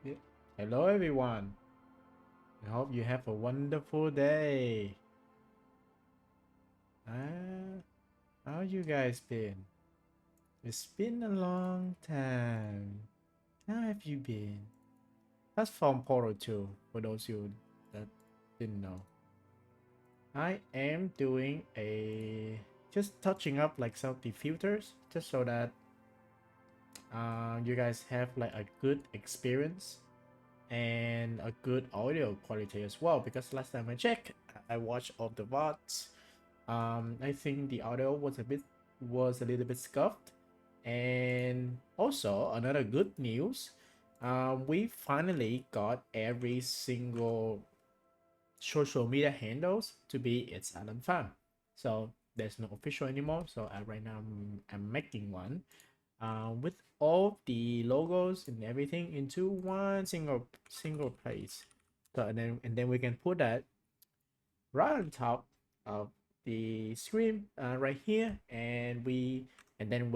Yeah. Hello, everyone. I hope you have a wonderful day. Ah, how you guys been? It's been a long time. How have you been? That's from Portal 2, for those you that didn't know. I am doing a just touching up like some of the filters just so that you guys have like a good experience and a good audio quality as well, because last time I checked, I watched all the VODs. I think the audio was a little bit scuffed. And also another good news, we finally got every single social media handles to be its Island Farm. So there's no official anymore. So right now I'm making one with all the logos and everything into one single place. So and then we can put that right on top of the screen right here, and then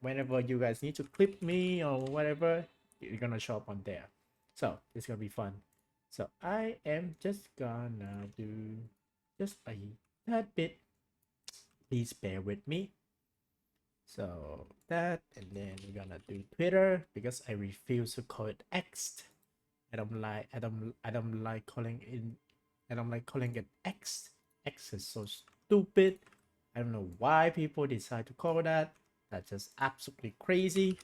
whenever you guys need to clip me or whatever, you're gonna show up on there. So it's gonna be fun. So I am just gonna do just a tad bit. Please bear with me. So that, and then we're gonna do Twitter because I refuse to call it X. I don't like calling in. I don't like calling it X. X is so stupid. I don't know why people decide to call that. That's just absolutely crazy.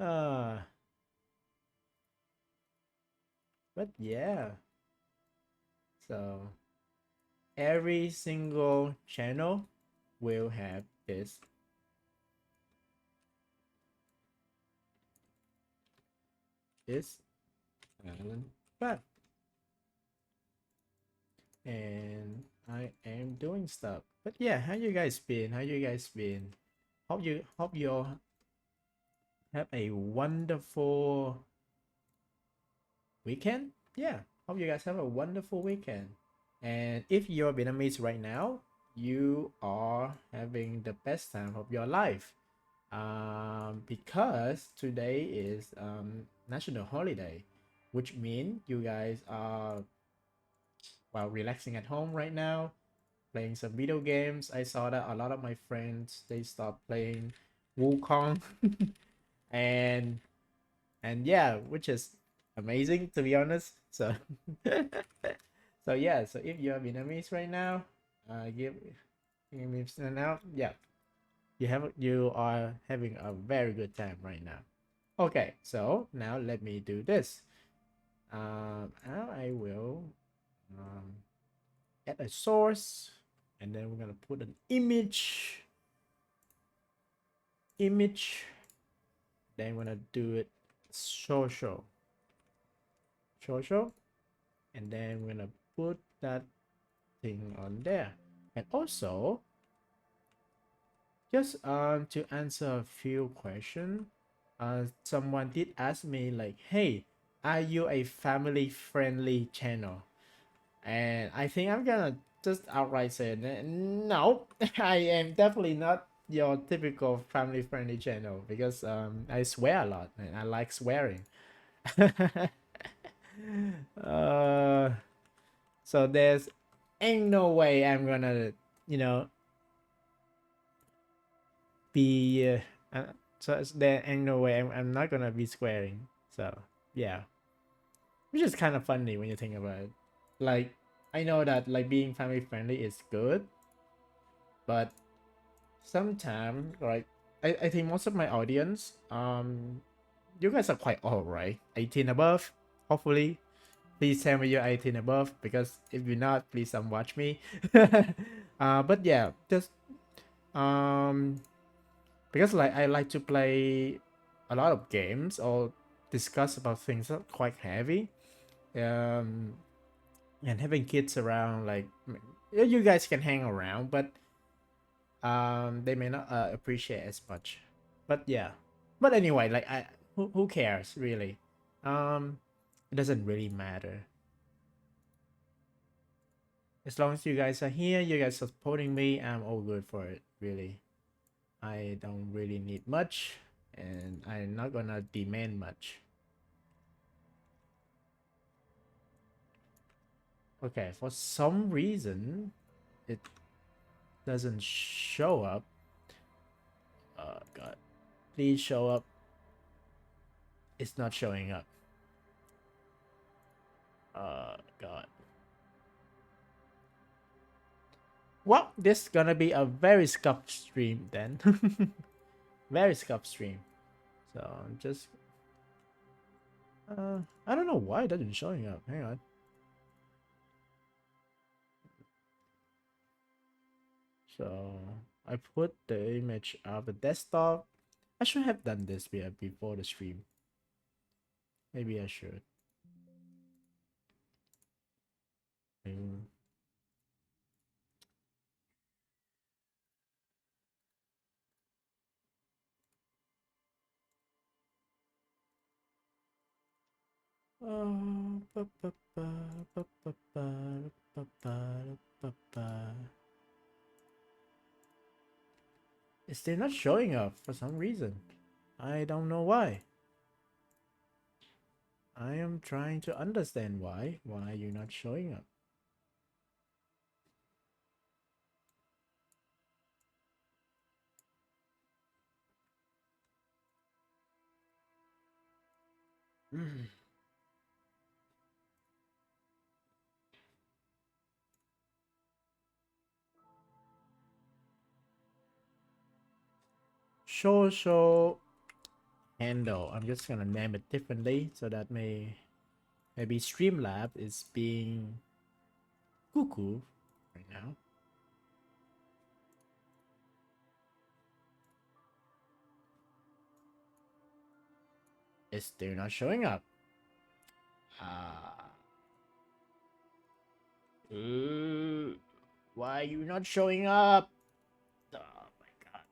uh, but yeah. So every single channel will have this island but and I am doing stuff. But yeah, how you guys been? How you guys been? Hope you all have a wonderful weekend. Yeah, hope you guys have a wonderful weekend. And if you're Vietnamese right now, you are having the best time of your life. Because today is national holiday, which means you guys are while relaxing at home right now, playing some video games. I saw that a lot of my friends they stopped playing Wukong, and yeah, which is amazing to be honest. So so yeah, so if you're Vietnamese right now, give me now. Yeah, you are having a very good time right now. Okay, so now let me do this. Now I will um, add a source, and then we're gonna put an image. Then we're gonna do it social social, and then we're gonna put that thing on there. And also, just to answer a few questions, someone did ask me like, hey, are you a family friendly channel? And I think I'm gonna just outright say no. I am definitely not your typical family friendly channel because I swear a lot and I like swearing. uh, so there's ain't no way I'm gonna, you know, be there ain't no way I'm not gonna be swearing. So yeah, which is kind of funny when you think about it. Like I know that like being family friendly is good, but sometimes like I think most of my audience you guys are quite old, right? 18 above, hopefully. Please tell me you're 18 above because if you're not, please don't watch me. But yeah, just um because like I like to play a lot of games or discuss about things that are quite heavy. Um and having kids around like you guys can hang around, but they may not appreciate as much. But yeah, but anyway, like who cares really? It doesn't really matter as long as you guys are here, you guys are supporting me. I'm all good for it, really. I don't really need much, and I'm not gonna demand much. Okay, for some reason it doesn't show up. Oh god, please show up. It's not showing up. God. Well, this is gonna be a very scuffed stream then. Very scuffed stream. So I'm just I don't know why it doesn't showing up. Hang on. So I put the image of the desktop. I should have done this before the stream. Maybe I should. Mm. Oh, it's still not showing up for some reason. I don't know why. I am trying to understand why. Why you're not showing up? Show handle. I'm just gonna name it differently so that maybe Streamlab is being cuckoo right now. It's still not showing up. Uh, why are you not showing up? Oh my god.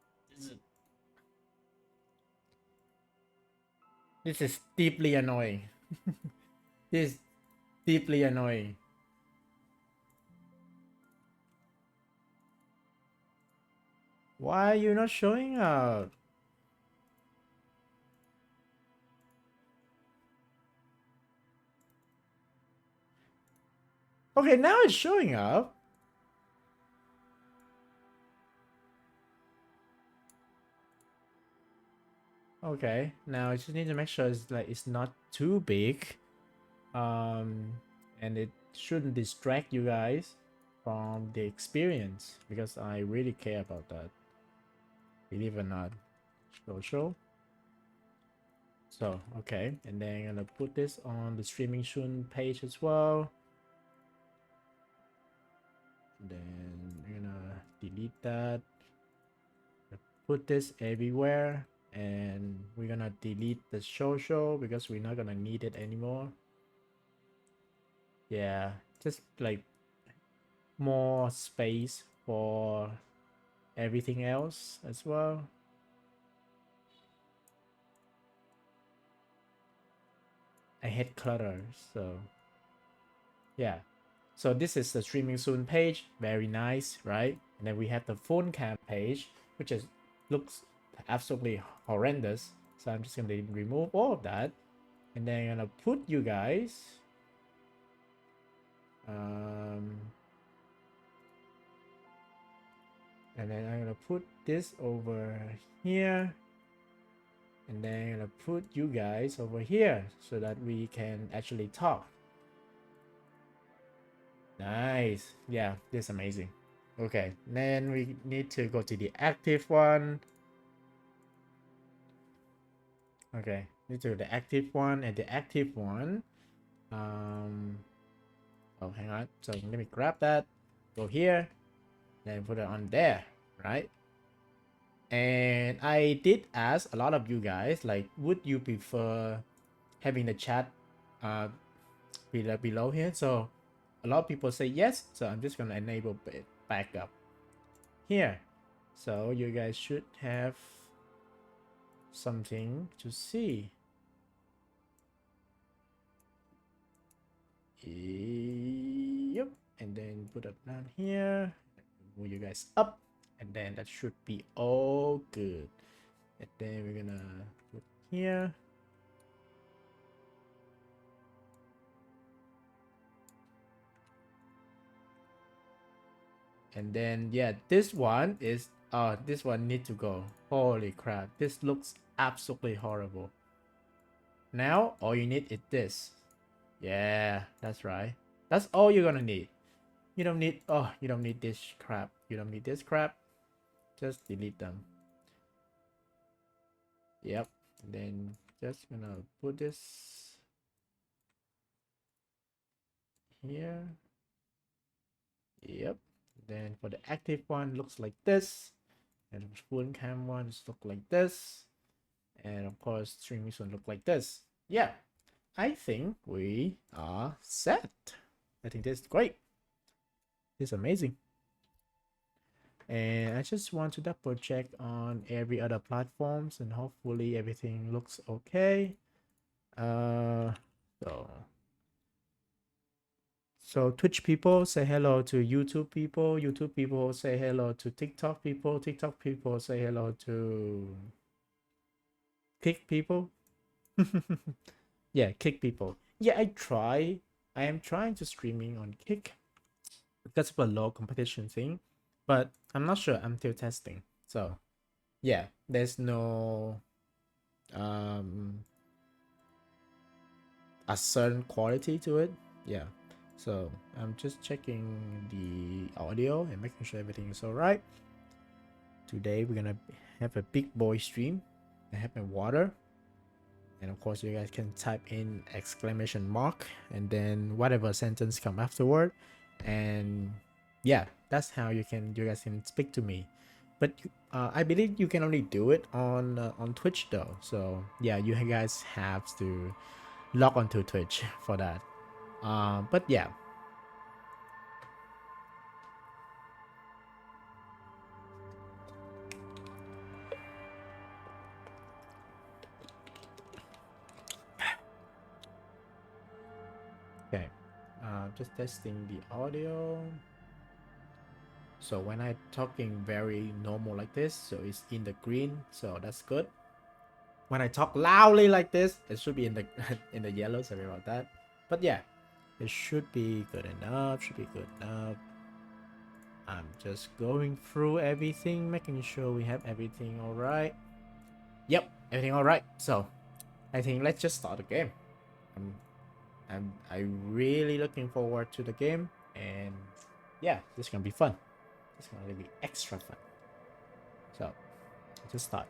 This is deeply annoying. This is deeply annoying. Why are you not showing up? Okay, now it's showing up. Okay, now I just need to make sure it's not too big. And it shouldn't distract you guys from the experience because I really care about that. Believe it or not. Social. So okay, and then I'm gonna put this on the streaming soon page as well. Then we're gonna delete that. Put this everywhere, and we're gonna delete the social because we're not gonna need it anymore. Yeah, just like more space for everything else as well. I hate clutter, so yeah. So this is the streaming soon page, very nice, right? And then we have the phone cam page, which is looks absolutely horrendous. So I'm just gonna remove all of that, and then I'm gonna put you guys. Um, and then I'm gonna put this over here, and then I'm gonna put you guys over here so that we can actually talk. Nice. Yeah, this is amazing. Okay, then we need to go to the active one. Okay, need to the active one, and the active one. Um, oh, hang on. So let me grab that, go here, then put it on there, right? And I did ask a lot of you guys, like, would you prefer having the chat uh below here? So a lot of people say yes, so I'm just gonna enable it back up here. So you guys should have something to see. Yep, and then put it down here, move you guys up, and then that should be all good. And then we're gonna put here. And then yeah, this one is this one need to go. Holy crap, this looks absolutely horrible. Now all you need is this. Yeah, that's right. That's all you're gonna need. You don't need you don't need this crap. You don't need this crap. Just delete them. Yep. And then just gonna put this here. Yep. Then for the active one looks like this. And the full cam ones look like this. And of course streaming one look like this. Yeah. I think we are set. I think this is great. This is amazing. And I just want to double check on every other platforms, and hopefully everything looks okay. So Twitch people say hello to YouTube people. YouTube people say hello to TikTok people. TikTok people say hello to Kick people. Yeah, Kick people. Yeah, I am trying to streaming on Kick because of a low competition thing, but I'm not sure. I'm still testing. So yeah, there's no a certain quality to it. Yeah. So I'm just checking the audio and making sure everything is alright. Today we're gonna have a big boy stream. I have my water. And of course you guys can type in exclamation mark and then whatever sentence come afterward. And yeah, that's how you guys can speak to me. But I believe you can only do it on Twitch though. So yeah, you guys have to log onto Twitch for that. But yeah. Okay. Just testing the audio. So when I talking very normal like this, so it's in the green, so that's good. When I talk loudly like this, it should be in the in the yellow. Sorry about that. But yeah, it should be good enough. Should be good enough. I'm just going through everything, making sure we have everything all right. Yep, everything all right. So I think let's just start the game. I'm really looking forward to the game, and yeah, this is gonna be fun. It's gonna be extra fun. So let's just start.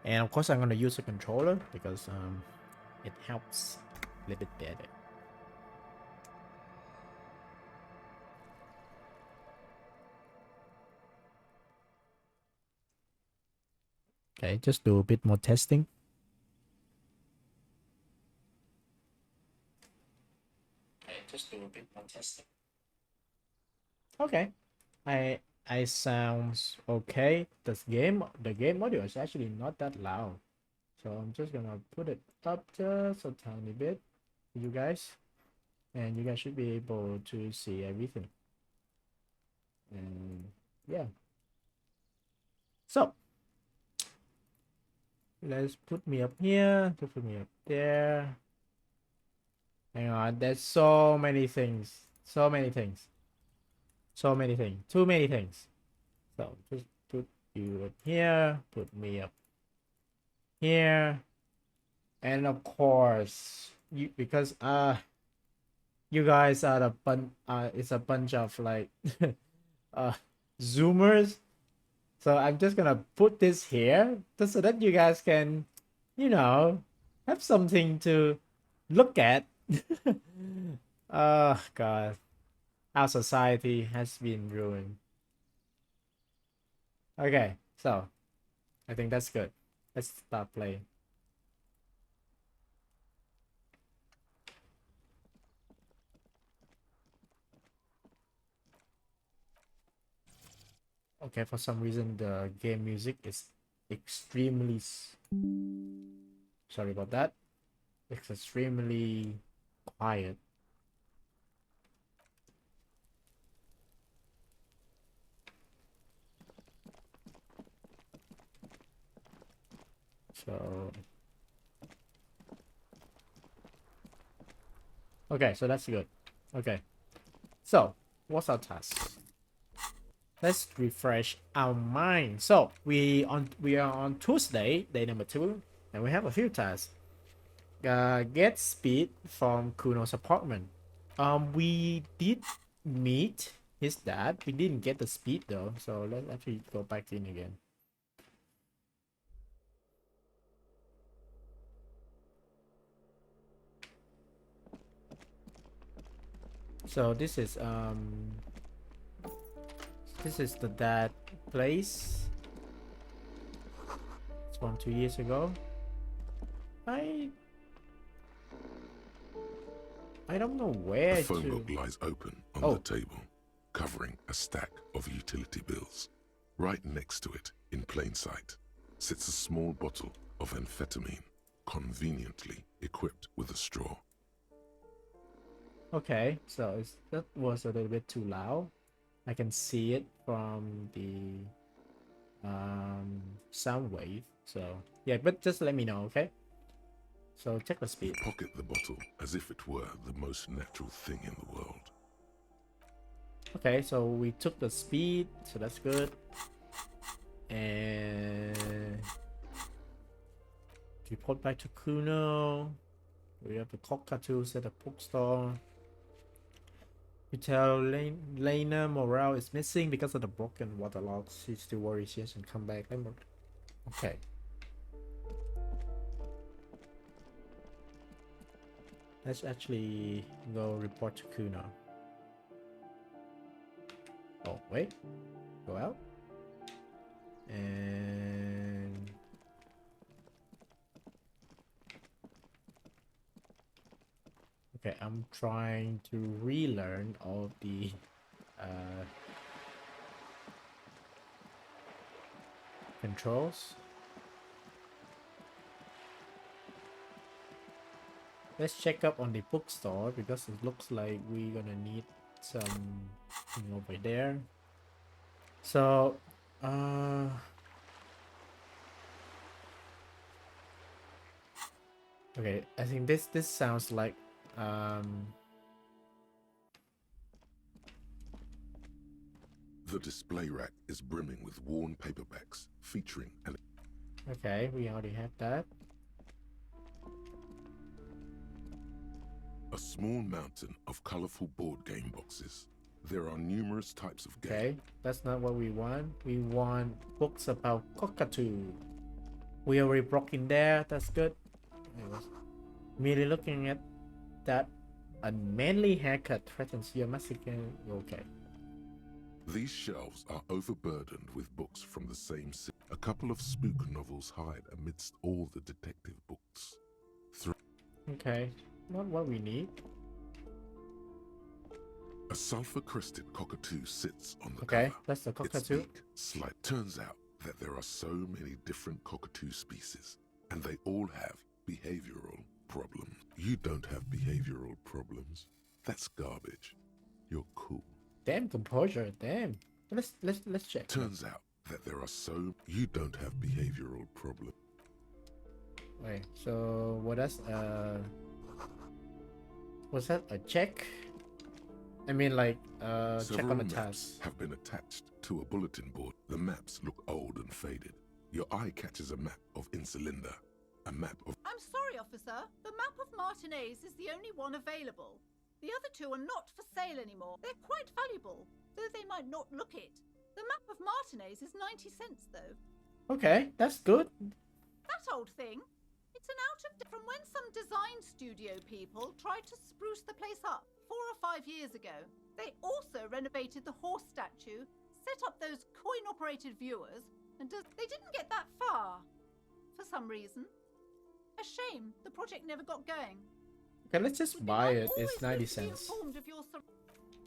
And of course, I'm gonna use a controller because it helps a little bit better. Okay, just do a bit more testing. just do a bit more testing. Okay, I sounds okay. The game audio is actually not that loud, so I'm just gonna put it up just a tiny bit for you guys, and you guys should be able to see everything. And yeah, so let's put me up here, to put me up there. Hang on, there's so many things, so many things, so many things, too many things. So just put you up here, put me up here, and of course you, because you guys are it's a bunch of like uh zoomers, so I'm just gonna put this here just so that you guys can, you know, have something to look at. Oh god, our society has been ruined. Okay, so I think that's good. Let's start playing. Okay, for some reason the game music is extremely sorry about that. It's extremely quiet. So okay, so that's good. Okay. So what's our task? Let's refresh our mind. So we are on Tuesday, day number 2, and we have a few tasks. Get speed from Kuno's apartment. We did meet his dad. We didn't get the speed though, so let's actually go back in again. So this is the dad place. It's from 2 years ago. I don't know where the phone book lies open on the table, covering a stack of utility bills. Right next to it, in plain sight, sits a small bottle of amphetamine, conveniently equipped with a straw. Okay, so that was a little bit too loud. I can see it from the sound wave. So yeah, but just let me know, okay? So check the speed. You pocket the bottle as if it were the most natural thing in the world. Okay, so we took the speed, so that's good. And report back to Kuno. We have the cockatoos at the bookstore. You tell Lena morale is missing because of the broken water logs. She's still worried she hasn't come back. Okay. Let's actually go report to Kuno. Oh, wait. Go out. And okay, I'm trying to relearn all of the controls. Let's check up on the bookstore because it looks like we're gonna need some over there. So okay, I think this sounds like the display rack is brimming with worn paperbacks featuring an... Okay, we already have that. A small mountain of colorful board game boxes. There are numerous types of games. Okay, that's not what we want. We want books about cockatoo. We already broke in there. That's good. Merely looking at that unmanly haircut threatens your Mexican. Okay. These shelves are overburdened with books from the same city. A couple of spook novels hide amidst all the detective books. Okay, not what we need. A sulfur-crested cockatoo sits on the Okay, cover. that's the Its cockatoo. beak slight. Turns out that there are so many different cockatoo species, and they all have behavioral problems. You don't have behavioral problems. That's garbage. You're cool. Damn composure, damn. Let's check. Turns out that there are so. You don't have behavioral problems. Wait, so what else? Was that a check? I mean, like, check Several on the maps task. have been attached to a bulletin board. The maps look old and faded. Your eye catches a map of Insulinda, a map of. I'm sorry, officer. The map of Martinez is the only one available. The other two are not for sale anymore. They're quite valuable, though they might not look it. The map of Martinez is 90 cents, though. Okay, that's good. That old thing. It's an from when some design studio people tried to spruce the place up 4 or 5 years ago. They also renovated the horse statue, set up those coin-operated viewers, and they didn't get that far. For some reason. A shame the project never got going. Okay, let's just buy it. It's 90 cents. Of your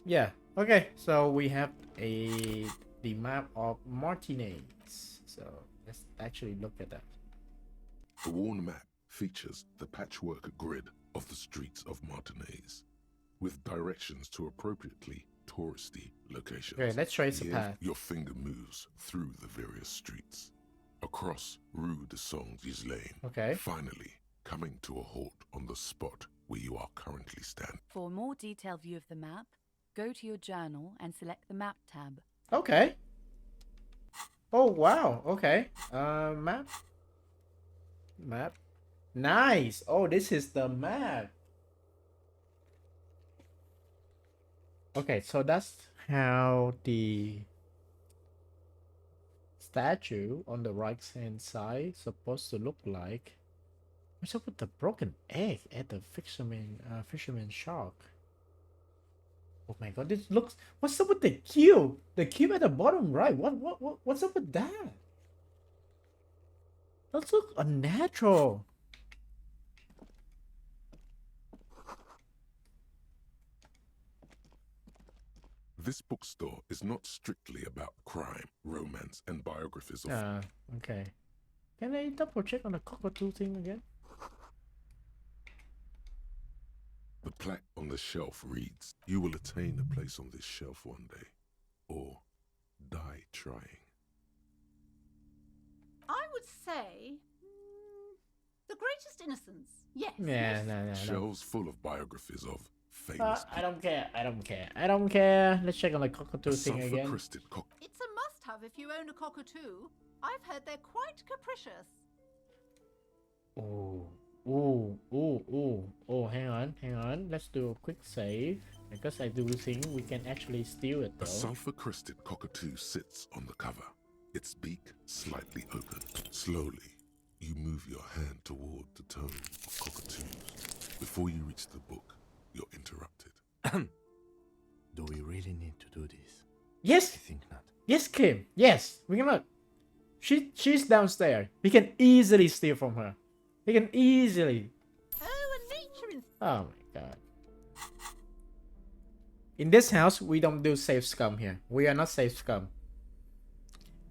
Yeah. Okay, so we have the map of Martinez. So let's actually look at that. The worn map features the patchwork grid of the streets of Martinez, with directions to appropriately touristy locations. Okay, let's trace the Here, path. your finger moves through the various streets, across Rue de Saint Ghislain, Okay. finally coming to a halt on the spot where you are currently standing. For a more detailed view of the map, go to your journal and select the Map tab. Okay. Oh wow. Okay. Map. Map. Nice. Oh, this is the map. Okay, so that's how the statue on the right hand side supposed to look like. What's up with the broken egg at the fisherman shark? Oh my god, this looks. What's up with the cube? The cube at the bottom right. What's up with that? That looks unnatural. This bookstore is not strictly about crime, romance, and biographies of. Okay. Can I double check on the cockatoo thing again? The plaque on the shelf reads, "You will attain a place on this shelf one day, or die trying." I would say The Greatest Innocence. Yes. Yeah, yes. no. Shelves full of biographies of famous I don't care. I don't care. Let's check on the cockatoo people. thing again. Sulfur-crested It's a must-have if you own a cockatoo. I've heard they're quite capricious. Oh, hang on. Let's do a quick save. Because I do think we can actually steal it A though. sulfur-crested cockatoo sits on the cover, its beak slightly open. Slowly, you move your hand toward the tome of cockatoos. Before you reach the book, you're interrupted. Do we really need to do this? Yes! I think not. Yes, Kim. Yes, we can look. She's downstairs. We can easily steal from her. We can easily. Oh, a nature Oh my god. In this house, we don't do safe scum here. We are not safe scum.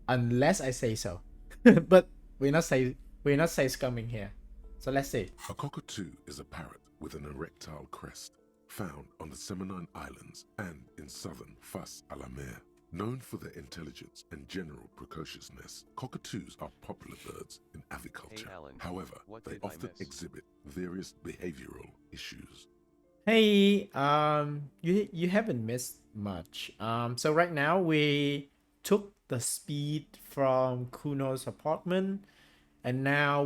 Unless I say so. But we're not safe scumming here. So let's see. A cockatoo is a parrot with an erectile crest, found on the Seminine Islands and in southern Fas a la Mer. Known for their intelligence and general precociousness, cockatoos are popular birds in aviculture. Hey, Alan, However, what they did I often miss? exhibit various behavioral issues. Hey, you haven't missed much. So right now we took the speed from Kuno's apartment, and now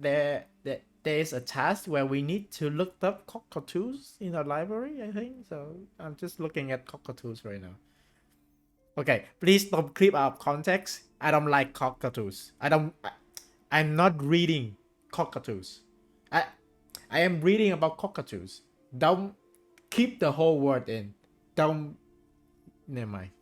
there's a task where we need to look up cockatoos in our library, I think. So I'm just looking at cockatoos right now. Okay, please don't clip out of context. I don't like cockatoos. I'm not reading cockatoos. I am reading about cockatoos. Don't keep the whole word in. Don't. Never mind.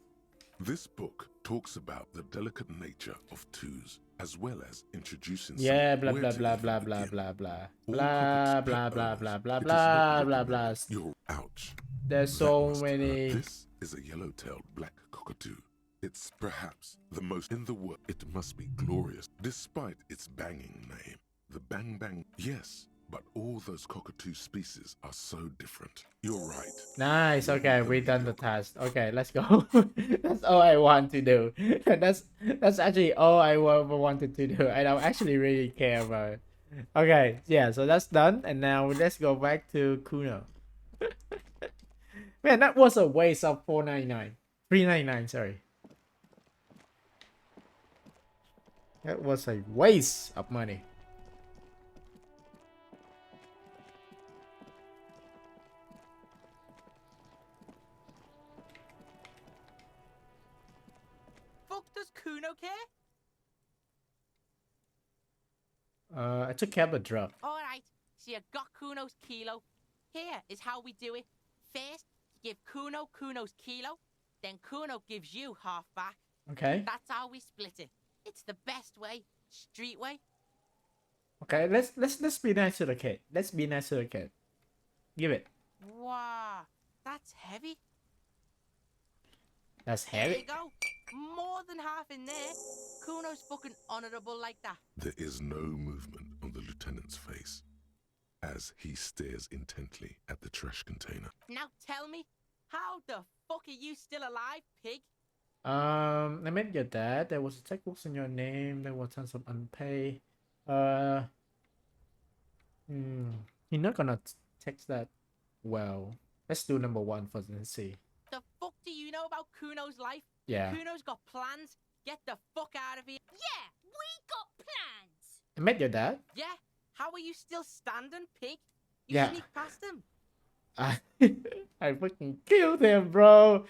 This book talks about the delicate nature of twos, as well as introducing Yeah, some blah where blah to blah even blah blah begin. blah blah All blah cockatoos blah pet blah owners, blah blah it is blah not blah blah. recommended. You're ouch. There's That so must hurt. many. This is a yellow-tailed black cockatoo. It's perhaps the most in the world. It must be glorious, despite its banging name. The Bang Bang, yes, but all those cockatoo species are so different. You're right. Nice. You're Okay, the we done the mediocre. task. Okay, let's go. That's all I want to do. That's actually all I wanted to do. I don't actually really care about it. Okay, yeah, so that's done, and now let's go back to Kuno. Man, that was a waste of 4.99. 3.99, sorry. That was a waste of money. Fuck does Kuno care? I took care of the drug. Alright, so you got Kuno's kilo. Here is how we do it. First, you give Kuno Kuno's kilo, then Kuno gives you half back. Okay. That's how we split it. It's the best way. Street way. Okay, let's be nice to the kid. Let's be nice to the kid. Give it. Wow, that's heavy. That's There you heavy. go. More than half in there. Kuno's fucking honorable like that. There is no movement on the lieutenant's face as he stares intently at the trash container. Now tell me, how the fuck are you still alive, pig? I met your dad. There was a checkbook in your name. There was tons of unpaid. You're not gonna text that well. Let's do number one first and see. The fuck do you know about Kuno's life? Yeah. Kuno's got plans. Get the fuck out of here. Yeah, we got plans. I met your dad. Yeah? How are you still standing, pig? You Yeah. sneak past him. I fucking killed him, bro.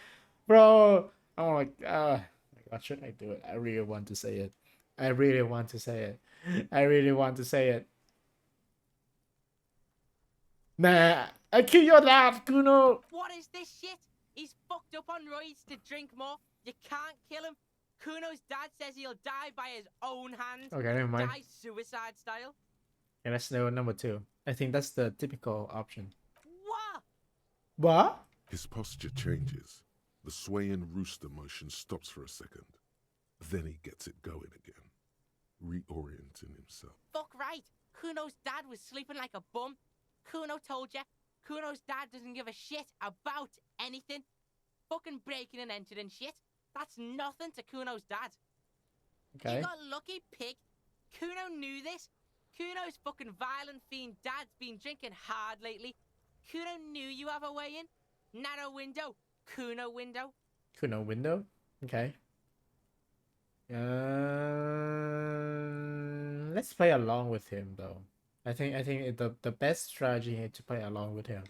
Bro. Oh my god. What should I do it? I really want to say it. I really want to say it. I really want to say it. Nah, I kill your dad, Kuno. What is this shit? He's fucked up on roids to drink more. You can't kill him. Kuno's dad says he'll die by his own hand. Okay, never mind. Die suicide style. Okay, let's do number two. I think that's the typical option. What? What? His posture changes. The swaying rooster motion stops for a second. Then he gets it going again, reorienting himself. Fuck right. Kuno's dad was sleeping like a bum. Kuno told ya. Kuno's dad doesn't give a shit about anything. Fucking breaking and entering shit. That's nothing to Kuno's dad. Okay. You got lucky, pig. Kuno knew this. Kuno's fucking violent fiend dad's been drinking hard lately. Kuno knew you have a way in. Narrow window. Kuno window. Kuno window. Okay. Let's play along with him though. I think the best strategy is to play along with him.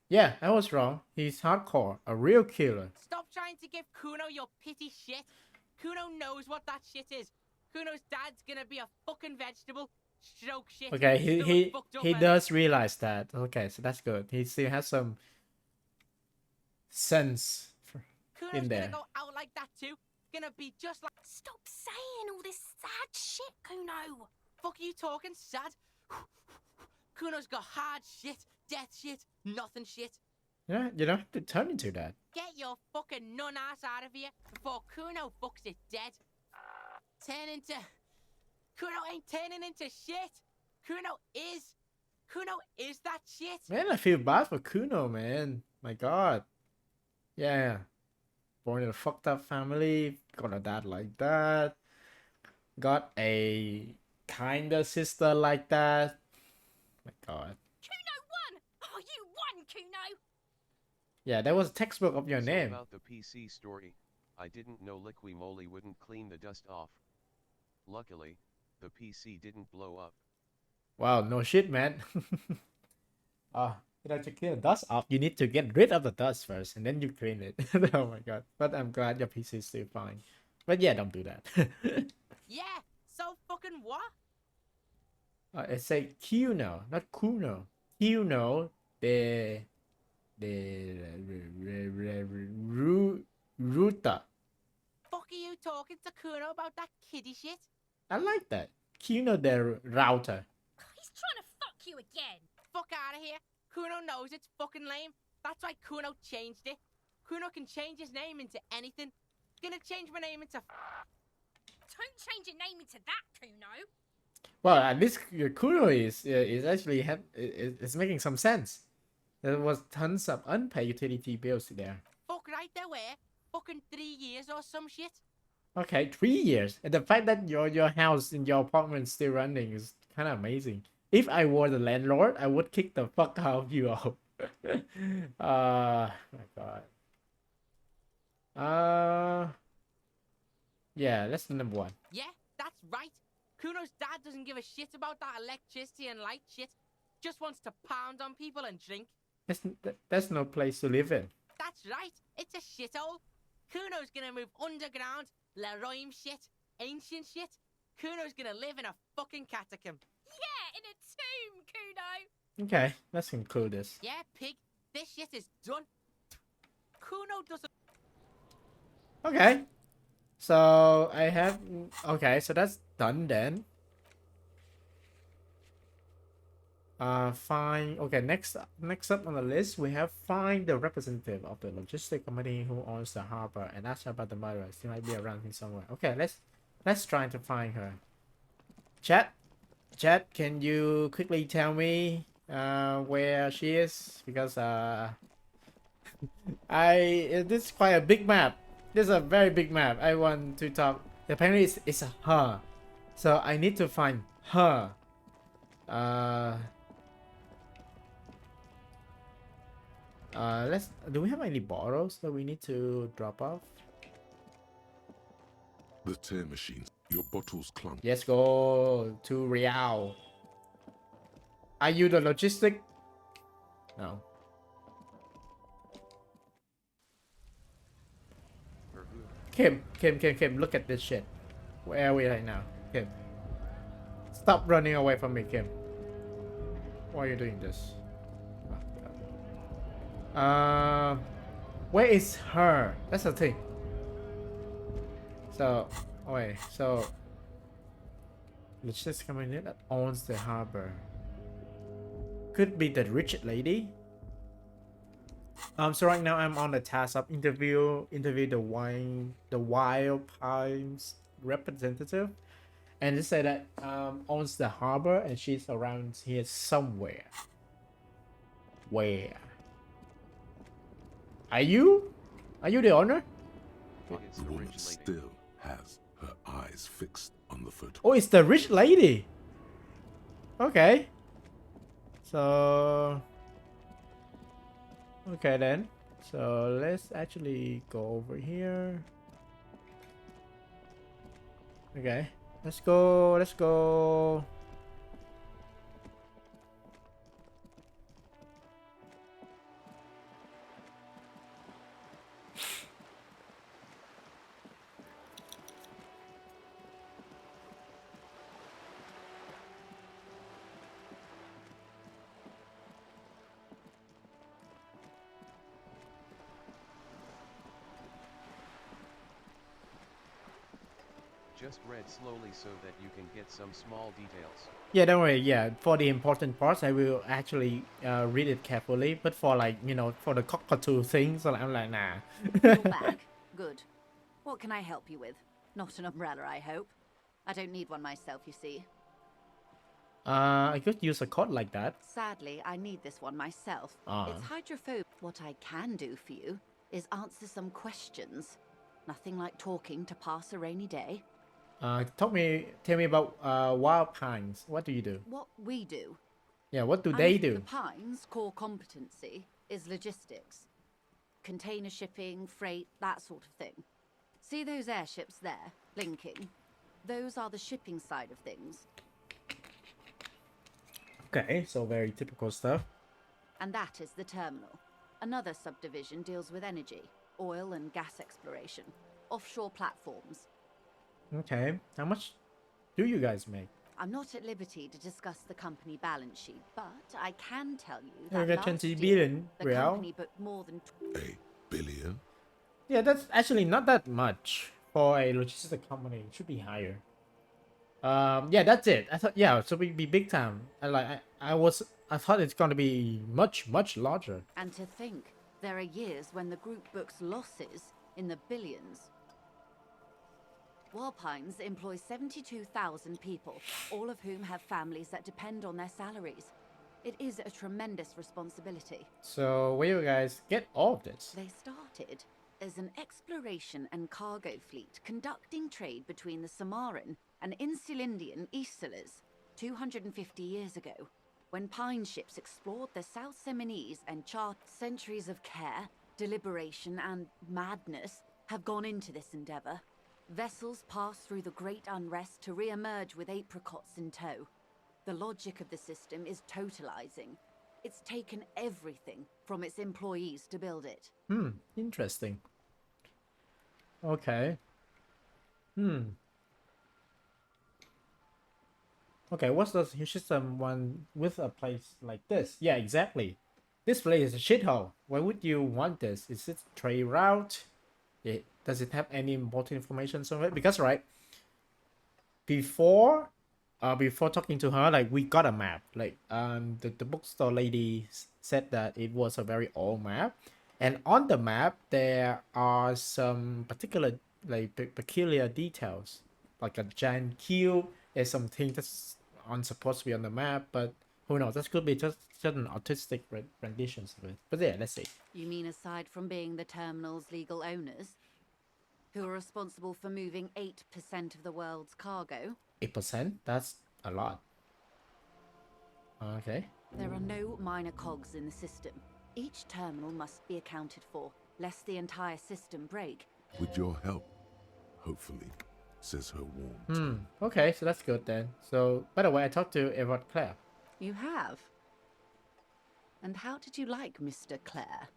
Yeah, I was wrong. He's hardcore, a real killer. Stop trying to give Kuno your pity shit. Kuno knows what that shit is. Kuno's dad's gonna be a fucking vegetable. Stroke shit. Okay, Stomach fucked up he and- does realize that. Okay, so that's good. He still has some sense Kuno's in there. gonna go out like that too. Gonna be just like. Stop saying all this sad shit, Kuno. Fuck you talking sad? Kuno's got hard shit, death shit, nothing shit. Yeah, you don't have to turn into that. Get your fucking nun ass out of here before Kuno fucks it dead. Turn into. Kuno ain't turning into shit. Kuno is that shit. Man, I feel bad for Kuno, man. My god. Yeah. Born in a fucked up family, got a dad like that. Got a kinda sister like that. My god. Kuno won. Oh, you won, Kuno. Yeah, that was a textbook of your So name. about the PC story, I didn't know Liqui Moly wouldn't clean the dust off. Luckily, the PC didn't blow up. Wow, no shit, man. You know, to clean the dust off, you need to get rid of the dust first, and then you clean it. Oh my god. But I'm glad your PC is still fine. But yeah, don't do that. Yeah, so fucking what? It's a Kuno, not Kuno. Kuno de Ruta. Fuck are you talking to Kuno about that kiddie shit? I like that. Kuno de Router. He's trying to fuck you again. Fuck out of here. Kuno knows it's fucking lame. That's why Kuno changed it. Kuno can change his name into anything. Gonna change my name into... Don't change your name into that, Kuno. Well, at least Kuro is actually is making some sense. There was tons of unpaid utility bills there. Fuck right there were. Fucking 3 years or some shit. Okay, 3 years. And the fact that your house and your apartment still running is kind of amazing. If I were the landlord, I would kick the fuck out of you all. My god. Yeah, that's the number one. Yeah, that's right. Kuno's dad doesn't give a shit about that electricity and light shit. Just wants to pound on people and drink. That's no place to live in. That's right. It's a shithole. Kuno's gonna move underground. Leroy shit. Ancient shit. Kuno's gonna live in a fucking catacomb. Yeah, in a tomb, Kuno. Okay, let's include this. Yeah, pig. This shit is done. Kuno doesn't... Okay. So I have... Okay, so that's done then. Find... Okay, next up on the list, we have find the representative of the logistic company who owns the harbor and ask her about the murderer. She might be around here somewhere. Okay, let's try to find her. Chat, can you quickly tell me where she is? Because this is quite a big map. This is a very big map. I want to talk. Apparently it's a her, so I need to find her. Do we have any bottles that we need to drop off? The tear machines. Your bottles clunk. Let's go to Real. Are you the logistic? No. For who? Kim, look at this shit. Where are we right now? Kim. Stop running away from me, Kim. Why are you doing this? Oh, God. Where is her? That's the thing. So, wait, so let's just come in here that owns the harbor. Could be the rich lady. So right now I'm on the task of interview the Wild Pines representative, and they say that owns the harbor and she's around here somewhere. Where? Are you the owner? It's The the woman rich lady. still has her eyes fixed on the photo. Oh, it's the rich lady. Okay. So okay then. So let's actually go over here. Okay. Let's go. Just read slowly so that you can get some small details. Yeah, don't worry. Yeah, for the important parts, I will actually read it carefully. But for like, for the cockatoo things, I'm like, nah. You're back. Good. What can I help you with? Not an umbrella, I hope. I don't need one myself, you see. I could use a code like that. Sadly, I need this one myself. Ah. It's hydrophobic. What I can do for you is answer some questions. Nothing like talking to pass a rainy day. Tell me about Wild Pines. What do you do? What we do. Yeah, what do I they mean, do? The Pines' core competency is logistics. Container shipping, freight, that sort of thing. See those airships there, blinking? Those are the shipping side of things. Okay, so very typical stuff. And that is the terminal. Another subdivision deals with energy, oil and gas exploration, offshore platforms. Okay, how much do you guys make? I'm not at liberty to discuss the company balance sheet, but I can tell you You that got last 20 year, billion the real. company booked more than... A billion? Yeah, that's actually not that much for a logistics company. It should be higher. Yeah, that's it. I thought, yeah, so we'd be big time. I thought it's gonna be much larger. And to think, There are years when the group books losses in the billions. Warpines employs 72,000 people, all of whom have families that depend on their salaries. It is a tremendous responsibility. So where you guys get all of this? They started as an exploration and cargo fleet conducting trade between the Samaran and Insulindian Easterlers 250 years ago, when pine ships explored the South Seminese and chart. Centuries of care, deliberation, and madness have gone into this endeavor. Vessels pass through the great unrest to re-emerge with apricots in tow. The logic of the system is totalizing. It's taken everything from its employees to build it. Interesting. Okay. Okay, what's the system one with a place like this? Yeah, exactly. This place is a shithole. Why would you want this? Is it trade route? Does it have any important information on it? Because right before before talking to her, like we got a map. Like the bookstore lady said that it was a very old map, and on the map there are some particular like peculiar details, like a giant cube. There's something that's unsupposed to be on the map, but who knows? That could be just an artistic renditions of it. But yeah, let's see. You mean aside from being the terminal's legal owners, who are responsible for moving 8% of the world's cargo? 8%? That's a lot. Okay. There are no minor cogs in the system. Each terminal must be accounted for, lest the entire system break. With your help, hopefully, says her warm. Okay, so that's good then. So, by the way, I talked to Edward Clare. You have? And how did you like Mr. Clare?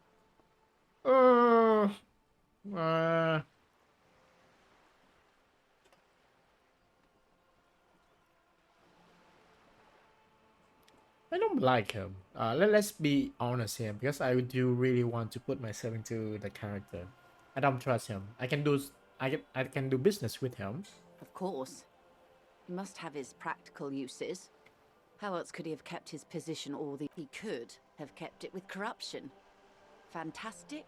I don't like him. Let's be honest here, because I do really want to put myself into the character. I don't trust him. I can do business with him. Of course. He must have his practical uses. How else could he have kept his position he could have kept it with corruption? Fantastic?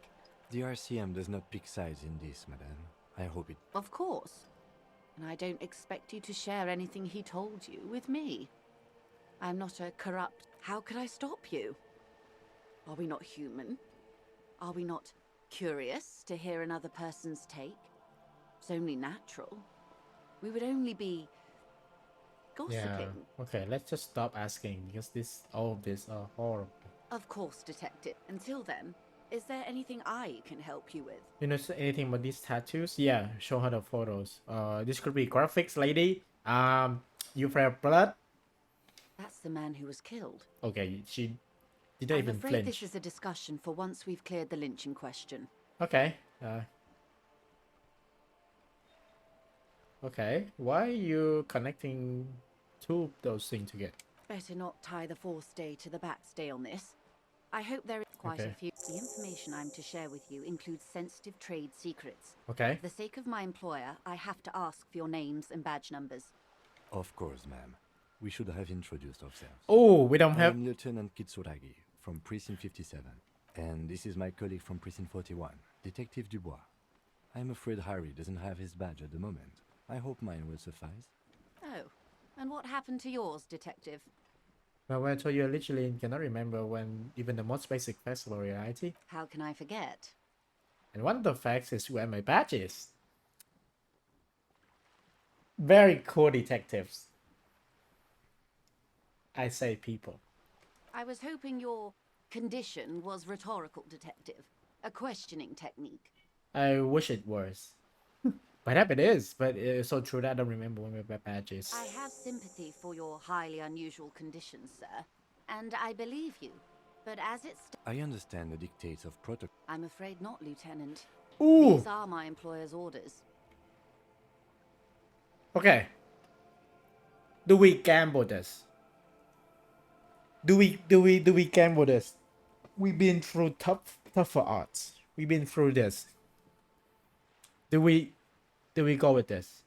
The RCM does not pick sides in this, madame. I hope it... Of course. And I don't expect you to share anything he told you with me. I'm not a corrupt... How could I stop you? Are we not human? Are we not curious to hear another person's take? It's only natural. We would only be gossiping. Yeah. Okay, let's just stop asking, because all of this are horrible. Of course, Detective. Until then, is there anything I can help you with? You know anything about these tattoos? Yeah, show her the photos. This could be graphics lady. You have blood. That's the man who was killed. Okay, she didn't even I'm afraid flinch. this is a discussion for once we've cleared the lynching question. Okay. Okay. Why are you connecting two of those things together? Better not tie the fourth day to the backstay on this. I hope there is quite a few. The information I'm to share with you includes sensitive trade secrets. Okay. For the sake of my employer, I have to ask for your names and badge numbers. Of course, ma'am. We should have introduced ourselves. Oh, we don't have... I'm Lieutenant Kitsuragi from Precinct 57. And this is my colleague from Precinct 41, Detective Dubois. I'm afraid Harry doesn't have his badge at the moment. I hope mine will suffice. Oh, and what happened to yours, Detective? Well, when I told you, I literally cannot remember when even the most basic facts about reality. How can I forget? And one of the facts is where my badge is. Very cool detectives. I say people. I was hoping your condition was rhetorical, Detective. A questioning technique. I wish it was. Perhaps it is, but it's so true that I don't remember when my badge is. I have sympathy for your highly unusual conditions, sir. And I believe you. But as it's... I understand the dictates of protocol. I'm afraid not, Lieutenant. Ooh. These are my employer's orders. Okay. Do we gamble this? Do we gamble this? We've been through tougher odds. We've been through this. Do we go with this?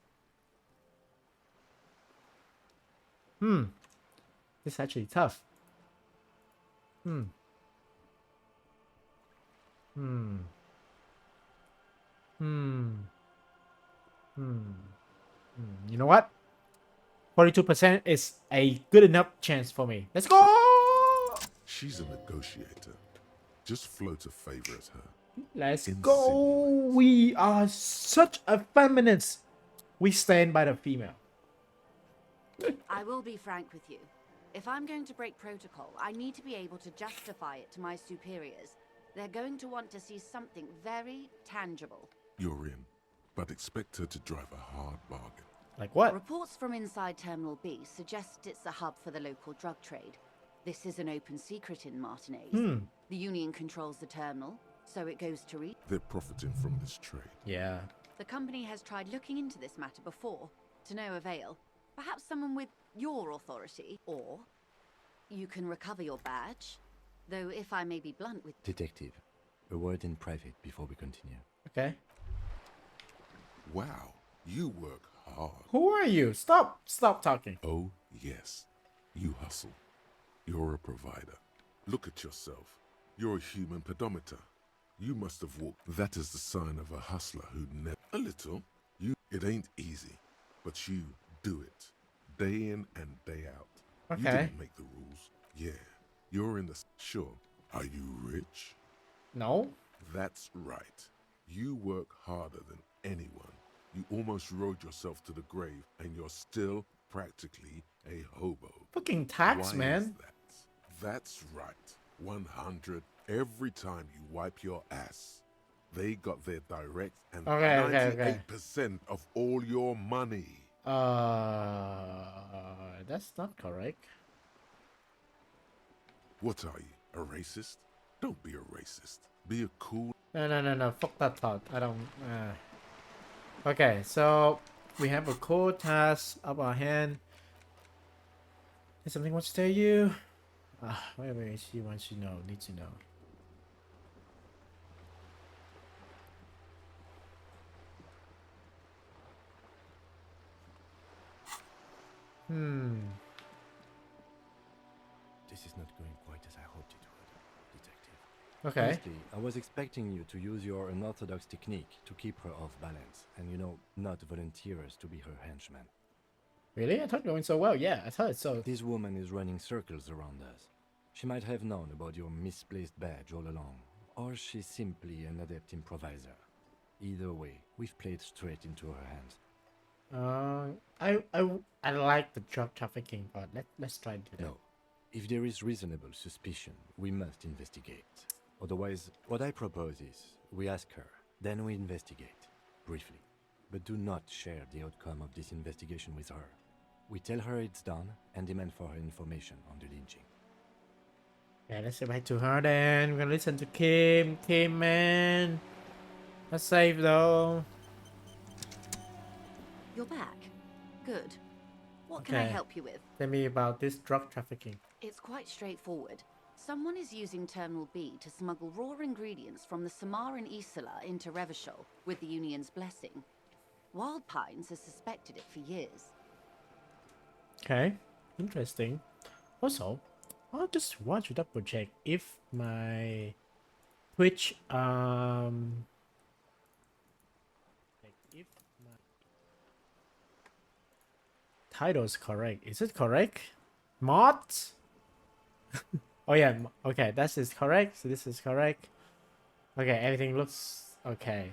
This is actually tough. Hmm. Hmm. Hmm. You know what? 42% is a good enough chance for me. Let's go! She's a negotiator. Just float a favor at her. Let's go! Insinuate. We are such a feminist. We stand by the female. I will be frank with you. If I'm going to break protocol, I need to be able to justify it to my superiors. They're going to want to see something very tangible. You're in, but expect her to drive a hard bargain. Like what? Reports from inside Terminal B suggest it's a hub for the local drug trade. This is an open secret in Martinez. The Union controls the terminal, so it goes to read. They're profiting from this trade. Yeah. The company has tried looking into this matter before, to no avail. Perhaps someone with your authority, or you can recover your badge. Though, if I may be blunt with... Detective, a word in private before we continue. Okay. Wow, you work hard. Who are you? Stop talking. Oh, yes. You hustle. You're a provider. Look at yourself. You're a human pedometer. You must have walked. That is the sign of a hustler who never... A little. It ain't easy, but you do it. Day in and day out. You Okay. didn't make the rules. Yeah, you're in the... Sure. Are you rich? No. That's right. You work harder than anyone. You almost rode yourself to the grave, and you're still practically a hobo. Fucking tax, Why man. is that? That's right. 100 every time you wipe your ass. They got their direct and Okay. 98% of all your money. That's not correct. What are you, a racist? Don't be a racist. Be a cool... No. Fuck that thought. I don't. Okay, so we have a code task up our hand. There's something wants to tell you. Wait. She wants to know. Need to know. This is not going quite as I hoped it would, Detective. Okay. Honestly, I was expecting you to use your unorthodox technique to keep her off balance and, not volunteer us to be her henchman. Really? I thought it went so well. Yeah, I thought so. This woman is running circles around us. She might have known about your misplaced badge all along, or she's simply an adept improviser. Either way, we've played straight into her hands. I like the drug trafficking part. Let's try to do that. No. If there is reasonable suspicion, we must investigate. Otherwise, what I propose is, we ask her, then we investigate, briefly. But do not share the outcome of this investigation with her. We tell her it's done, and demand for her information on the lynching. Yeah, let's get back to her then. We're gonna listen to Kim. Kim, man. That's safe though. You're back. Good. What can I Okay. help you with? Tell me about this drug trafficking. It's quite straightforward. Someone is using Terminal B to smuggle raw ingredients from the Samar and Isola into Revachol with the Union's blessing. Wild Pines has suspected it for years. Okay, interesting. Also, I'll just want to double check if my Twitch like if my title is correct. Is it correct? Mods? Oh yeah, okay, that is correct. So this is correct. Okay, everything looks okay.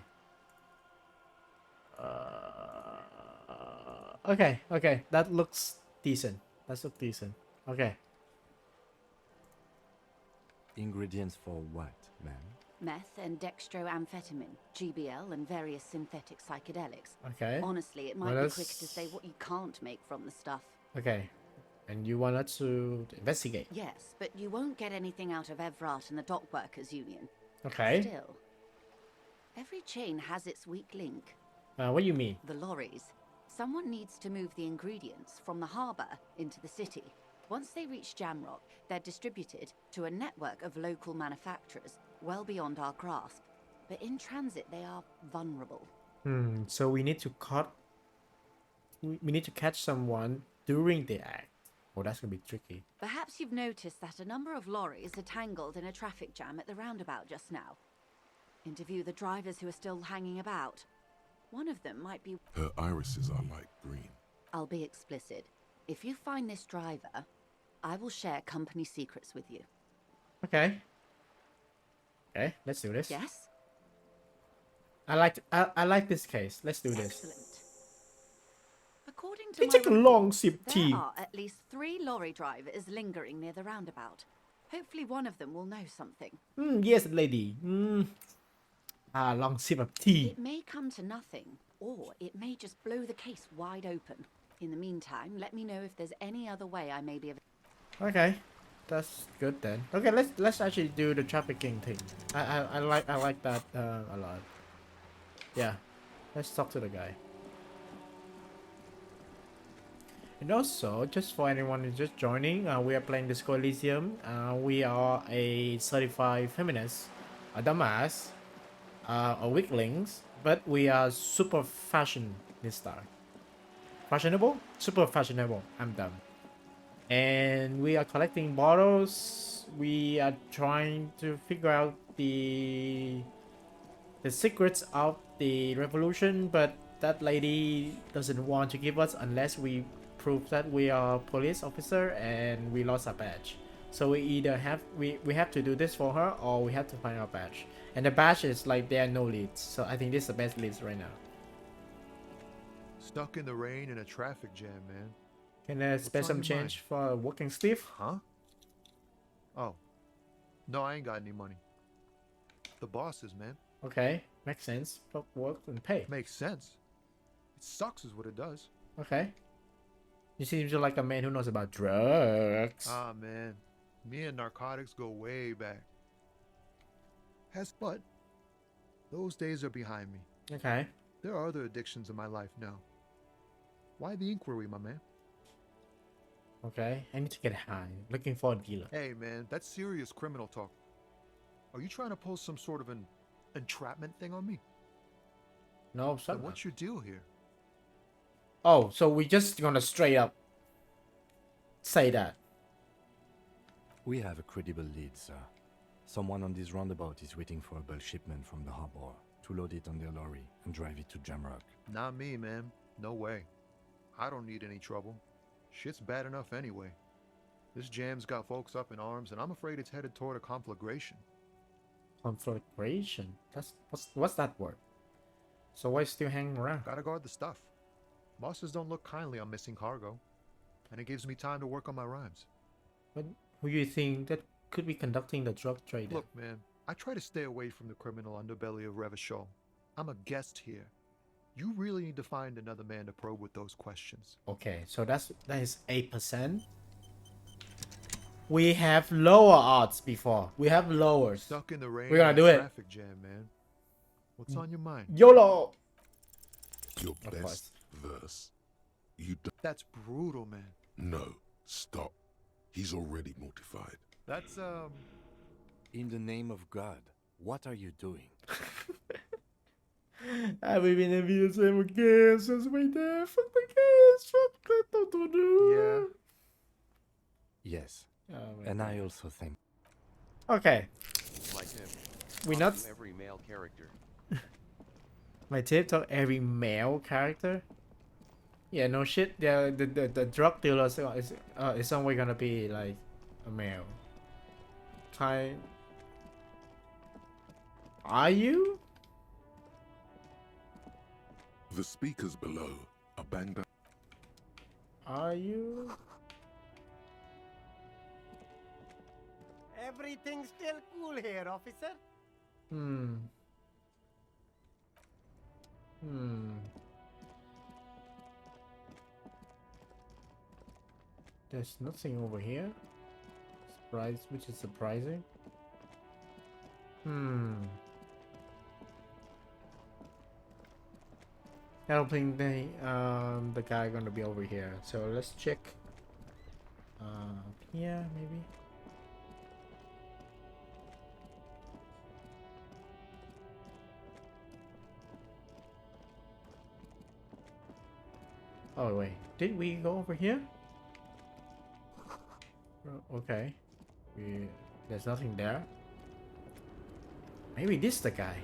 Okay, that looks decent. That looks decent. Okay. Ingredients for what, ma'am? Meth and dextroamphetamine, GBL, and various synthetic psychedelics. Okay. Honestly, it Well, might be that's- quicker to say what you can't make from the stuff. Okay. And you want us to investigate? Yes, but you won't get anything out of Evrat and the Dock Workers Union. Okay. Still, every chain has its weak link. What do you mean? The lorries. Someone needs to move the ingredients from the harbour into the city. Once they reach Jamrock, they're distributed to a network of local manufacturers well beyond our grasp. But in transit, they are vulnerable. So we need to we need to catch someone during the act. Oh, that's gonna be tricky. Perhaps you've noticed that a number of lorries are tangled in a traffic jam at the roundabout just now. Interview the drivers who are still hanging about. One of them might be... Her irises are light green. I'll be explicit. If you find this driver, I will share company secrets with you. Okay. Okay, let's do this. Yes? I like this case. Let's do this. Excellent. According to They my take a long reports, sip tea. there are at least 3 lorry drivers lingering near the roundabout. Hopefully one of them will know something. Yes, lady. Long sip of tea. It may come to nothing, or it may just blow the case wide open. In the meantime, let me know if there's any other way I may be of... Okay, that's good then. Okay, let's actually do the trafficking thing. I like that a lot. Yeah, let's talk to the guy. And also, just for anyone who's just joining, we are playing Disco Elysium. We are a certified feminist, a dumbass, a weaklings, but we are super fashionista. Fashionable? Super fashionable. I'm dumb. And we are collecting bottles. We are trying to figure out the secrets of the revolution, but that lady doesn't want to give us unless we prove that we are police officer and we lost our badge. So we either have we have to do this for her, or we have to find our badge. And the badge is like there are no leads. So I think this is the best leads right now. Stuck in the rain in a traffic jam, man. Can I spare on some your change for working Steve? Huh? Oh. No, I ain't got any money. The bosses, man. Okay, makes sense. But work and pay. Makes sense. It sucks is what it does. Okay. You seem like a man who knows about drugs. Ah, man. Me and narcotics go way back. But those days are behind me. Okay. There are other addictions in my life now. Why the inquiry, my man? Okay, I need to get high. Looking for a dealer. Hey, man, that's serious criminal talk. Are you trying to pull some sort of an entrapment thing on me? No, Then son. what's your deal here? Oh, so we just gonna straight up say that. We have a credible lead, sir. Someone on this roundabout is waiting for a bulk shipment from the harbor to load it on their lorry and drive it to Jamrock. Not me, man. No way. I don't need any trouble. Shit's bad enough anyway. This jam's got folks up in arms, and I'm afraid it's headed toward a conflagration. Conflagration? That's what's that word? So why still hanging around? Gotta guard the stuff. Bosses don't look kindly on missing cargo, and it gives me time to work on my rhymes. But who do you think that could be conducting the drug trade? Look, man, I try to stay away from the criminal underbelly of Revachol. I'm a guest here. You really need to find another man to probe with those questions. Okay, so that is 8%. We have lower odds before. We have lowers. Stuck in the rain. We're gonna in do a it. traffic jam, man. What's on your mind? YOLO. Your Of best verse. You don't. That's brutal, man. No, stop. He's already mortified. That's In the name of God, what are you doing? Have we been in BSM again since we there? Fuck the case. Fuck that. yeah. Yes, Oh, my and God. I also think... Okay. My tip. We talk not. to every male character. My tip talk every male character. Yeah, no shit. The drug dealer is somewhere gonna be like a male. Kind. Are you? The speakers below are banged up. Are you? Everything's still cool here, officer. Hmm. There's nothing over here. Which is surprising. I don't think the guy gonna be over here. So let's check. Here maybe. Oh wait, did we go over here? Okay, there's nothing there. Maybe this is the guy.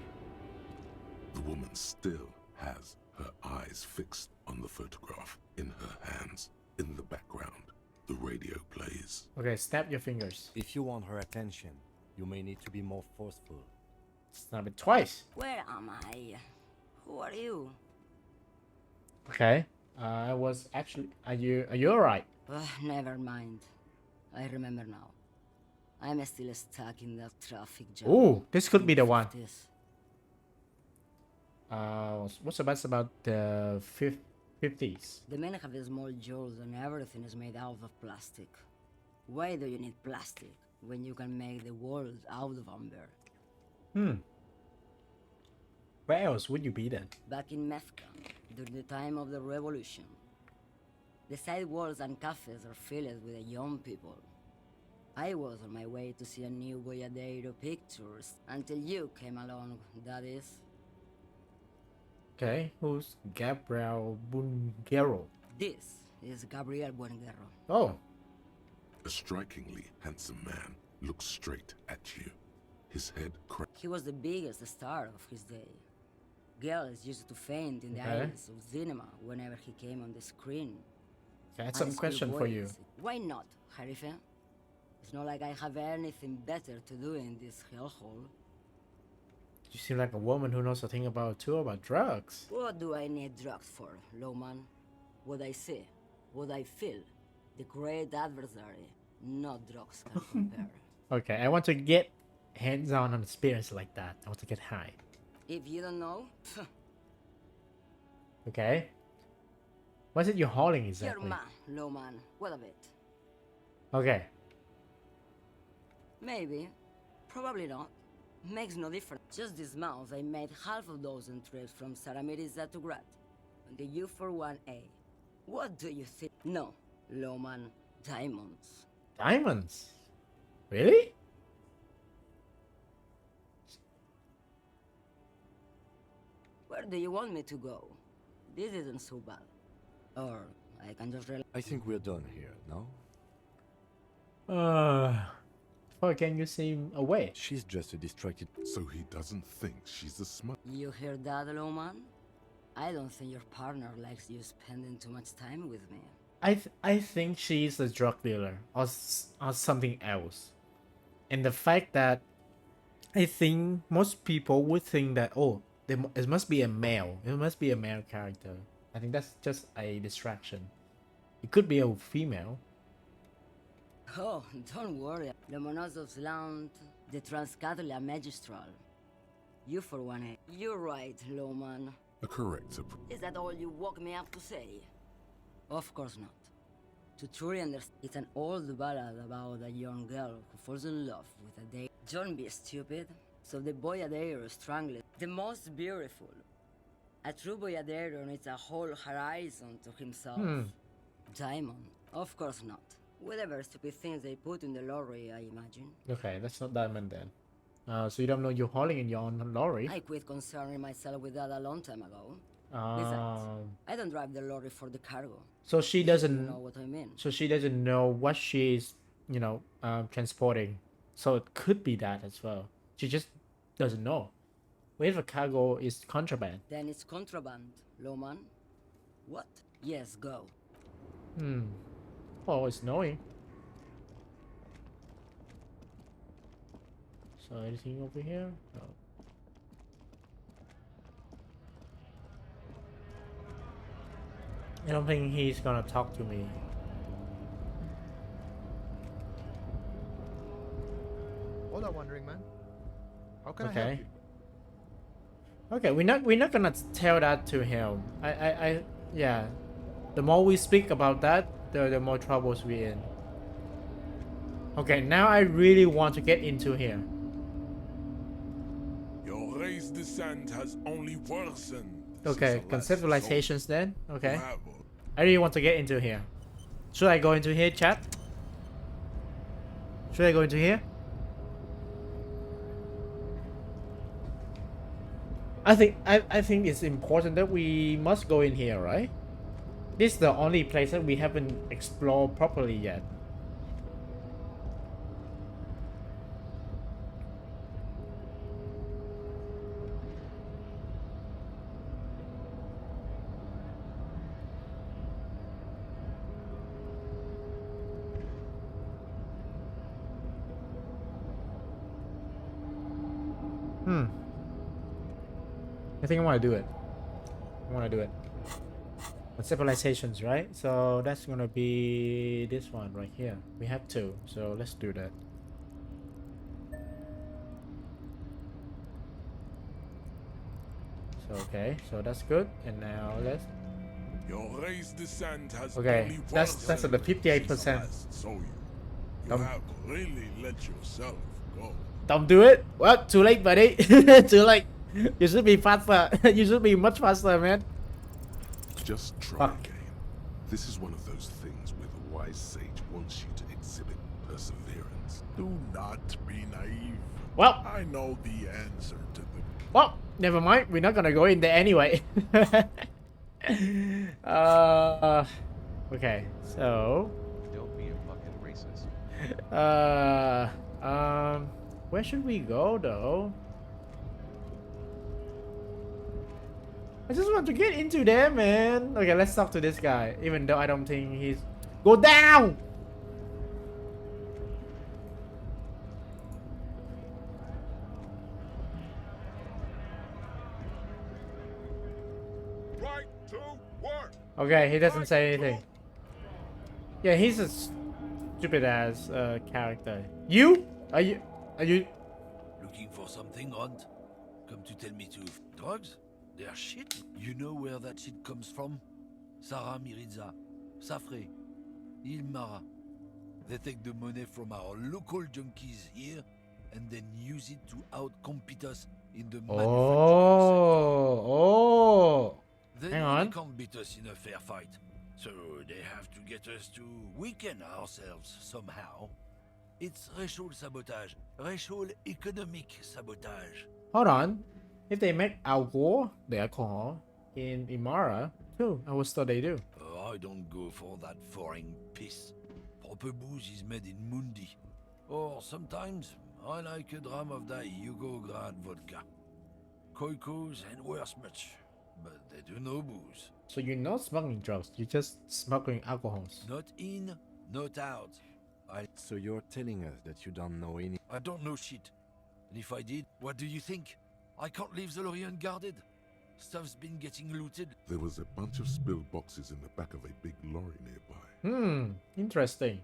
The woman still has her eyes fixed on the photograph in her hands. In the background, the radio plays. Okay, snap your fingers. If you want her attention, you may need to be more forceful. Snap it twice. Where am I? Who are you? Okay. I was actually. Are you alright? Never mind. I remember now. I'm still stuck in that traffic jam. Ooh, this could be the one. This. What's the best about the 50s? The men have small jaws and everything is made out of plastic. Why do you need plastic when you can make the world out of amber? Where else would you be then? Back in meth camp, during the time of the revolution, the sidewalks and cafes are filled with young people. I was on my way to see a new Boyadero pictures until you came along, that is. Okay, who's Gabriel Bungero? This is Gabriel Buenguerro. Oh, A strikingly handsome man looks straight at you. His head cracked. He was the biggest star of his day. Girls used to faint in the Okay. eyes of cinema whenever he came on the screen. I had And some question for you. schoolboys, why not, Harife? It's not like I have anything better to do in this hellhole. You seem like a woman who knows a thing about drugs. What do I need drugs for, Lowman? What I see, what I feel, the great adversary, no drugs can compare. Okay, I want to get hands-on on experience like that. I want to get high. If you don't know, Okay. What is it you're hauling you're exactly? man, Lowman. What of it? Okay. Maybe, probably not. Makes no difference. Just this month, I made half a dozen trips from Saramiriza to Grad, on the U41A. What do you think? No, Lowman, diamonds. Diamonds? Really? Where do you want me to go? This isn't so bad. Or I can just relax. I think we're done here, no? Why can you seem away? She's just a distracted... So he doesn't think she's a smut. You hear that, Lowman? I don't think your partner likes you spending too much time with me. I think she's a drug dealer or something else. And the fact that I think most people would think that, oh, it must be a male. It must be a male character. I think that's just a distraction. It could be a female. Oh, don't worry. The Monosov's Land, the Transcatalia Magistral. You for one, eh? You're right, Lowman. A corrector. Is that all you woke me up to say? Of course not. To truly understand, it's an old ballad about a young girl who falls in love with a day. Don't be stupid. So the Boyadero strangled the most beautiful. A true Boyadero needs a whole horizon to himself. Diamond? Of course not. Whatever stupid things they put in the lorry, I imagine. Okay, that's not diamond then. So you don't know you're hauling in your own lorry. I quit concerning myself with that a long time ago. Besides, I don't drive the lorry for the cargo. So she You doesn't know what I mean. So she doesn't know what she's, transporting. So it could be that as well. She just doesn't know. What if a cargo is contraband? Then it's contraband, Lowman. What? Yes, go. Oh, it's snowing. So anything over here? No. I don't think he's gonna talk to me. All that wondering, man. How can I help Okay. you? Okay, we're not gonna tell that to him. Yeah. The more we speak about that, the more troubles we're in. Okay, now I really want to get into here. Your race descent has only worsened. Okay, since the last conceptualizations then. Okay. battle. I really want to get into here. Should I go into here, chat? Should I go into here? I think it's important that we must go in here, right? This is the only place that we haven't explored properly yet. I think I want to do it. But civilizations, right? So that's gonna be this one right here. We have two, so let's do that. So okay, so that's good. And now let's. Your race descent has Okay, only that's at the 58%. So you Don't- have really let yourself go. Don't do it. Well, too late, buddy. Too late. You should be faster. You should be much faster, man. Just try Fuck. again. This is one of those things where the wise sage wants you to exhibit perseverance. Do not be naive. Well, I know the answer to the... well, never mind. We're not gonna go in there anyway. Okay, so Don't be a fucking racist. where should we go though? I just want to get into there, man. Okay, let's talk to this guy, even though I don't think he's... Go down! Right to work. Okay, he doesn't say anything. Yeah, he's a stupid ass character. You? Are you... Looking for something, Hunt? Come to tell me to... Drugs? They're shit. You know where that shit comes from? Sarah Mirizza, Safre, Ilmara. They take the money from our local junkies here and then use it to outcompete us in the manufacturing Oh, sector. hang on. They can't beat us in a fair fight. So they have to get us to weaken ourselves somehow. It's racial sabotage. Racial economic sabotage. Hold on. If they make alcohol, the alcohol, in Imara, too, I was thought they do. I don't go for that foreign piss. Proper booze is made in Mundi. Or sometimes, I like a dram of that Yugograd vodka. Koikos and worse much. But they do no booze. So you're not smuggling drugs, you're just smuggling alcohols. Not in, not out. So you're telling us that you don't know any... I don't know shit. And if I did, what do you think? I can't leave the lorry unguarded. Stuff's been getting looted. There was a bunch of spilled boxes in the back of a big lorry nearby. Interesting.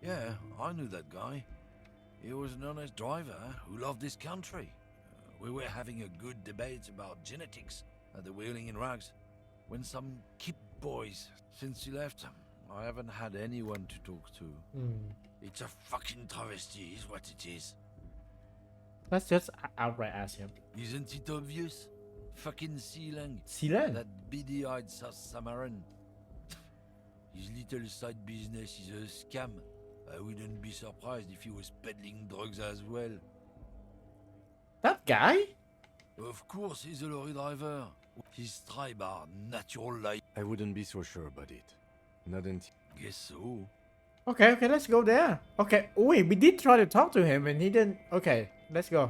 Yeah, I knew that guy. He was an honest driver who loved this country. We were having a good debate about genetics at the Wheeling in Rags when some Kip boys. Since he left, I haven't had anyone to talk to. It's a fucking travesty, is what it is. Let's just outright ask him. Isn't it obvious? Fucking Sealang. Sealang? That beady-eyed South Samaran. His little side business is a scam. I wouldn't be surprised if he was peddling drugs as well. That guy? Of course he's a lorry driver. His tribe are natural life. I wouldn't be so sure about it. Not until... Guess so. Okay, let's go there. Okay, wait, we did try to talk to him and he didn't... Okay, let's go.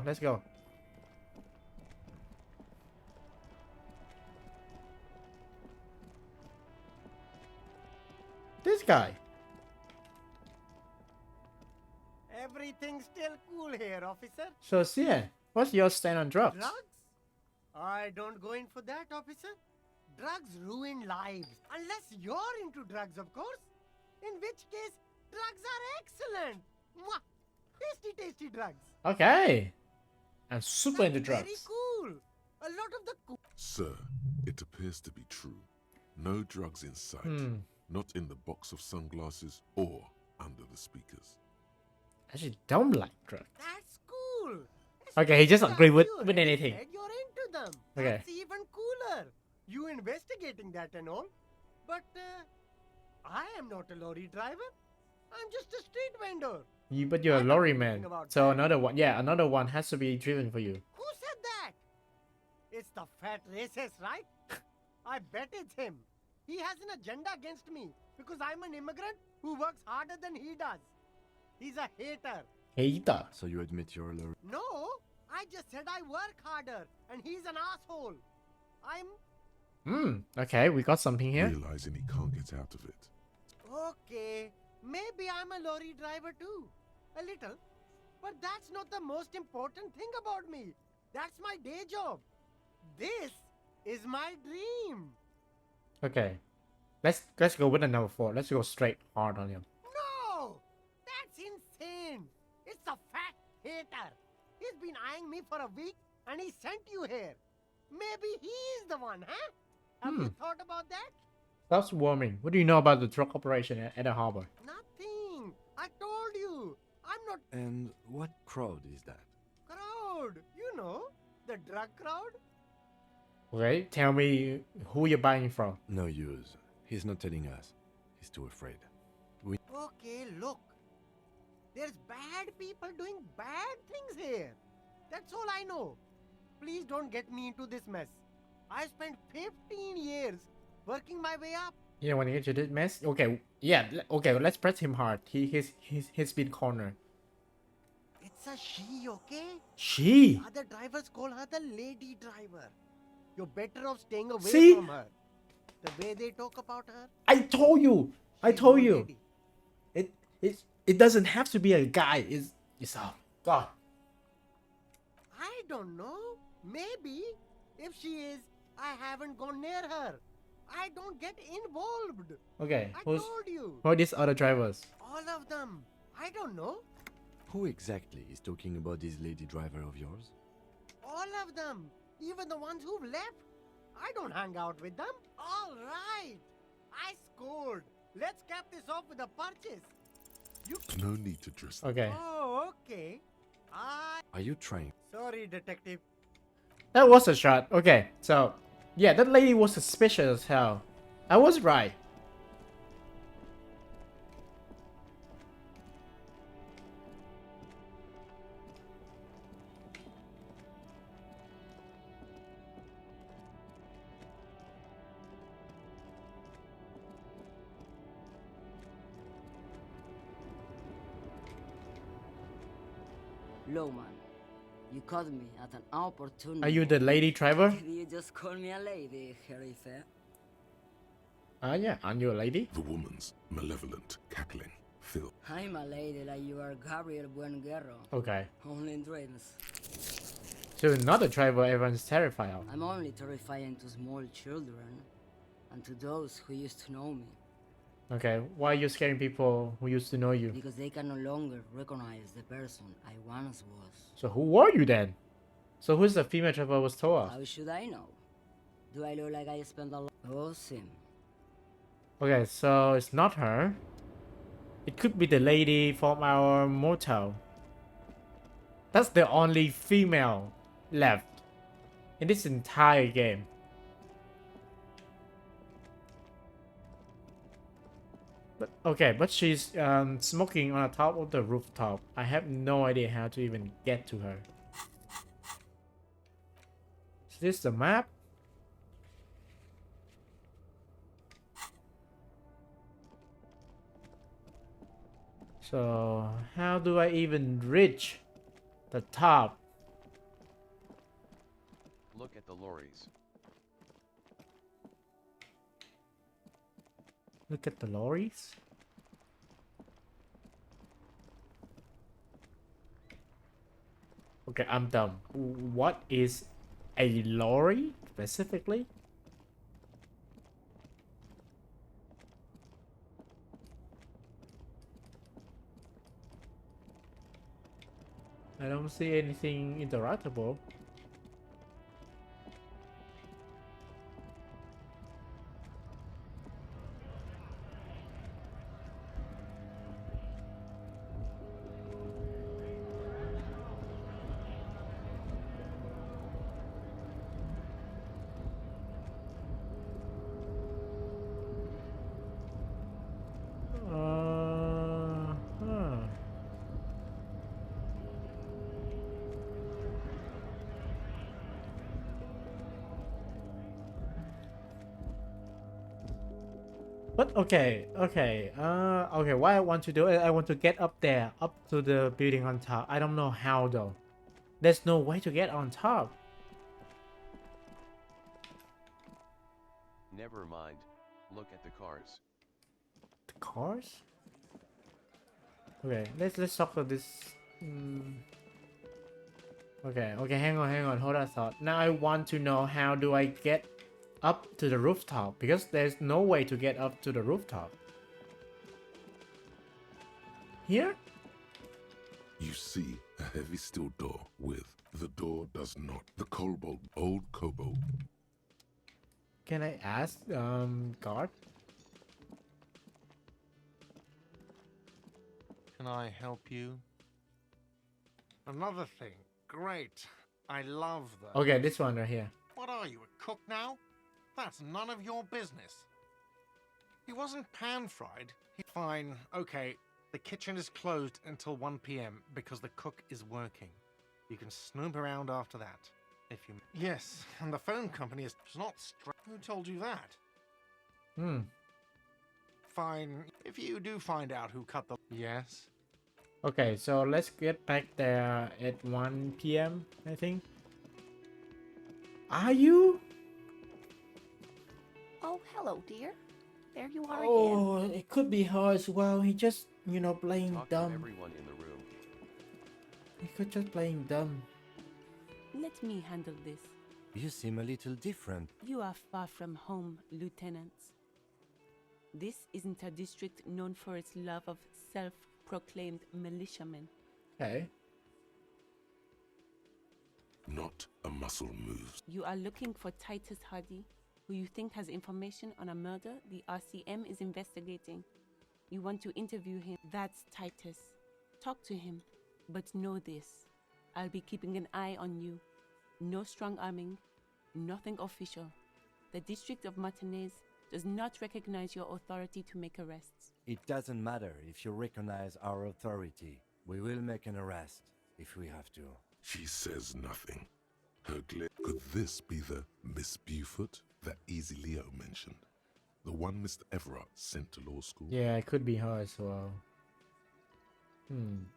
This guy. Everything's still cool here, officer. So, Sian, what's your stand on drugs? Drugs? I don't go in for that, officer. Drugs ruin lives. Unless you're into drugs, of course. In which case, drugs are excellent. Mwah! Tasty, tasty drugs. Okay. I'm super into drugs. Very cool. A lot of the cool. Sir, it appears to be true. No drugs in sight. Not in the box of sunglasses or under the speakers. Actually, don't like drugs. That's cool. Okay, he just agree with You already anything. said you're into them. Okay. That's even cooler. You investigating that and all. But I am not a lorry driver. I'm just a street vendor. But you're a I'm lorry not man. thinking about So that. another one has to be driven for you. Who said that? It's the fat racist, right? I bet it's him. He has an agenda against me because I'm an immigrant who works harder than he does. He's a hater. Hater. So you admit you're a lorry... No, I just said I work harder and he's an asshole. I'm... Okay, we got something here. Realizing he can't get out of it. Okay, Maybe I'm a lorry driver too. A little. But that's not the most important thing about me. That's my day job. This is my dream. Okay. Let's go with the number 4. Let's go straight hard on him. No! That's insane. It's a fat hater. He's been eyeing me for a week and he sent you here. Maybe he's the one, huh? Have you thought about that? Stop swarming. What do you know about the drug operation at the harbor? Nothing. I told you. I'm not And what crowd is that? crowd. You know, the drug crowd. Okay, tell me who you're buying from. No use. He's not telling us. He's too afraid. Okay, look. There's bad people doing bad things here. That's all I know. Please don't get me into this mess. I spent 15 years working my way up. You don't want to get to this mess? Okay, yeah, okay, let's press him hard. He's been cornered. It's a she, okay? She? Other drivers call her the lady driver. You're better off staying away See? from her. The way they talk about her. I told you. I she's told no you. lady. It doesn't have to be a guy. It's a God. I don't know. Maybe. If she is, I haven't gone near her. I don't get involved. Okay, I told you. who are these other drivers? All of them. I don't know. Who exactly is talking about this lady driver of yours? All of them. Even the ones who've left. I don't hang out with them. All right. I scored. Let's cap this off with a purchase. No need to dress. Okay. Oh, okay. Are you trying? Sorry, detective. That was a shot. Okay, so yeah, that lady was suspicious as hell. I was right. Lowman, you caught me at an opportune Are you the lady driver? Did you just call me a lady, Harry Fair? Yeah, aren't you a lady? The woman's malevolent cackling filled. I'm a lady like you are Gabriel Buenguerro. Okay. Only in dreams. So you're not a driver everyone's terrified of. I'm only terrifying to small children and to those who used to know me. Okay, why are you scaring people who used to know you? Because they can no longer recognize the person I once was. So who were you then? So who's the female driver was told us? How should I know? Do I look like I spent a lot? Oh, Sim. Okay, so it's not her. It could be the lady from our motel. That's the only female left in this entire game. But okay, but she's smoking on the top of the rooftop. I have no idea how to even get to her. Is this the map? So how do I even reach the top? Look at the lorries. Look at the lorries. Okay, I'm dumb. What is a lorry specifically? I don't see anything interactable. Huh. But okay, okay, why I want to do it, I want to get up there, up to the building on top. I don't know how though. There's no way to get on top. Never mind. Look at the cars. The cars? Okay, let's talk about this. Okay, hang on, hold on thought. Now I want to know, how do I get up to the rooftop? Because there's no way to get up to the rooftop. Here? You see a heavy steel door with the door does not. The kobold, old kobold. Can I ask, guard? Can I help you? Another thing. Great. I love that. Okay, this one right here. What are you, a cook now? That's none of your business. He wasn't pan-fried. Fine, okay. The kitchen is closed until 1 p.m. because the cook is working. You can snoop around after that, if you... Yes, and the phone company is not Who told you that? Fine, if you do find out who cut the... Yes? Okay, so let's get back there at 1 p.m. I think. Are you? Oh, hello, dear. There you are again. Oh, it could be her as well. He just, playing Talk to dumb. everyone in the room. He could just playing dumb. Let me handle this. You seem a little different. You are far from home, Lieutenant. This isn't a district known for its love of self-proclaimed militiamen. Okay. Not a muscle moves. You are looking for Titus Hardy, who you think has information on a murder the RCM is investigating. You want to interview him. That's Titus. Talk to him. But know this. I'll be keeping an eye on you. No strong arming. Nothing official. The District of Martinez does not recognize your authority to make arrests. It doesn't matter if you recognize our authority. We will make an arrest if we have to. She says nothing. Her glare. Could this be the Miss Beaufort that Easy Leo mentioned? The one Mr. Everard sent to law school? Yeah, it could be her as well.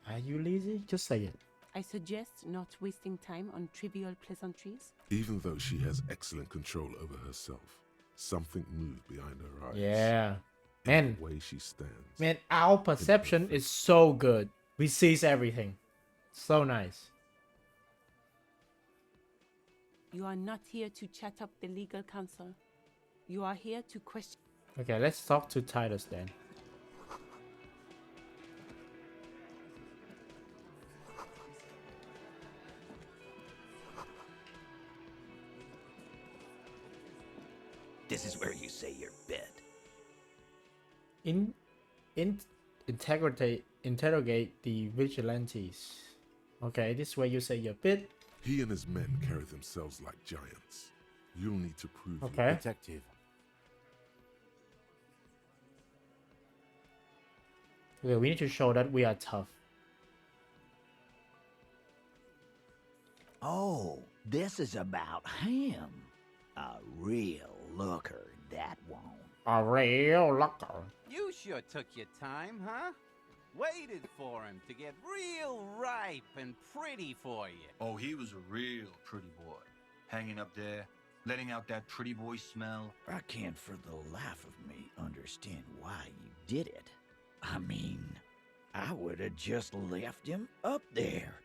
Are you lazy? Just say it. I suggest not wasting time on trivial pleasantries. Even though she has excellent control over herself, something moved behind her eyes. Yeah. In Man. the way she stands. Man, our perception is so good. We sees everything. So nice. You are not here to chat up the legal counsel. You are here to question. Okay, let's talk to Titus then. This is where you say your bit. Interrogate the vigilantes. Okay, this is where you say your bit. He and his men carry themselves like giants. You'll need to prove Okay. you're Detective. Okay, we need to show that we are tough. Oh, this is about him. A real looker, that won't. A real locker. You sure took your time, huh? Waited for him to get real ripe and pretty for you. Oh, he was a real pretty boy. Hanging up there, letting out that pretty boy smell. I can't for the life of me understand why you did it. I mean, I would have just left him up there.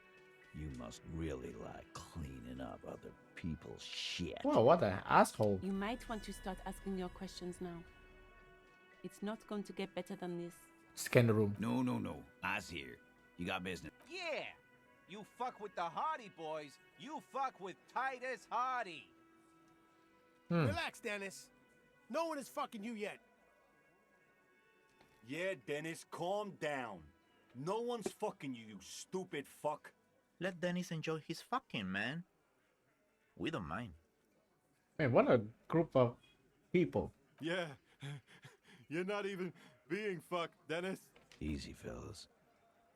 You must really like cleaning up other people's shit. Whoa, what an asshole. You might want to start asking your questions now. It's not going to get better than this. Scan the room. No. I's here. You got business. Yeah! You fuck with the Hardy boys, you fuck with Titus Hardy. Relax, Dennis. No one is fucking you yet. Yeah, Dennis, calm down. No one's fucking you, you stupid fuck. Let Dennis enjoy his fucking, man. We don't mind. Man, what a group of people. Yeah, you're not even being fucked, Dennis. Easy, fellas.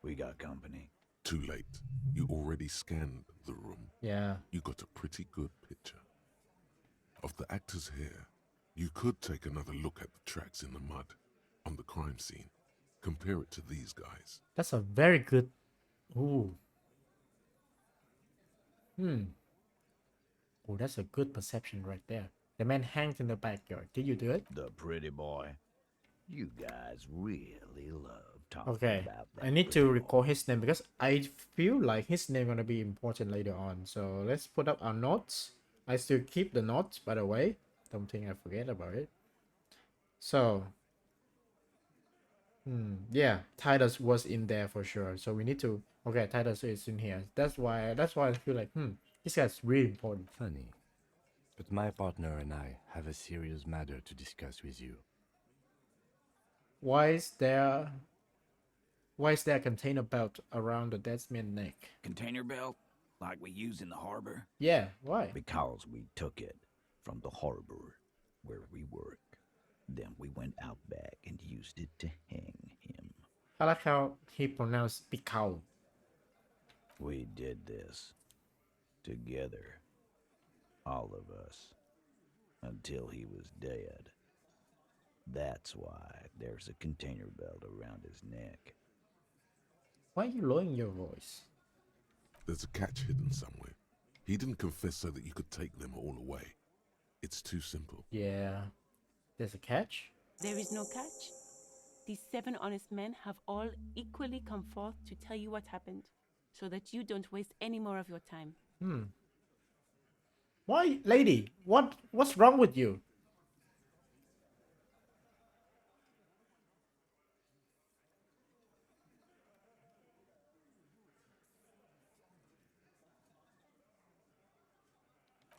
We got company. Too late. You already scanned the room. Yeah. You got a pretty good picture of the actors here. You could take another look at the tracks in the mud on the crime scene. Compare it to these guys. That's a very good... Ooh. Oh, that's a good perception right there. The man hangs in the backyard. Did you do it? The pretty boy. You guys really love talking Okay, about that. I need to recall his name because I feel like his name gonna be important later on. So let's put up our notes. I still keep the notes, by the way. Don't think I forget about it. So, yeah, Titus was in there for sure. So we need to. Okay, Titus is in here. That's why I feel like this guy's really important. Funny, but my partner and I have a serious matter to discuss with you. Why is there a container belt around the dead man's neck? Container belt? Like we use in the harbor? Yeah, why? Because we took it from the harbor where we work. Then we went out back and used it to hang him. I like how he pronounced Picao. We did this together, all of us, until he was dead. That's why there's a container belt around his neck. Why are you lowering your voice? There's a catch hidden somewhere. He didn't confess so that you could take them all away. It's too simple. Yeah. There's a catch? There is no catch. These 7 honest men have all equally come forth to tell you what happened, so that you don't waste any more of your time. Why, lady? What's wrong with you?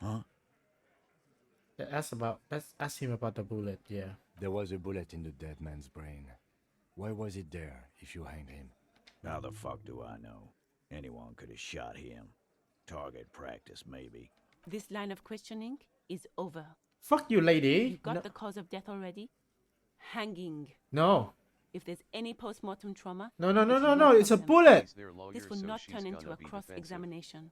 Huh? Let's ask him about the bullet, yeah. There was a bullet in the dead man's brain. Why was it there if you hanged him? How the fuck do I know? Anyone could have shot him. Target practice, maybe. This line of questioning is over. Fuck you, lady. You got the cause of death already? Hanging. No. If there's any post-mortem trauma... No, it's a bullet! This will not turn into a cross-examination.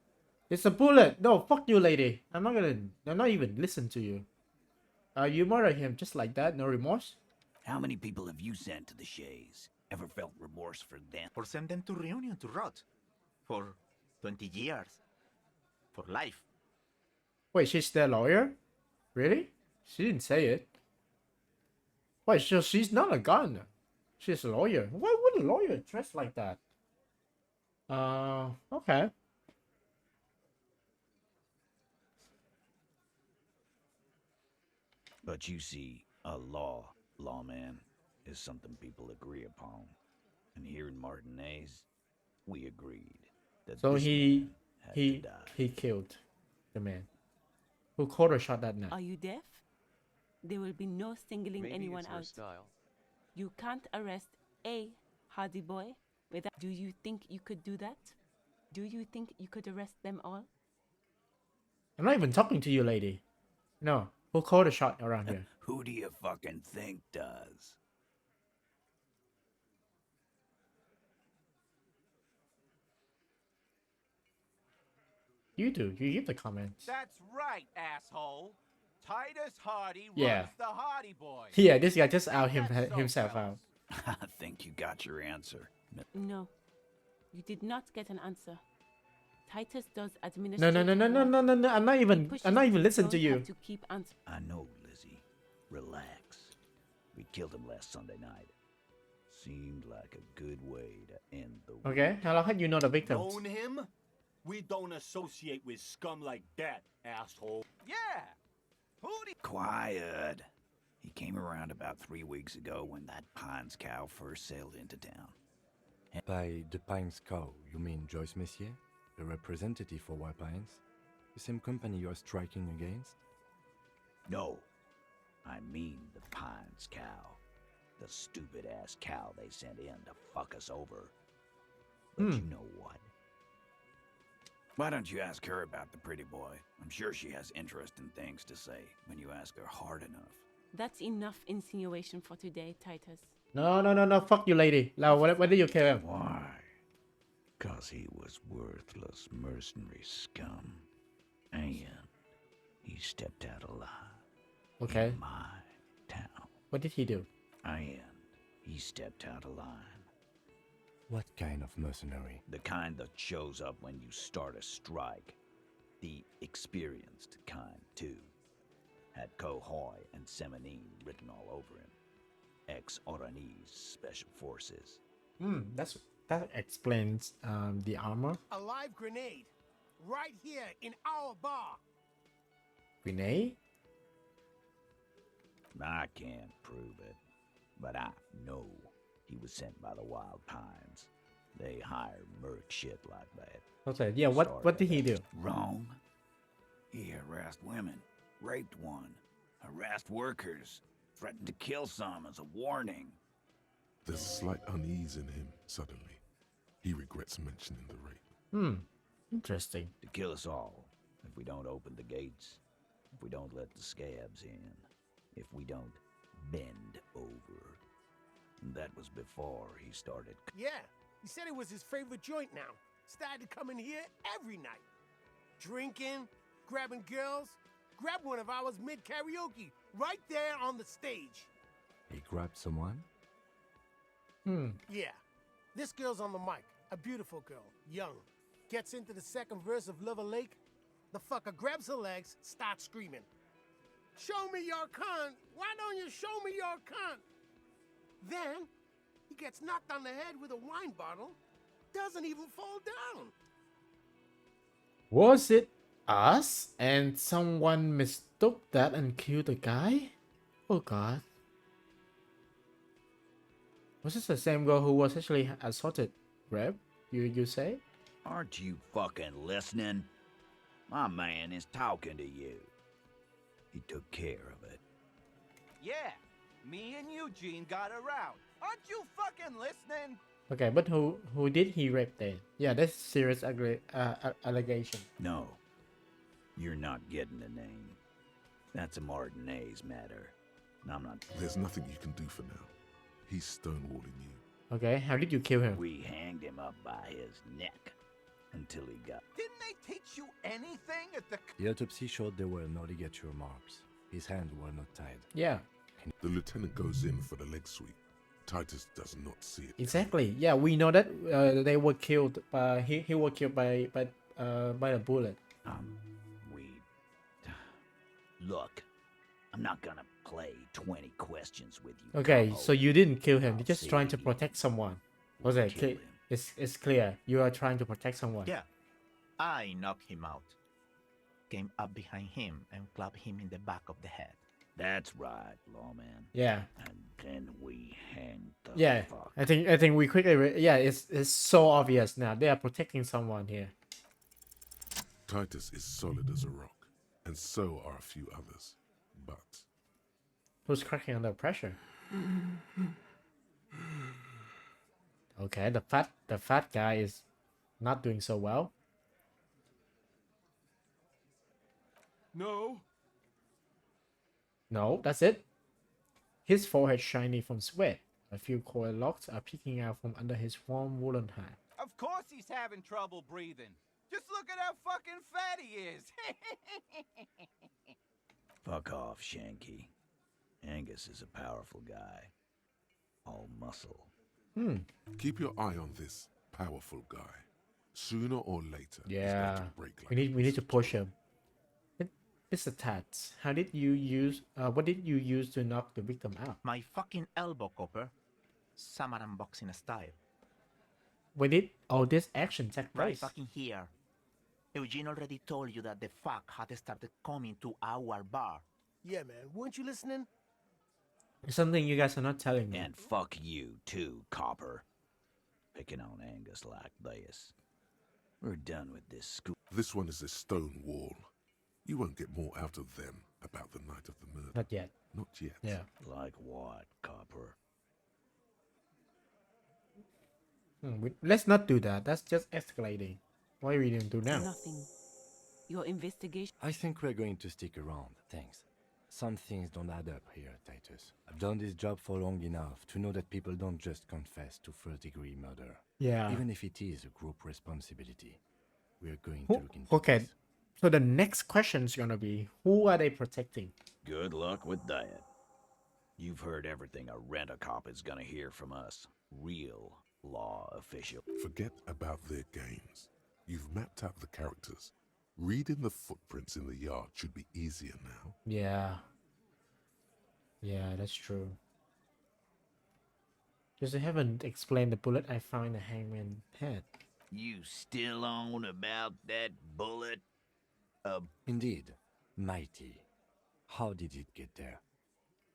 It's a bullet! No, fuck you, lady. I'm not even listen to you. You murder him just like that, no remorse? How many people have you sent to the Shays? Ever felt remorse for them? Or send them to Reunion to rot. For 20 years. For life. Wait, she's their lawyer? Really? She didn't say it. Wait, so she's not a gun. She's a lawyer. Why would a lawyer dress like that? Okay. But you see, a lawman, is something people agree upon. And here in Martinez, we agreed that So this he man had to die. he killed the man who called her shot that night. Are you deaf? There will be no singling Maybe anyone it's her out. style. You can't arrest a Hardy boy without... Do you think you could do that? Do you think you could arrest them all? I'm not even talking to you, lady. No, who called a shot around here? Who do you fucking think does? You do. You give the comments. That's right, asshole. Titus Hardy Yeah. runs the Hardy Boys. Yeah, this guy just out That's so himself fellas. out. I think you got your answer. No. You did not get an answer. Titus does No, administrative no. I'm not even listening to don't you. have to keep answering. I know, Lizzie. Relax. We killed him last Sunday night. Seemed like a good way to end the week. Okay, how long you know the victims? Known him? We don't associate with scum like that, asshole. Yeah. Who do Quiet. He came around about 3 weeks ago when that Pines cow first sailed into town. By the Pines cow, you mean Joyce Messier? A representative for White Pines? The same company you are striking against? No, I mean the Pines cow. The stupid-ass cow they sent in to fuck us over. But you know what? Why don't you ask her about the pretty boy? I'm sure she has interesting things to say when you ask her hard enough. That's enough insinuation for today, Titus. No. Fuck you, lady. Now, when did you kill him? Why? 'Cause he was worthless mercenary scum. And he stepped out alive. Okay. In my town. What did he do? And he stepped out of line. What kind of mercenary? The kind that shows up when you start a strike. The experienced kind, too. Had Cohoy and Seminine written all over him. ex-Oranese Special Forces. That explains the armor. A live grenade. Right here in our bar. Grenade? I can't prove it, but I know he was sent by the Wild Pines. They hire merc shit like that. Okay, yeah, what did he do? Wrong. He harassed women, raped one, harassed workers, threatened to kill some as a warning. There's a slight unease in him suddenly. He regrets mentioning the rape. Interesting. To kill us all, if we don't open the gates, if we don't let the scabs in, if we don't bend over. And that was before he started. Yeah, he said it was his favorite joint now. Started to come in here every night. Drinking, grabbing girls. Grab one of ours mid-karaoke, right there on the stage. He grabbed someone? Yeah, this girl's on the mic. A beautiful girl, young. Gets into the second verse of Lover Lake. The fucker grabs her legs, starts screaming. Show me your cunt! Why don't you show me your cunt? Then, he gets knocked on the head with a wine bottle. Doesn't even fall down. Was it us and someone mistook that and killed the guy? Oh god. Was this the same girl who was actually assaulted? Reb? You say? Aren't you fucking listening? My man is talking to you. He took care of it. Yeah, me and Eugene got around. Aren't you fucking listening? Okay, but who did he rape then? Yeah, that's serious allegation. No, you're not getting the name. That's a Martinez matter. I'm not. There's nothing you can do for now. He's stonewalling you. Okay, how did you kill him? We hanged him up by his neck until he got. Didn't they teach you anything at the... The autopsy showed there were no ligature marks. His hands were not tied. Yeah. The lieutenant goes in for the leg sweep. Titus does not see it. Exactly. Yeah, we know that they were killed. He was killed by a bullet. Look, I'm not gonna play 20 questions with you. Okay, Cabo. so you didn't kill him. I'll You're just say trying to you protect someone. Was it? kill him. It's clear. You are trying to protect someone. Yeah, I knocked him out. Came up behind him and clapped him in the back of the head. That's right, lawman. Yeah. And then we hanged the Yeah. fuck. I think we quickly. It's so obvious now. They are protecting someone here. Titus is solid as a rock, and so are a few others. But Who's cracking under pressure? Okay, the fat guy is not doing so well. No, that's it. His forehead shiny from sweat. A few coil locks are peeking out from under his warm woolen hat. Of course he's having trouble breathing. Just look at how fucking fat he is. Fuck off, Shanky. Angus is a powerful guy. All muscle. keep your eye on this powerful guy. Sooner or later, he's going Yeah, to break like we need to push him. Mr. Tats, how did you use? What did you use to knock the victim out? My fucking elbow, Copper. Samaran boxing style. When did all this action take Right place? fucking here. Eugene already told you that the fuck had started coming to our bar. Yeah, man. Weren't you listening? It's something you guys are not telling me. And fuck you too, Copper. Picking on Angus like this. We're done with this school. This one is a stone wall. You won't get more out of them about the night of the murder. Not yet. Not yet. Yeah. Like what, Copper? Let's not do that. That's just escalating. What are we going to do now? Nothing. Your investigation. I think we're going to stick around, thanks. Some things don't add up here, Titus. I've done this job for long enough to know that people don't just confess to first-degree murder. Yeah. Even if it is a group responsibility. We're going to look into Okay. this. So the next question is going to be, who are they protecting? Good luck with that. You've heard everything a rent-a-cop is gonna hear from us. Real law official. Forget about their games. You've mapped out the characters. Reading the footprints in the yard should be easier now. Yeah. Yeah, that's true. Because they haven't explained the bullet I found in the hangman head. You still on about that bullet? Indeed. Mighty. How did it get there?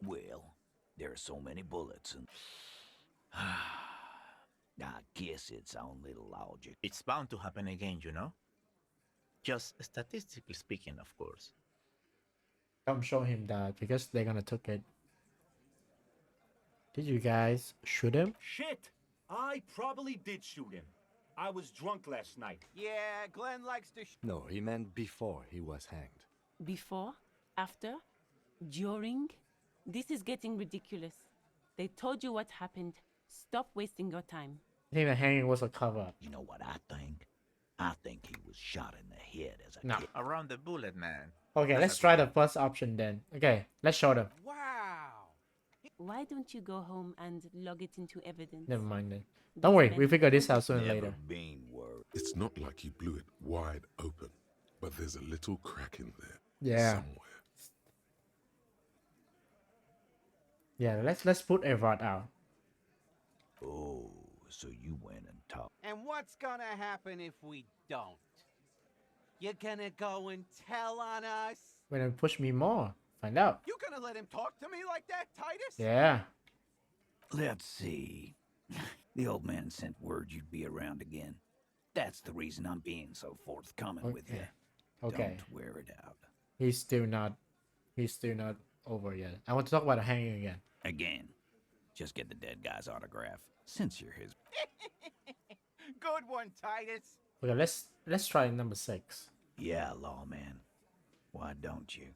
Well, there are so many bullets and... I guess its own little logic. It's bound to happen again, you know? Just statistically speaking, of course. Come show him that because they're gonna took it. Did you guys shoot him? Shit! I probably did shoot him. I was drunk last night. Yeah, Glenn likes to No, he meant before he was hanged. Before? After? During? This is getting ridiculous. They told you what happened. Stop wasting your time. I think the hanging was a cover. You know what I think? I think he was shot in the head as a No. kid. Around the bullet, man. Okay, let's try the first option then. Okay, let's show them. Why don't you go home and log it into evidence? Never mind then. Don't worry, we figure this out sooner or later. It's not like you blew it wide open, but there's a little crack in there. Yeah. Somewhere. Yeah, let's put a rod out. Oh, so you went and talked. And what's gonna happen if we don't? You're gonna go and tell on us? When they push me more, find out. You gonna let him talk to me like that, Titus? Yeah. Let's see. The old man sent word you'd be around again. That's the reason I'm being so forthcoming with you. Okay. Don't wear it out. He's still not over yet. I want to talk about the hanging again. Again. Just get the dead guy's autograph, since you're his. Good one, Titus. Okay, let's try number 6. Yeah, lawman. Why don't you?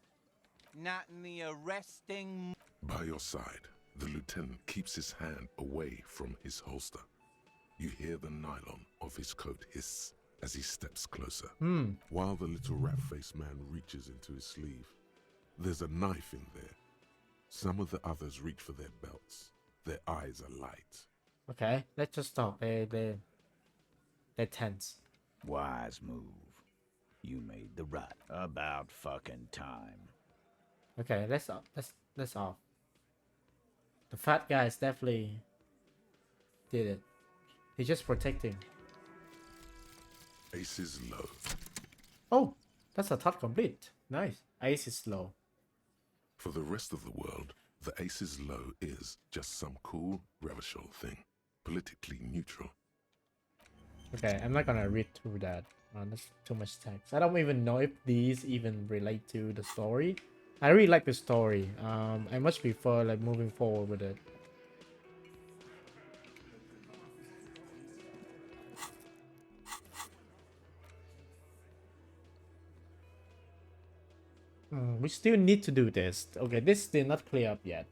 Not in the arresting... By your side, the lieutenant keeps his hand away from his holster. You hear the nylon of his coat hiss as he steps closer. While the little rat-faced man reaches into his sleeve, there's a knife in there. Some of the others reach for their belts. Their eyes are light. Okay, let's just stop. They're tense. Wise move. You made the right about fucking time. Okay, let's off. The fat guy is definitely did it. He's just protecting. Ace is low. Oh, that's a thought complete. Nice. Ace is low. For the rest of the world, the ace is low is just some cool Revachol thing. Politically neutral. Okay, I'm not gonna read through that. That's too much text. I don't even know if these even relate to the story. I really like the story. I much prefer like moving forward with it. We still need to do this. Okay, this is still not clear up yet.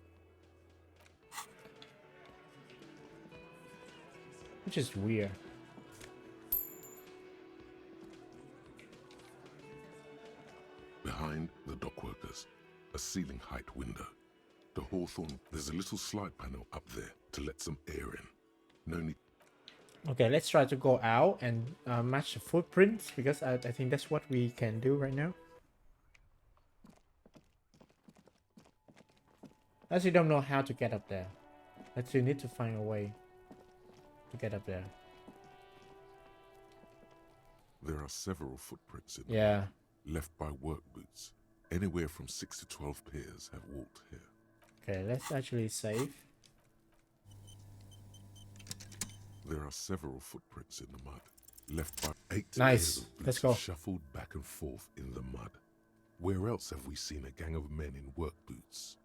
Which is weird. Behind the dock workers, a ceiling height window. The hawthorn, there's a little slide panel up there to let some air in. No need. Okay, let's try to go out and match the footprints because I think that's what we can do right now. I actually don't know how to get up there. I still need to find a way to get up there. There are several footprints in Yeah. the mud, left by work boots. Anywhere from 6 to 12 pairs have walked here. Okay, let's actually save. There are several footprints in the mud, left by 8 Nice. pairs of boots Let's go. shuffled back and forth in the mud. Where else have we seen a gang of men in work boots?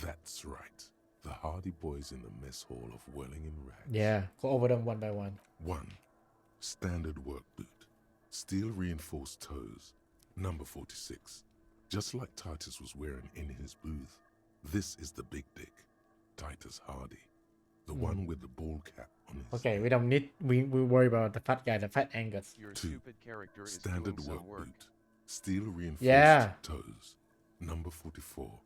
That's right, the hardy boys in the mess hall of Welling in Rags. Yeah, go over them one by one. 1. Standard work boot, steel reinforced toes, number 46. Just like Titus was wearing in his booth, this is the big dick, Titus Hardy, the one with the ball cap on his Okay, we don't need. We worry about the fat guy, the fat Angus. Your 2. stupid character is Standard doing some work work. boot, steel reinforced Yeah. toes, number 44.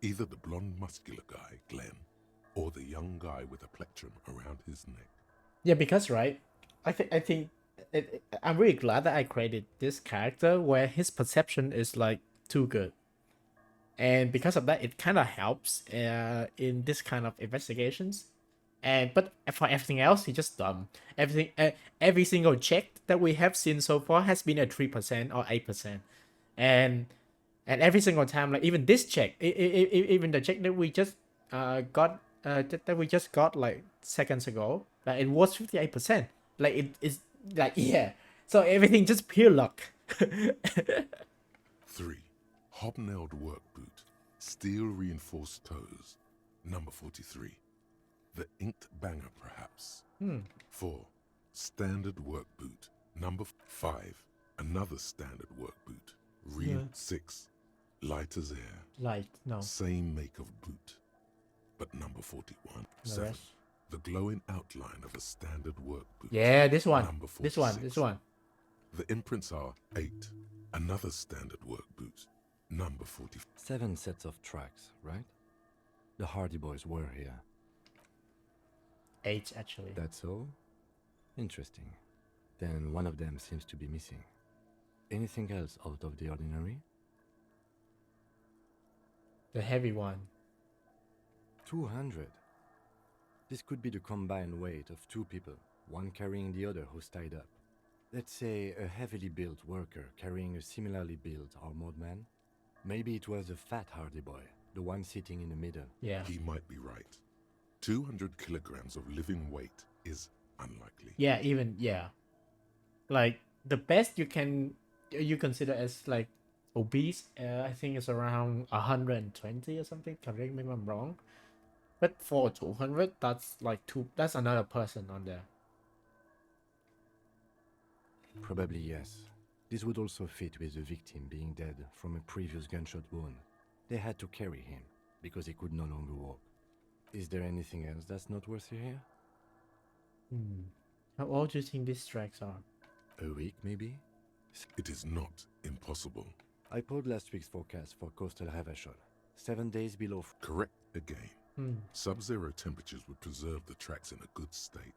Either the blonde muscular guy, Glenn, or the young guy with a plectrum around his neck. Yeah, because right, I think I'm really glad that I created this character where his perception is like too good, and because of that, it kind of helps in this kind of investigations. And but for everything else, he just dumb. Every single check that we have seen so far has been at 3% or 8%, and every single time, like even this check, even the check that we just got that we just got like seconds ago, like it was 58%. Like it is like yeah. So everything just pure luck. 3. Hobnailed work boot, steel reinforced toes, number 43. The inked banger, perhaps. 4. Standard work boot, number 5. Another standard work boot. Yeah. 6. Light as air. Light, no. Same make of boot, but number 41. The 7. rest? The glowing outline of a standard work boot. Yeah, this one. Number 46. This one. The imprints are 8. Another standard work boot. Number 40. 7 sets of tracks, right? The Hardy Boys were here. 8 actually. That's all? Interesting. Then one of them seems to be missing. Anything else out of the ordinary? The heavy one. 200. This could be the combined weight of 2 people, one carrying the other who's tied up. Let's say a heavily built worker carrying a similarly built armored man. Maybe it was a fat Hardy Boy, the one sitting in the middle. Yeah. He might be right. 200 kilograms of living weight is unlikely. Yeah, even like the best you consider as like obese, I think it's around 120 or something. Correct me if I'm wrong. But for 200, that's like that's another person on there. Probably yes. This would also fit with the victim being dead from a previous gunshot wound. They had to carry him because he could no longer walk. Is there anything else that's noteworthy here? How old do you think these tracks are? A week, maybe? It is not impossible. I pulled last week's forecast for coastal Havashol. 7 days below. Correct again. Sub-zero temperatures would preserve the tracks in a good state.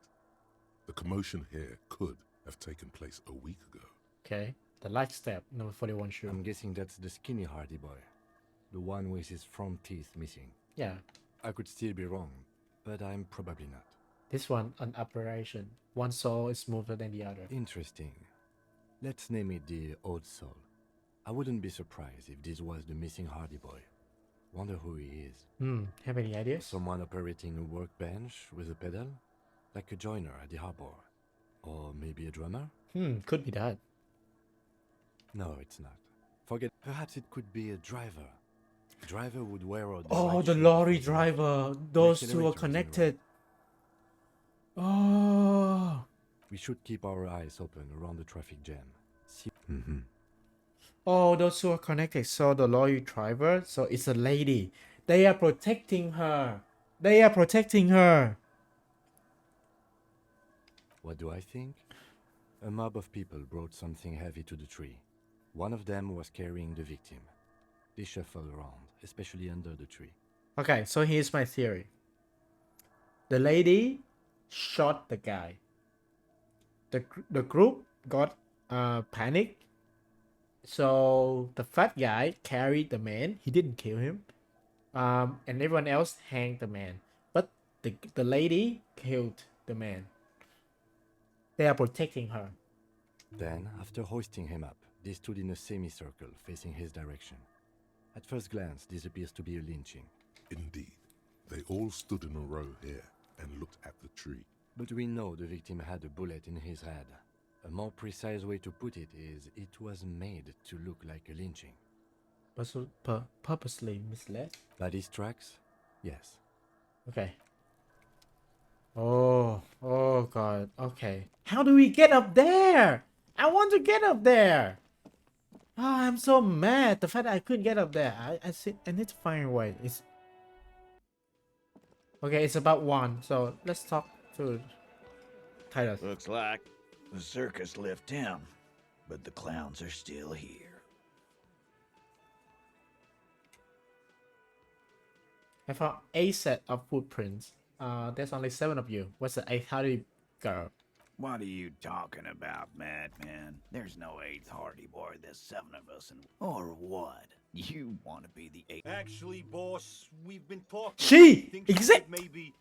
The commotion here could have taken place a week ago. Okay. The light step, number 41 shoe. I'm guessing that's the skinny Hardy Boy. The one with his front teeth missing. Yeah. I could still be wrong, but I'm probably not. This one, an operation. One soul is smoother than the other. Interesting. Let's name it the Old Soul. I wouldn't be surprised if this was the missing Hardy Boy. Wonder who he is. Have any ideas? Someone operating a workbench with a pedal? Like a joiner at the harbor. Or maybe a drummer? Could be that. No, it's not. Forget. Perhaps it could be a driver. Driver would wear out the lorry driver. Those two are connected. Oh. We should keep our eyes open around the traffic jam. Oh, those two are connected. So the lorry driver, so it's a lady. They are protecting her. What do I think? A mob of people brought something heavy to the tree. One of them was carrying the victim. They shuffled around, especially under the tree. Okay, so here's my theory. The lady shot the guy. The group got panic. So the fat guy carried the man. He didn't kill him. And everyone else hanged the man. But the lady killed the man. They are protecting her. Then, after hoisting him up, they stood in a semicircle facing his direction. At first glance, this appears to be a lynching. Indeed. They all stood in a row here and looked at the tree. But we know the victim had a bullet in his head. A more precise way to put it is, it was made to look like a lynching. Purposely misled? By these tracks? Yes. Okay. Oh god. Okay. How do we get up there? I want to get up there. Oh, I'm so mad. The fact that I couldn't get up there. I need to find a way. Okay, it's about 1. So let's talk to Titus. Looks like the circus left town, but the clowns are still here. I found a set of footprints. There's only 7 of you. What's the 8th Hardy girl? What are you talking about, madman? There's no 8th Hardy Boy. There's 7 of us, or what? You want to be the 8th? Actually, boss, we've been talking. She! Think Exact! maybe...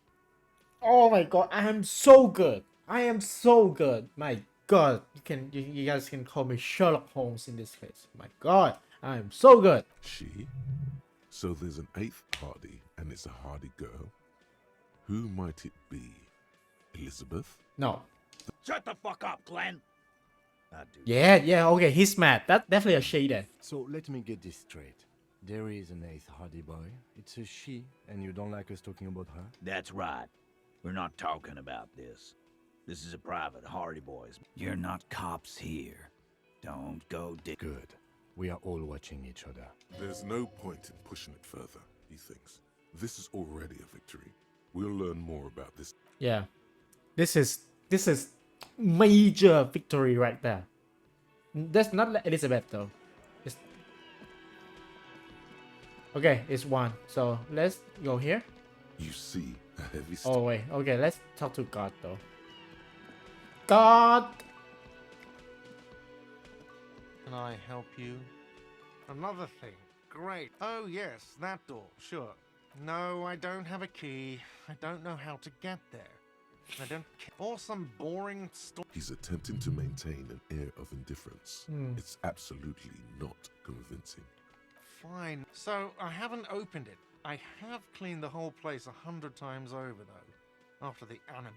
Oh my god, I am so good. I am so good. My god, you guys can call me Sherlock Holmes in this case. My god, I am so good. She? So there's an 8th Hardy, and it's a Hardy girl. Who might it be? Elizabeth? No. Shut the fuck up, Glenn. Yeah, okay, he's mad. That's definitely a she then. So let me get this straight. There is an 8th Hardy boy. It's a she, and you don't like us talking about her? That's right. We're not talking about this. This is a private Hardy Boys. You're not cops here. Don't go Good. We are all watching each other. There's no point in pushing it further, he thinks. This is already a victory. We'll learn more about this. Yeah. This is major victory right there. That's not Elizabeth though. It's... Okay, it's one. So let's go here. You see a heavy Oh wait, okay, let's talk to God though. God! Can I help you? Another thing. Great. Oh yes, that door. Sure. No, I don't have a key. I don't know how to get there. I don't care. Or some boring story. He's attempting to maintain an air of indifference. It's absolutely not convincing. Fine. So, I haven't opened it. I have cleaned the whole place 100 times over, though. After the animals.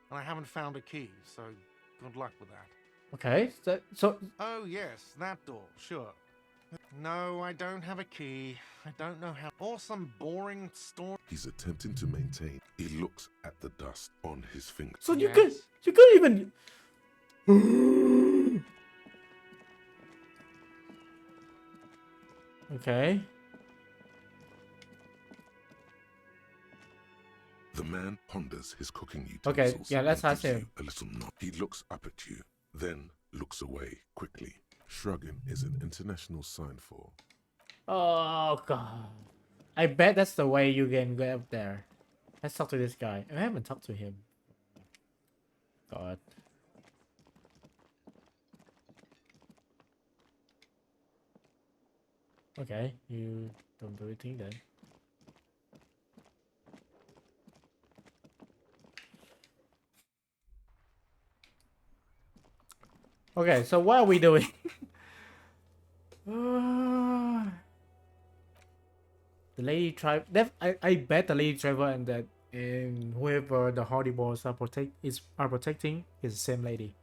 And I haven't found a key, so good luck with that. Okay, so... Oh yes, that door. Sure. No, I don't have a key. I don't know how. Or some boring story. He's attempting to maintain. He looks at the dust on his fingers. So you could even... Okay. The man ponders his cooking Okay, utensils. yeah, let's and ask gives him. you a little nod. He looks up at you, then looks away quickly. Shrugging is an international sign for... Oh god. I bet that's the way you can get up there. Let's talk to this guy. I haven't talked to him. God. Okay, you don't do anything then. Okay, so what are we doing? The lady tribe. I bet the lady driver and that and whoever the Hardy Boys are protecting is the same lady.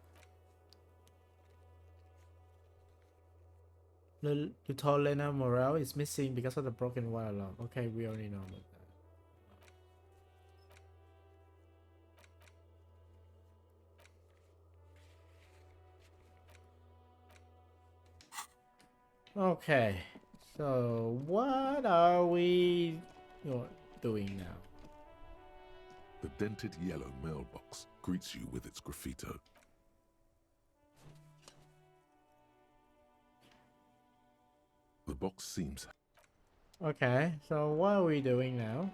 You told Lena Morale is missing because of the broken wire alarm. Okay, we already know about that. Okay, so what are we doing now? The dented yellow mailbox greets you with its graffito. The box seems... Okay, so what are we doing now?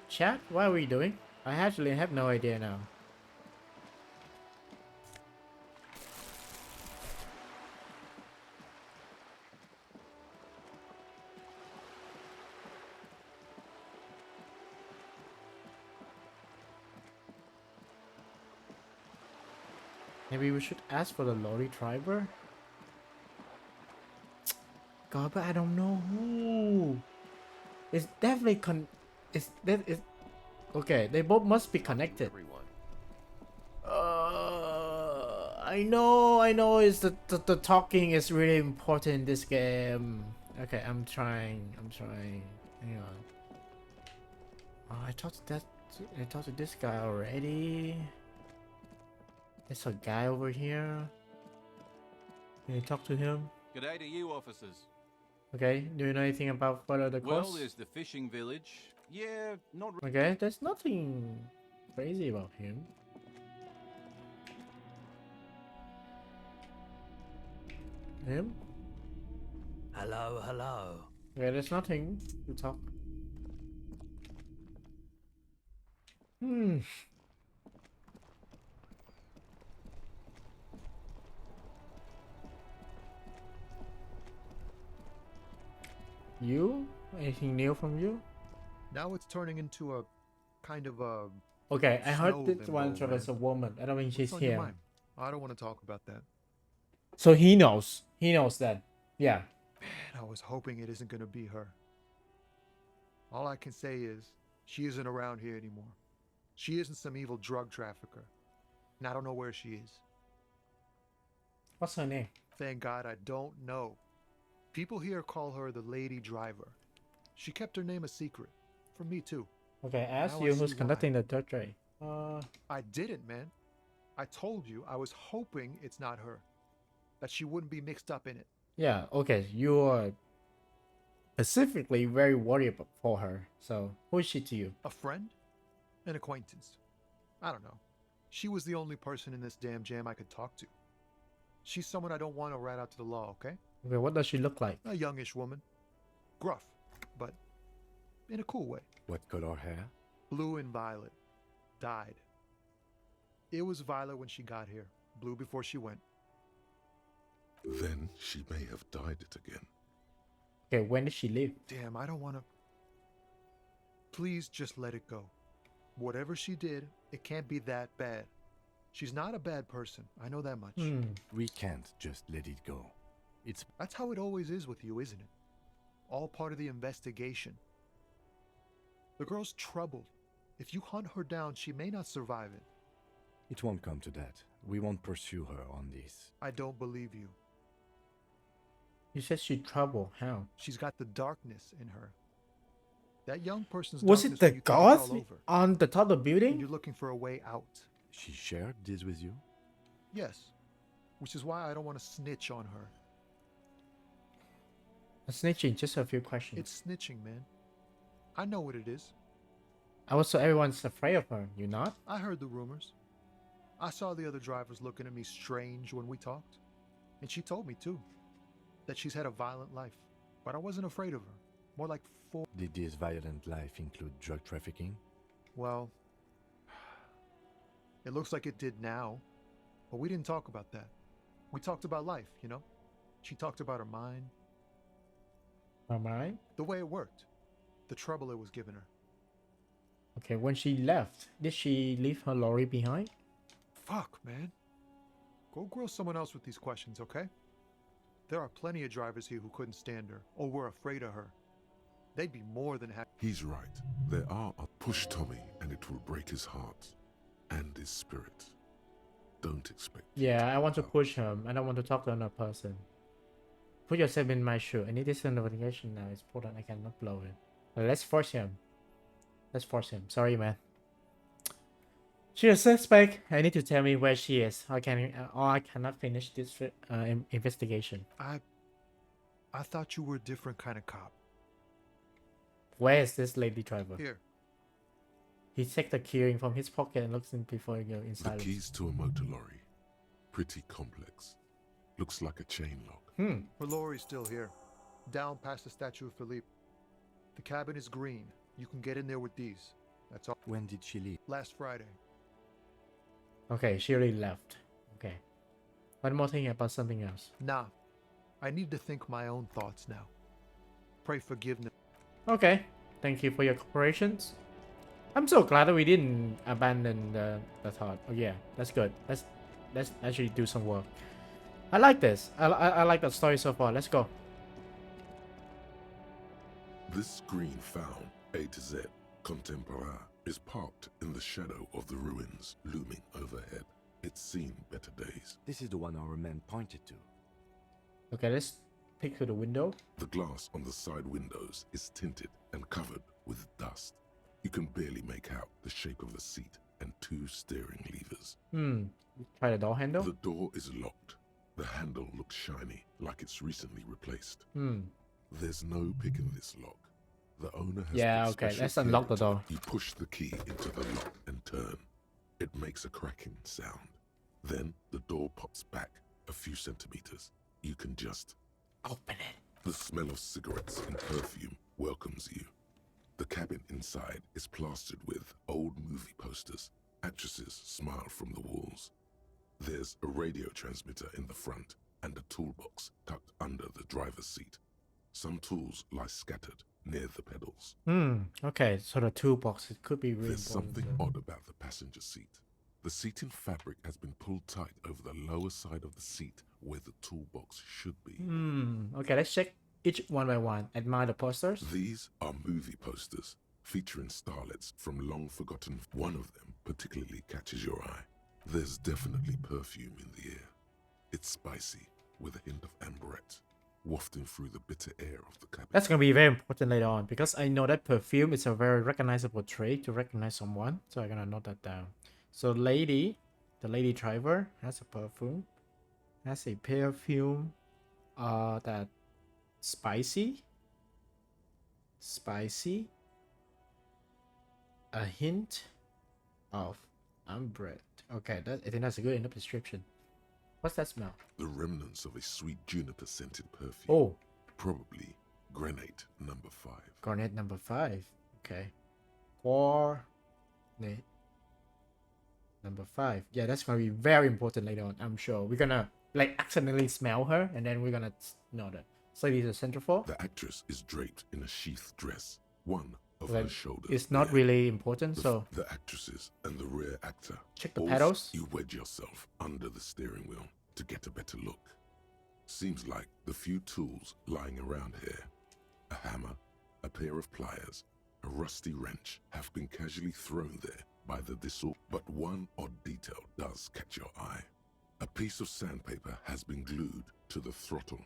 Chat, what are we doing? I actually have no idea now. Maybe we should ask for the lorry driver? God, but I don't know who. It's definitely okay, they both must be connected. Everyone. I know it's the talking is really important in this game. Okay, I'm trying. Hang on. Oh, I talked to this guy already. There's a guy over here. Can you talk to him? G'day to you, officers. Okay, do you know anything about further the course? Well, there's the fishing village. Yeah, not Okay, there's nothing crazy about him. Him? Hello, hello. Okay, there's nothing to talk. You? Anything new from you? Now it's turning into a kind of a. Okay, I heard snow this one limbo, was a man. woman. I don't think she's What's on your here. mind? I don't want to talk about that. So he knows. He knows that. Yeah. Man, I was hoping it isn't going to be her. All I can say is, she isn't around here anymore. She isn't some evil drug trafficker. And I don't know where she is. What's her name? Thank God I don't know. People here call her the Lady Driver. She kept her name a secret. From me too. Okay, I asked Now I you see who's why. conducting the dirt trade. I didn't, man. I told you I was hoping it's not her. That she wouldn't be mixed up in it. Yeah, okay. You are specifically very worried for her. So, who is she to you? A friend? An acquaintance. I don't know. She was the only person in this damn jam I could talk to. She's someone I don't want to rat out to the law, okay? Okay, what does she look like? A youngish woman. Gruff, but in a cool way. What color hair? Blue and violet. Dyed. It was violet when she got here. Blue before she went. Then she may have dyed it again. Okay, when did she leave? Damn, I don't want to... Please just let it go. Whatever she did, it can't be that bad. She's not a bad person. I know that much. We can't just let it go. That's how it always is with you, isn't it? All part of the investigation. The girl's troubled. If you hunt her down, she may not survive it. It won't come to that. We won't pursue her on this. I don't believe you. You said she trouble. How? She's got the darkness in her. That young person's Was darkness it the when you think it's goth all over. on the top of the And building? you're looking for a way out. She shared this with you? Yes. Which is why I don't want to snitch on her. Snitching, just a few questions. It's snitching, man. I know what it is. Also, everyone's afraid of her. You not? I heard the rumors. I saw the other drivers looking at me strange when we talked. And she told me, too, that she's had a violent life. But I wasn't afraid of her. More like four... Did this violent life include drug trafficking? Well, it looks like it did now. But we didn't talk about that. We talked about life, you know? She talked about her mind. Her mind? The way it worked. The trouble it was giving her. Okay, when she left, did she leave her lorry behind? Fuck, man. Go grill someone else with these questions, okay? There are plenty of drivers here who couldn't stand her, or were afraid of her. They'd be more than happy. He's right. There are a push Tommy, and it will break his heart and his spirit. Don't expect. Yeah, I want to push him. I don't want to talk to another person. Put yourself in my shoe. I need this notification now. It's important. I cannot blow it. Let's force him. Let's force him. Sorry, man. She's a suspect. I need to tell me where she is. Or I cannot finish this investigation. I thought you were a different kind of cop. Where is this lady driver? Here. He takes the keyring from his pocket and looks in before he goes inside. The keys to a motor lorry. Pretty complex. Looks like a chain lock. Her lorry's still here. Down past the statue of Philippe. The cabin is green. You can get in there with these. That's all. When did she leave? Last Friday. Okay, she already left. Okay. One more thing about something else. Nah. I need to think my own thoughts now. Pray forgiveness. Okay. Thank you for your cooperations. I'm so glad that we didn't abandon the thought. Oh yeah, that's good. Let's actually do some work. I like this. I like the story so far. Let's go. This green found, A to Z, contemporaire, is parked in the shadow of the ruins looming overhead. It's seen better days. This is the one our man pointed to. Okay, let's pick to the window. The glass on the side windows is tinted and covered with dust. You can barely make out the shape of the seat and two steering levers. Try the door handle. The door is locked. The handle looks shiny, like it's recently replaced. There's no pick in this lock. The owner has put okay, special let's care unlock the into it. door. You push the key into the lock and turn. It makes a cracking sound. Then the door pops back a few centimeters. You can just open it. The smell of cigarettes and perfume welcomes you. The cabin inside is plastered with old movie posters. Actresses smile from the walls. There's a radio transmitter in the front and a toolbox tucked under the driver's seat. Some tools lie scattered near the pedals. Okay, so the toolbox, it could be really There's important. something odd about the passenger seat. The seating fabric has been pulled tight over the lower side of the seat where the toolbox should be. Okay, let's check each one by one. Admire the posters. These are movie posters featuring starlets from long forgotten. One of them particularly catches your eye. There's definitely perfume in the air. It's spicy with a hint of amberette wafting through the bitter air of the cabin. That's gonna be very important later on because I know that perfume is a very recognizable trait to recognize someone. So I'm gonna note that down. So the lady driver has a perfume. Has a perfume that spicy. A hint of amberette. Okay, I think that's a good enough description. What's that smell? The remnants of a sweet juniper scented perfume. Oh. Probably granate number 5. Garnet number 5. Okay. Garnet number 5. Yeah, that's gonna be very important later on, I'm sure. We're gonna like accidentally smell her and then we're gonna know that. So these are centerfold. The actress is draped in a sheath dress. One of Like, her shoulders. it's not really important, so the actresses and the rear actor. check the Both, pedals. You wedge yourself under the steering wheel to get a better look. Seems like the few tools lying around here, a hammer, a pair of pliers, a rusty wrench, have been casually thrown there by the disorder. But one odd detail does catch your eye. A piece of sandpaper has been glued to the throttle.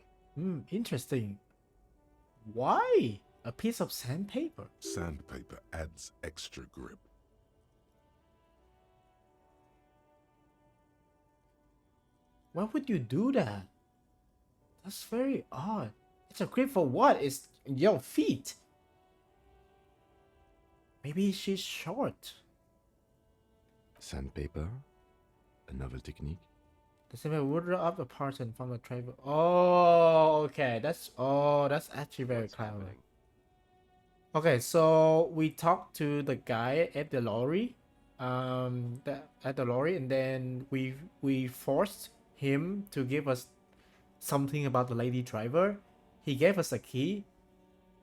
Interesting. Why? A piece of sandpaper? Sandpaper adds extra grip. Why would you do that? That's very odd. It's a grip for what? It's your feet. Maybe she's short. Sandpaper? A novel technique? The same would rub up the parts and form a travel. Oh, okay. That's actually very clever. Okay, so we talked to the guy at the lorry, and then we forced him to give us something about the lady driver. He gave us a key.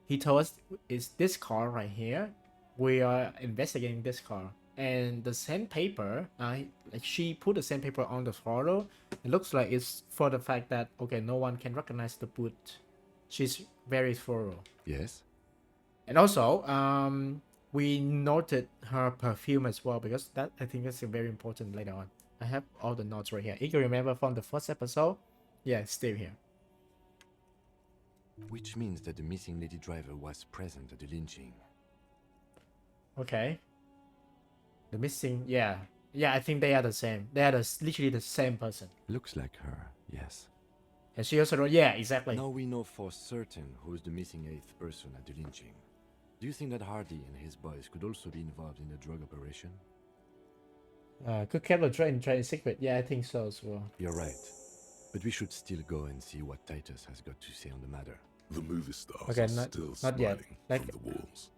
He told us it's this car right here. We are investigating this car. And the sandpaper, like she put the sandpaper on the throttle. It looks like it's for the fact that, okay, no one can recognize the boot. She's very thorough. Yes. And also, we noted her perfume as well because that I think that's very important later on. I have all the notes right here. If you remember from the first episode, yeah, it's still here. Which means that the missing lady driver was present at the lynching. Okay. The missing, yeah, I think they are the same. They are literally the same person. Looks like her, yes. And she also wrote, yeah, exactly. Now we know for certain who's the missing 8th person at the lynching. Do you think that Hardy and his boys could also be involved in the drug operation? Could keep the train secret. Yeah, I think so as well. You're right. But we should still go and see what Titus has got to say on the matter. The movie stars Okay, are not still yet. smiling Like, from the walls.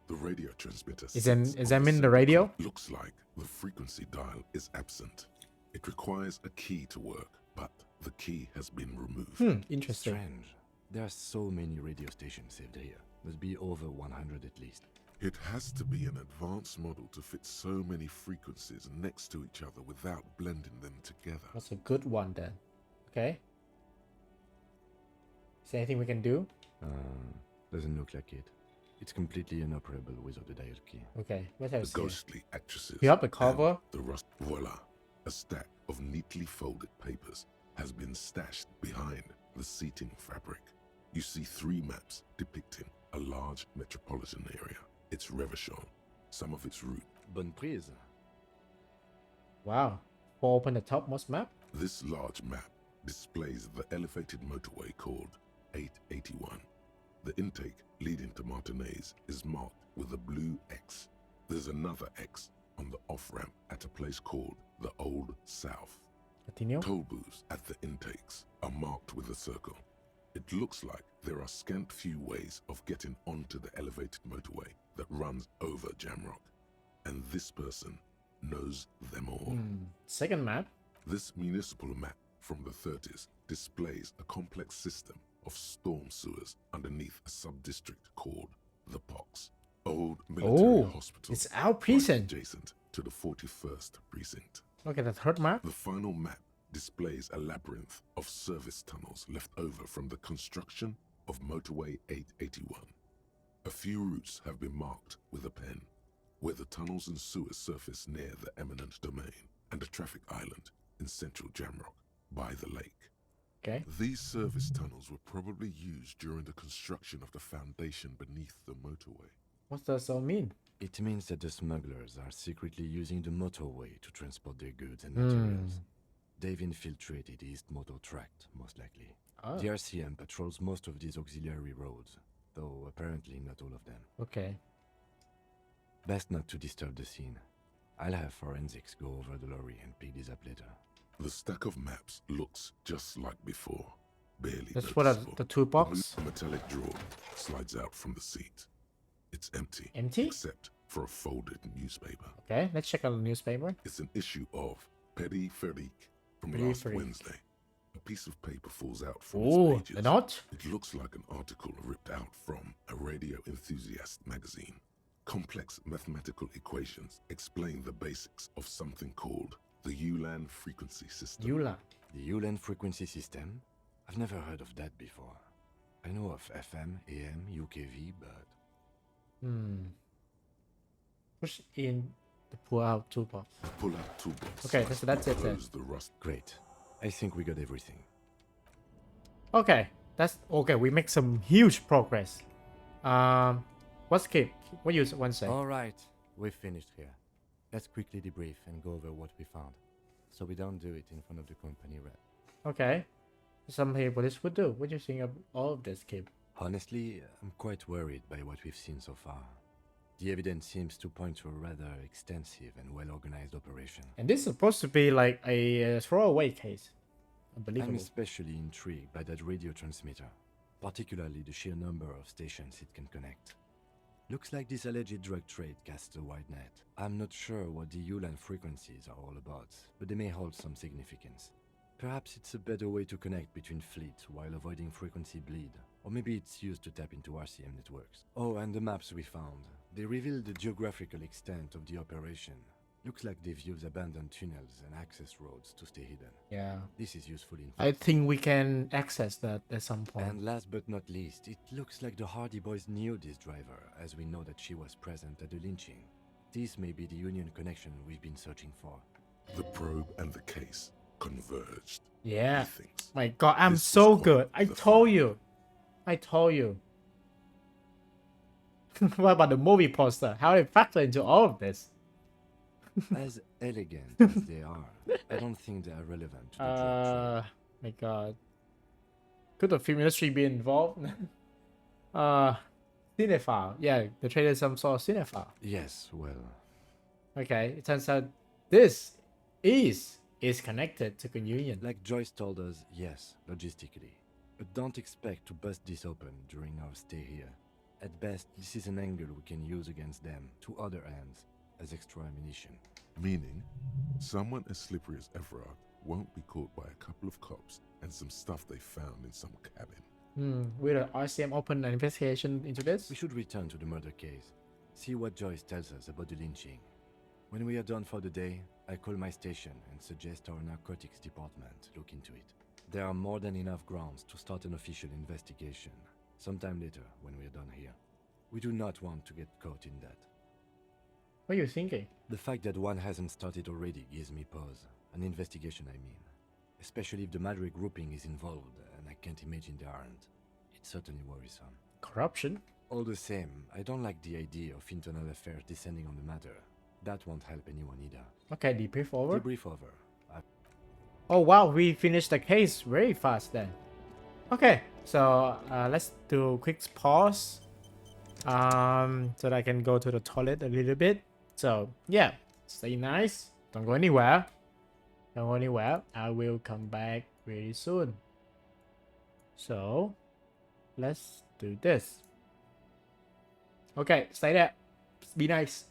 The radio transmitter examine the radio. Looks like the frequency dial is absent. It requires a key to work, but the key has been removed. Interesting. Strange. There are so many radio stations saved here. Must be over 100 at least. It has to be an advanced model to fit so many frequencies next to each other without blending them together. That's a good one then. Okay. Is there anything we can do? Doesn't look like it. It's completely inoperable without the dial key. Okay, what else? The ghostly actresses. You have the cover. The rust. Voila. A stack of neatly folded papers has been stashed behind the seating fabric. You see 3 maps depicting a large metropolitan area. It's Revachol, some of its route. Bonne prise. Wow. We'll open the topmost map. This large map displays the elevated motorway called 881. The intake leading to Martinez is marked with a blue X. There's another X on the off-ramp at a place called the Old South. Continue. Toll booths at the intakes are marked with a circle. It looks like there are scant few ways of getting onto the elevated motorway that runs over Jamrock. And this person knows them all. Second map. This municipal map from the 30s displays a complex system of storm sewers underneath a sub-district called the Pox, old military Oh, hospital. it's our right prison. adjacent to the 41st precinct. Look at the third map. The final map displays a labyrinth of service tunnels left over from the construction of Motorway 881. A few routes have been marked with a pen, where the tunnels and sewers surface near the eminent domain and a traffic island in central Jamrock by the lake. Okay. These service tunnels were probably used during the construction of the foundation beneath the motorway. What does that mean? It means that the smugglers are secretly using the motorway to transport their goods and materials. They've infiltrated the East Motor Tract, most likely. Oh. The RCM patrols most of these auxiliary roads, though apparently not all of them. Okay. Best not to disturb the scene. I'll have forensics go over the lorry and pick these up later. The stack of maps looks just like before, barely That's what the toolbox. A metallic drawer slides out from the seat. It's empty. Empty? Except for a folded newspaper. Okay, let's check out the newspaper. It's an issue of Petit Ferique from Petit last Ferique. Wednesday. A piece of paper falls out from Oh, its pages. the knot? It looks like an article ripped out from a radio enthusiast magazine. Complex mathematical equations explain the basics of something called the ULAN frequency system. ULAN. The ULAN frequency system? I've never heard of that before. I know of FM, AM, UKV, but... Push in the pull out toolbox. Pull out toolbox. Okay, that's it then. Close the rust. Great. I think we got everything. Okay, that's okay. We make some huge progress. What's keep? What you want to say? All right, we've finished here. Let's quickly debrief and go over what we found, so we don't do it in front of the company rep. Okay, some people this would do. What do you think of all of this, Kip? Honestly, I'm quite worried by what we've seen so far. The evidence seems to point to a rather extensive and well-organized operation. And this is supposed to be like a throwaway case. Unbelievable. I'm especially intrigued by that radio transmitter, particularly the sheer number of stations it can connect. Looks like this alleged drug trade casts a wide net. I'm not sure what the ULAN frequencies are all about, but they may hold some significance. Perhaps it's a better way to connect between fleets while avoiding frequency bleed, or maybe it's used to tap into RCM networks. Oh, and the maps we found. They reveal the geographical extent of the operation. Looks like they've used abandoned tunnels and access roads to stay hidden. Yeah. This is useful info. I think we can access that at some point. And last but not least, it looks like the Hardy Boys knew this driver, as we know that she was present at the lynching. This may be the Union connection we've been searching for. The probe and the case converged. Yeah. He thinks. My God, I'm This so was good. I told you. What about the movie poster? How they factor into all of this? As elegant as they are, I don't think they are relevant to the drug trade. My God. Could the film industry be involved? Cinephile. Yeah, they traded some sort of cinephile. Yes, well. Okay, it turns out this is connected to Union. Like Joyce told us, yes, logistically. But don't expect to bust this open during our stay here. At best, this is an angle we can use against them, to other ends, as extra ammunition. Meaning, someone as slippery as Everard won't be caught by a couple of cops and some stuff they found in some cabin. Will the RCM open an investigation into this? We should return to the murder case. See what Joyce tells us about the lynching. When we are done for the day, I call my station and suggest our narcotics department look into it. There are more than enough grounds to start an official investigation, sometime later when we are done here. We do not want to get caught in that. What are you thinking? The fact that one hasn't started already gives me pause. An investigation, I mean. Especially if the Madrid grouping is involved, and I can't imagine they aren't. It's certainly worrisome. Corruption? All the same, I don't like the idea of internal affairs descending on the matter. That won't help anyone either. Okay, debrief over. Debrief over. Oh wow, we finished the case very fast then. Okay, so let's do a quick pause. So that I can go to the toilet a little bit. So yeah, stay nice. Don't go anywhere. Don't go anywhere. I will come back very soon. So let's do this. Okay, stay there. Be nice.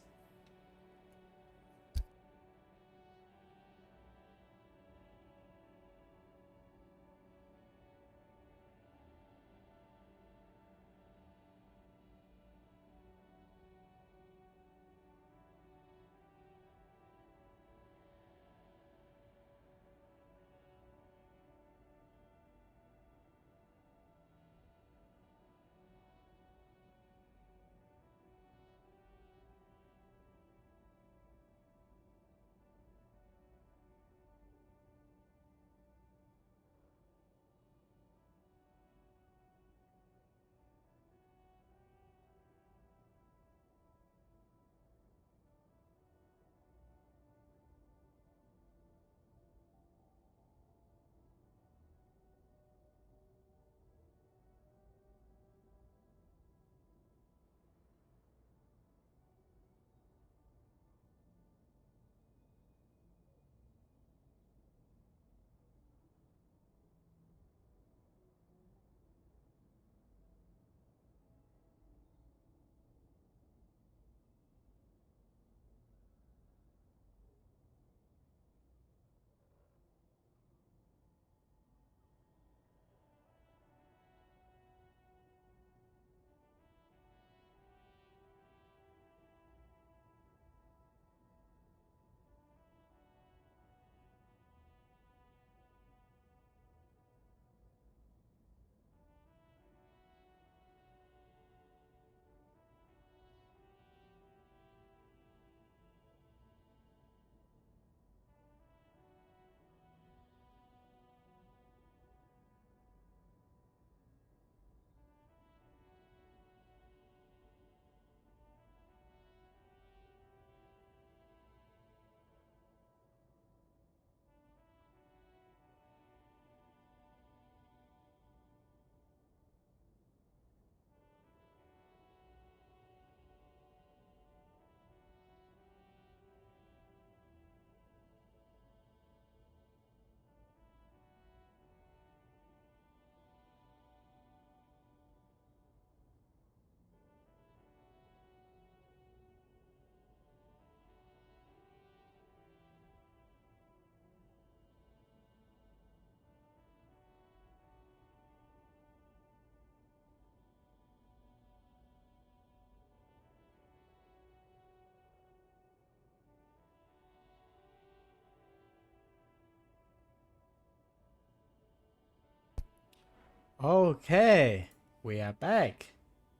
Okay, we are back.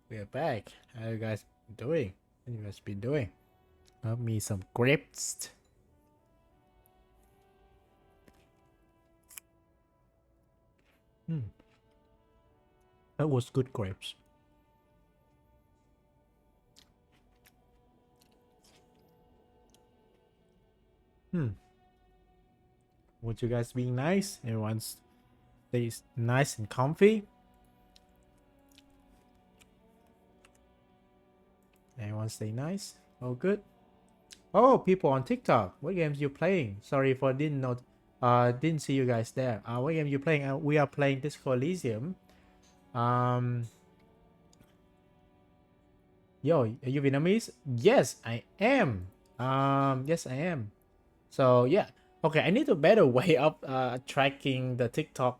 We are back. How you guys doing? What you guys been doing? Love me some grapes. That was good grapes. Would you guys being nice? Everyone stays nice and comfy. Everyone stay nice. Oh, good. Oh, people on TikTok. What games you playing? Sorry for didn't see you guys there. What game you playing? We are playing Disco Elysium. Yo, are you Vietnamese? Yes, I am. Yes, I am. So yeah. Okay, I need a better way of tracking the TikTok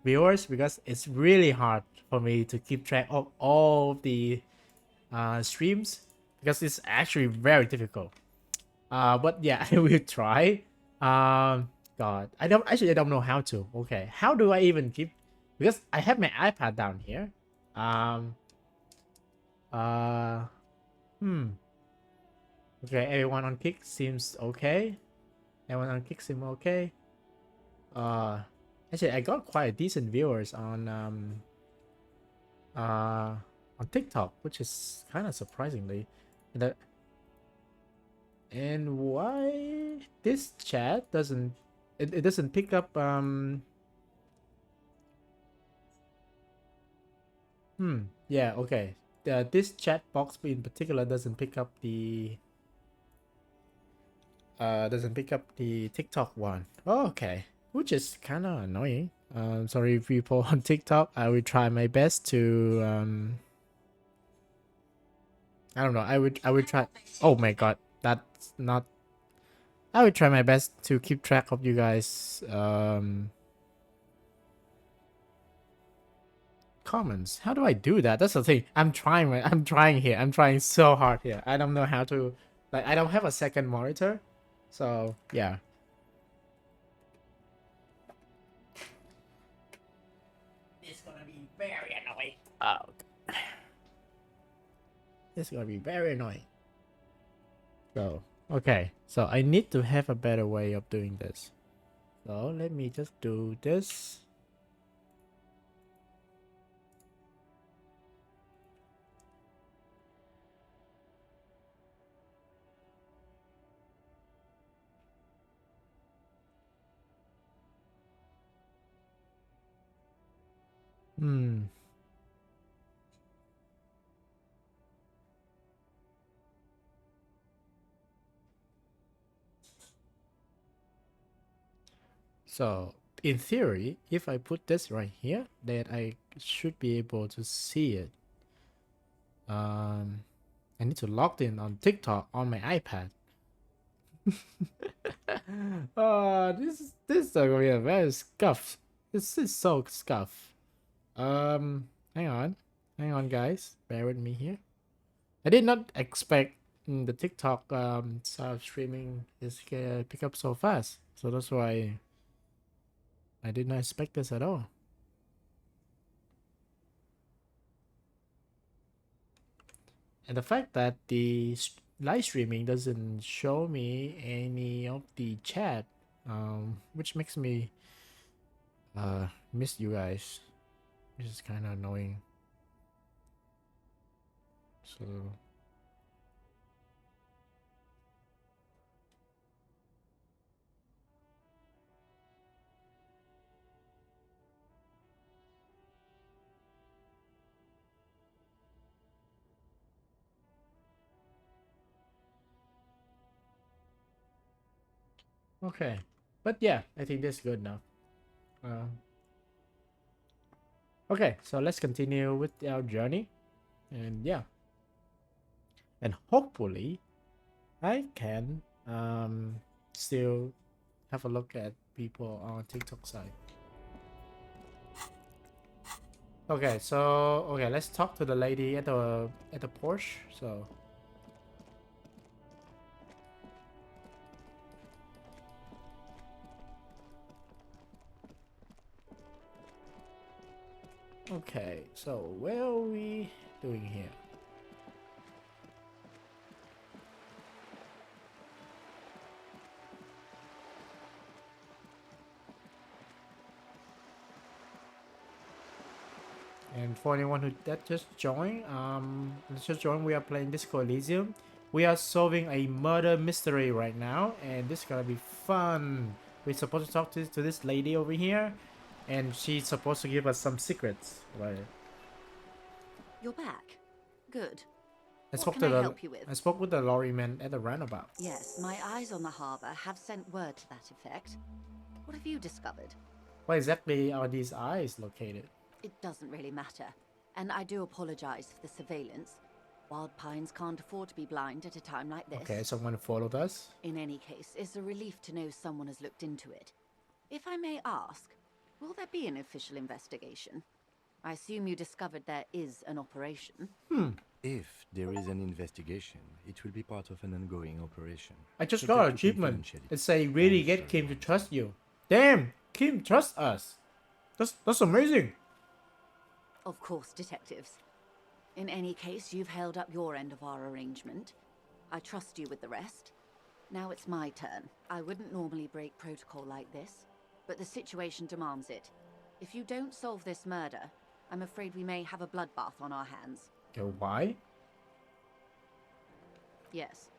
viewers because it's really hard for me to keep track of all the streams because it's actually very difficult. But yeah, I will try. God, I don't know how to. Okay, how do I even keep? Because I have my iPad down here. Um. Uh. Okay, everyone on Kick seems okay. Everyone on Kick seems okay. Actually, I got quite decent viewers on TikTok, which is kind of surprisingly. And why this chat doesn't it doesn't pick up yeah, okay. This chat box in particular doesn't pick up the TikTok one. Oh, okay. Which is kind of annoying. Sorry people on TikTok. I will try my best to I don't know. I would try. Oh my god. That's not I would try my best to keep track of you guys comments. How do I do that? That's the thing. I'm trying here. I'm trying so hard here. I don't know how to like I don't have a second monitor. So, yeah. It's gonna be very annoying. Oh. It's gonna be very annoying. So, okay. So, I need to have a better way of doing this. So, let me just do this. So, in theory, if I put this right here, then I should be able to see it. I need to log in on TikTok on my iPad. This is gonna be a very scuff. This is so scuff. Hang on, guys. Bear with me here. I did not expect the TikTok start streaming is pick up so fast. So that's why I did not expect this at all. And the fact that the live streaming doesn't show me any of the chat, which makes me miss you guys, which is kind of annoying. So okay, but yeah, I think that's good enough. Okay, so let's continue with our journey, and yeah, and hopefully I can still have a look at people on TikTok side. Okay, so let's talk to the lady at the Porsche. So Okay, so where are we doing here? And for anyone who that just joined, we are playing Disco Elysium. We are solving a murder mystery right now, and this is gonna be fun. We're supposed to talk to this lady over here, and she's supposed to give us some secrets. Right. You're back. Good. I What spoke can to I the help you with? I spoke with the lorryman at the roundabout. Yes, my eyes on the harbour have sent word to that effect. What have you discovered? Where exactly are these eyes located? It doesn't really matter. And I do apologise for the surveillance. Wild Pines can't afford to be blind at a time like this. Okay, someone followed us. In any case, it's a relief to know someone has looked into it. If I may ask, will there be an official investigation? I assume you discovered there is an operation. If there is an investigation, it will be part of an ongoing operation. I just subject got an to achievement. confidentiality. It say really I'm get sure Kim you to won't. trust you. Damn, Kim trusts us. That's amazing. Of course, detectives. In any case, you've held up your end of our arrangement. I trust you with the rest. Now it's my turn. I wouldn't normally break protocol like this, but the situation demands it. If you don't solve this murder, I'm afraid we may have a bloodbath on our hands. Okay, why? Yes.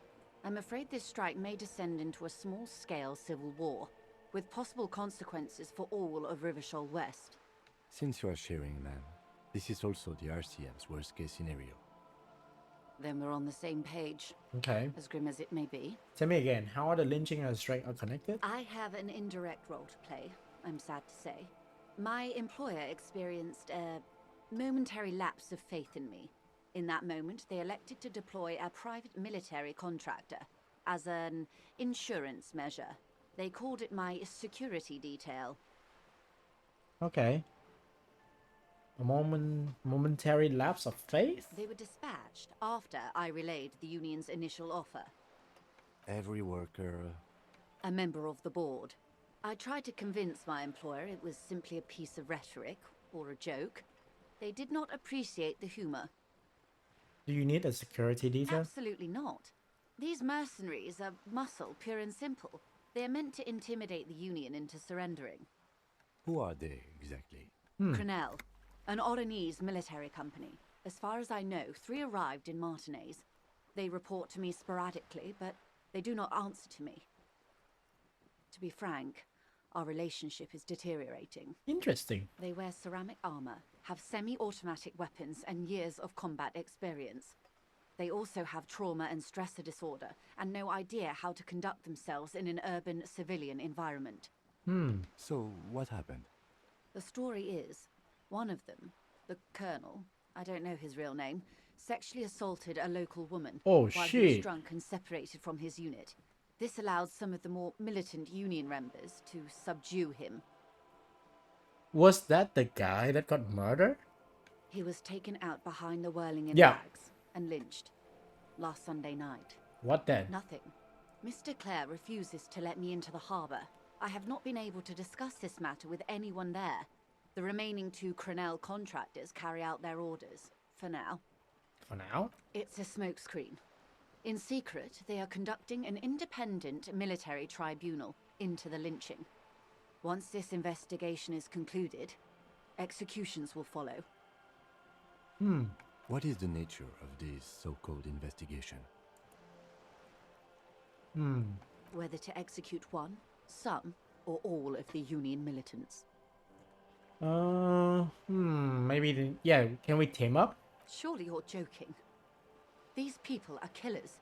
I'm afraid this strike may descend into a small-scale civil war, with possible consequences for all of Rivershoal West. Since you are sharing, ma'am, this is also the RCM's worst-case scenario. Then we're on the same page. Okay. As grim as it may be. Tell me again, how are the lynching and the strike are connected? I have an indirect role to play, I'm sad to say. My employer experienced a momentary lapse of faith in me. In that moment, they elected to deploy a private military contractor as an insurance measure. They called it my security detail. Okay. A momentary lapse of faith? They were dispatched after I relayed the union's initial offer. Every worker... A member of the board. I tried to convince my employer it was simply a piece of rhetoric, or a joke. They did not appreciate the humor. Do you need a security detail? Absolutely not. These mercenaries are muscle, pure and simple. They are meant to intimidate the Union into surrendering. Who are they, exactly? Crenell, an Oranese military company. As far as I know, 3 arrived in Martinez. They report to me sporadically, but they do not answer to me. To be frank, our relationship is deteriorating. Interesting. They wear ceramic armor, have semi-automatic weapons, and years of combat experience. They also have trauma and stressor disorder, and no idea how to conduct themselves in an urban civilian environment. So, what happened? The story is, one of them, the colonel, I don't know his real name, sexually assaulted a local woman Oh, while he was shit. drunk and separated from his unit. This allowed some of the more militant Union members to subdue him. Was that the guy that got murdered? He was taken out behind the whirling in Yeah. rags and lynched last Sunday night. What then? Nothing. Mr. Clare refuses to let me into the harbour. I have not been able to discuss this matter with anyone there. The remaining 2 Crenell contractors carry out their orders, for now. For now? It's a smokescreen. In secret, they are conducting an independent military tribunal into the lynching. Once this investigation is concluded, executions will follow. What is the nature of this so-called investigation? Whether to execute one, some, or all of the Union militants. Maybe, yeah, can we team up? Surely you're joking. These people are killers.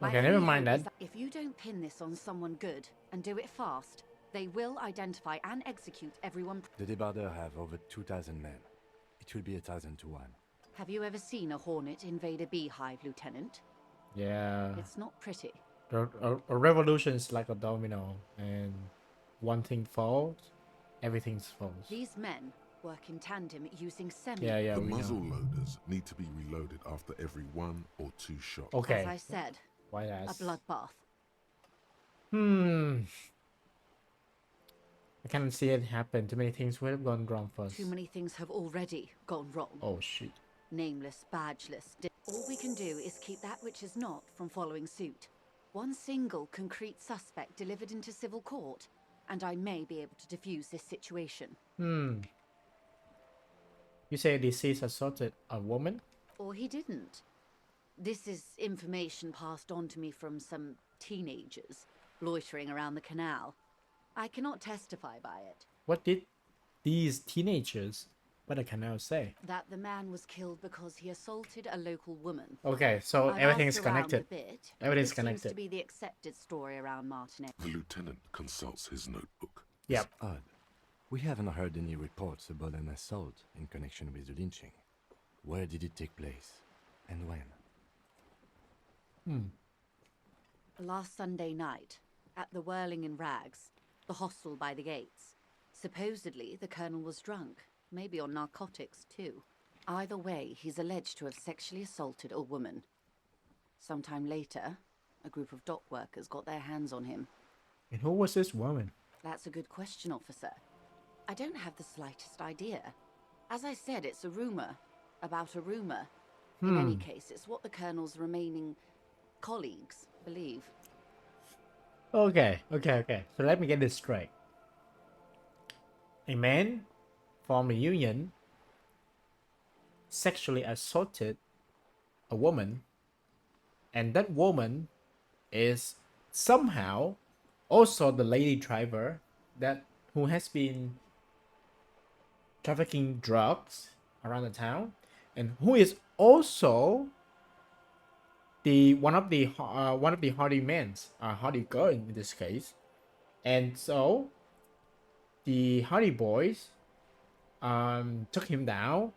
Okay, My never only mind hope is that. If you don't pin this on someone good, and do it fast, they will identify and execute everyone. The Debarders have over 2,000 men. It will be 1,000 to 1. Have you ever seen a Hornet invade a beehive, Lieutenant? Yeah. It's not pretty. A revolution is like a domino, and one thing falls, everything falls. These men work in tandem using Yeah, The we muzzle know. loaders need to be reloaded after every 1 or 2 shots. Okay. As I said, Why a ask? bloodbath. I can't see it happen. Too many things would have gone wrong first. Too many things have already gone wrong. Oh shit. Nameless, badgeless. All we can do is keep that which is not from following suit. One single concrete suspect delivered into civil court, and I may be able to defuse this situation. You say deceased assaulted a woman? Or he didn't. This is information passed on to me from some teenagers loitering around the canal. I cannot testify by it. What did these teenagers, what I can now say? That the man was killed because he assaulted a local woman. Okay, so I've everything asked is around connected. a bit. Everything is This connected. seems to be the accepted story around Martinet. The lieutenant consults his notebook. Yep. Odd. We haven't heard any reports about an assault in connection with the lynching. Where did it take place? And when? Last Sunday night, at the Whirling in Rags, the hostel by the gates. Supposedly, the colonel was drunk, maybe on narcotics too. Either way, he's alleged to have sexually assaulted a woman. Sometime later, a group of dock workers got their hands on him. And who was this woman? That's a good question, officer. I don't have the slightest idea. As I said, it's a rumor about a rumor. In any case, it's what the colonel's remaining colleagues believe. Okay. So let me get this straight. A man from the union sexually assaulted a woman, and that woman is somehow also the lady driver that who has been trafficking drugs around the town, and who is also the one of the hardy men's hardy girl in this case. And so the hardy boys took him down.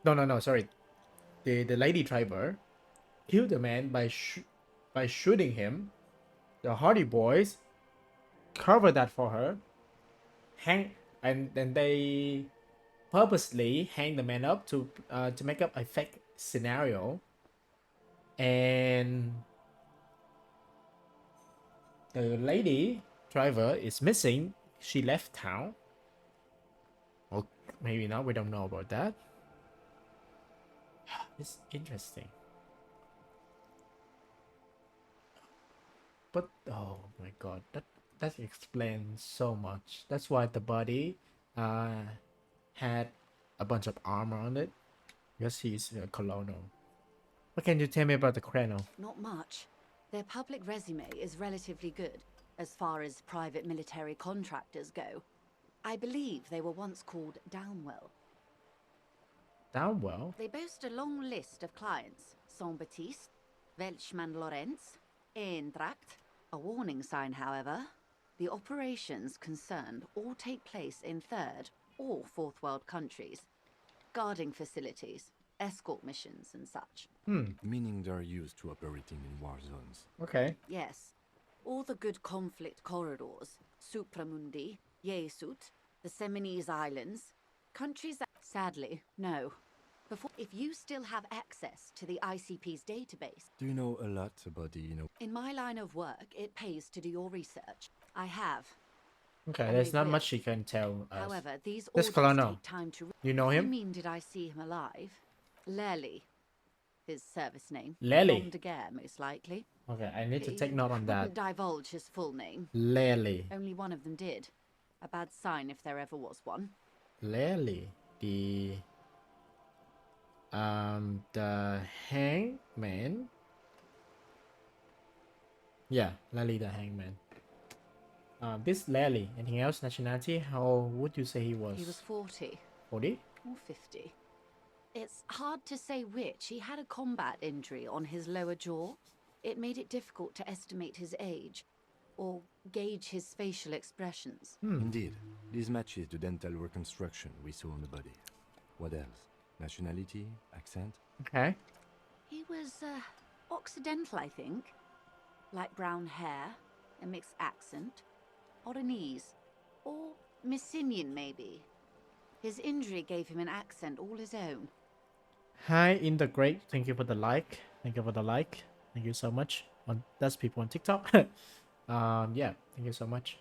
No, sorry, the lady driver killed the man by shooting him. The hardy boys covered that for her, and then they purposely hang the man up to make up a fake scenario. And the lady driver is missing. She left town. Or maybe not. We don't know about that. It's interesting. But oh my god, that explains so much. That's why the body had a bunch of armor on it, because he's a colonel. What can you tell me about the colonel? Not much. Their public resume is relatively good, as far as private military contractors go. I believe they were once called Downwell. Downwell? They boast a long list of clients. Saint-Baptiste, Welchman-Lorenz, Eintracht. A warning sign, however. The operations concerned all take place in third or fourth world countries. Guarding facilities, escort missions and such. Meaning they're used to operating in war zones. Okay. Yes. All the good conflict corridors, Supramundi, Yesut, the Seminese Islands, countries that... Sadly, no. If you still have access to the ICP's database... Do you know a lot about the, In my line of work, it pays to do your research. I have. Okay, And there's they not will. much she can tell us. However, these This audits colonel. take time to... You know You him? mean, did I see him alive? Lely. His service name. Lely? Nom de guerre, most likely. Okay, I need to He take note on that. wouldn't divulge his full name. Lely. Only one of them did. A bad sign if there ever was one. Lely. The hangman. Yeah, Lely the hangman. This Lely. Anything else? Nationality? How would you say he was? He was 40. 40? Or 50. It's hard to say which. He had a combat injury on his lower jaw. It made it difficult to estimate his age, or gauge his facial expressions. Indeed. This matches the dental reconstruction we saw on the body. What else? Nationality? Accent? Okay. He was, Occidental, I think. Light brown hair, a mixed accent, Oranese, or Messinian, maybe. His injury gave him an accent all his own. Hi, in the great. Thank you for the like. Thank you for the like. Thank you so much. That's people on TikTok. Yeah, thank you so much.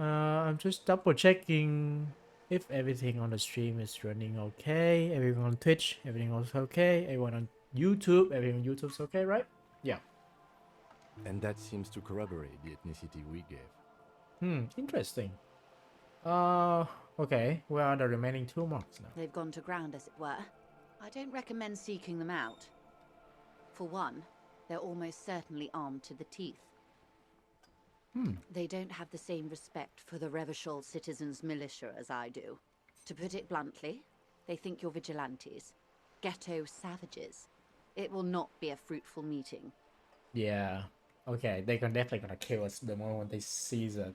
I'm just double checking if everything on the stream is running okay. Everything on Twitch, everything was okay. Everyone on YouTube, everything on YouTube's okay, right? Yeah. And that seems to corroborate the ethnicity we gave. Interesting. Okay. Where are the remaining 2 marks now? They've gone to ground, as it were. I don't recommend seeking them out. For one, they're almost certainly armed to the teeth. They don't have the same respect for the Revachol citizens' militia as I do. To put it bluntly, they think you're vigilantes. Ghetto savages. It will not be a fruitful meeting. Yeah. Okay, they're definitely gonna kill us the moment they seize it.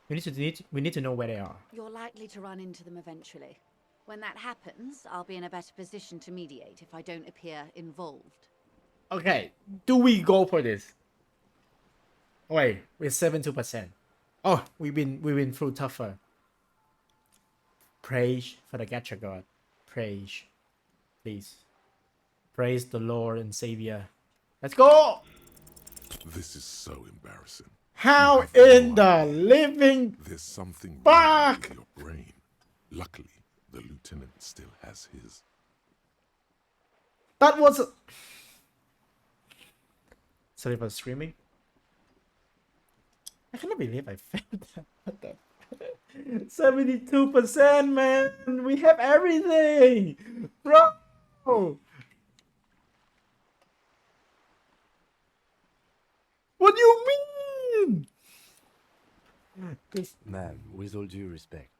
We need to know where they are. You're likely to run into them eventually. When that happens, I'll be in a better position to mediate if I don't appear involved. Okay, do we go for this? Wait, we're 72%. Oh, we've been through tougher. Praise for the Gacha God. Praise. Please. Praise the Lord and Savior. Let's go! This is so embarrassing. How in the living There's something wrong fuck? with your brain. Luckily, the lieutenant still has his. That was... Sorry for screaming. I cannot believe I failed that. What the... 72%, man! We have everything! Bro! What do you mean? Ma'am, with all due respect,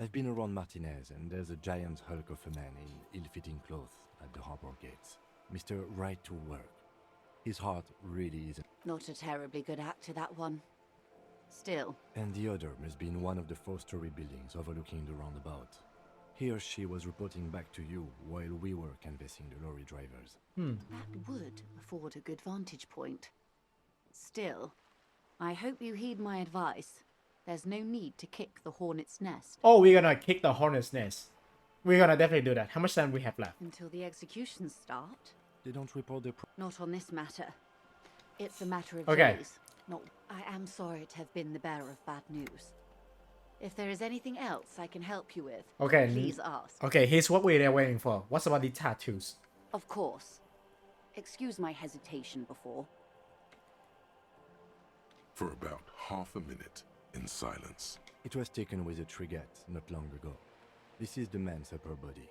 I've been around Martinez and there's a giant hulk of a man in ill-fitting clothes at the harbor gates. Mr. Right to Work. His heart really isn't. Not a terribly good actor, that one. Still. And the other must be in one of the 4-story buildings overlooking the roundabout. He or she was reporting back to you while we were canvassing the lorry drivers. That would afford a good vantage point. Still, I hope you heed my advice. There's no need to kick the hornet's nest. Oh, we're gonna kick the hornet's nest. We're gonna definitely do that. How much time we have left? Until the executions start. They don't report their... Not on this matter. It's a matter of Okay. days. Not. I am sorry to have been the bearer of bad news. If there is anything else I can help you with, Okay. please ask. Okay, here's what we're waiting for. What's about the tattoos? Of course. Excuse my hesitation before. For about half a minute, in silence. It was taken with a trigette not long ago. This is the man's upper body.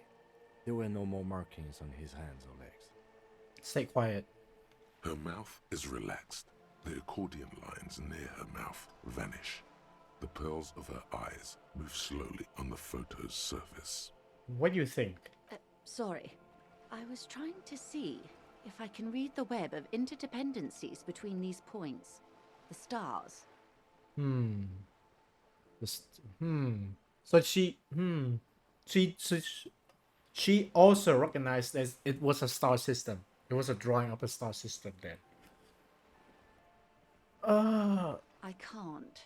There were no more markings on his hands or legs. Stay quiet. Her mouth is relaxed. The accordion lines near her mouth vanish. The pearls of her eyes move slowly on the photo's surface. What do you think? Sorry. I was trying to see if I can read the web of interdependencies between these points. The stars. So she also recognized that it was a star system. It was a drawing of a star system then. I can't.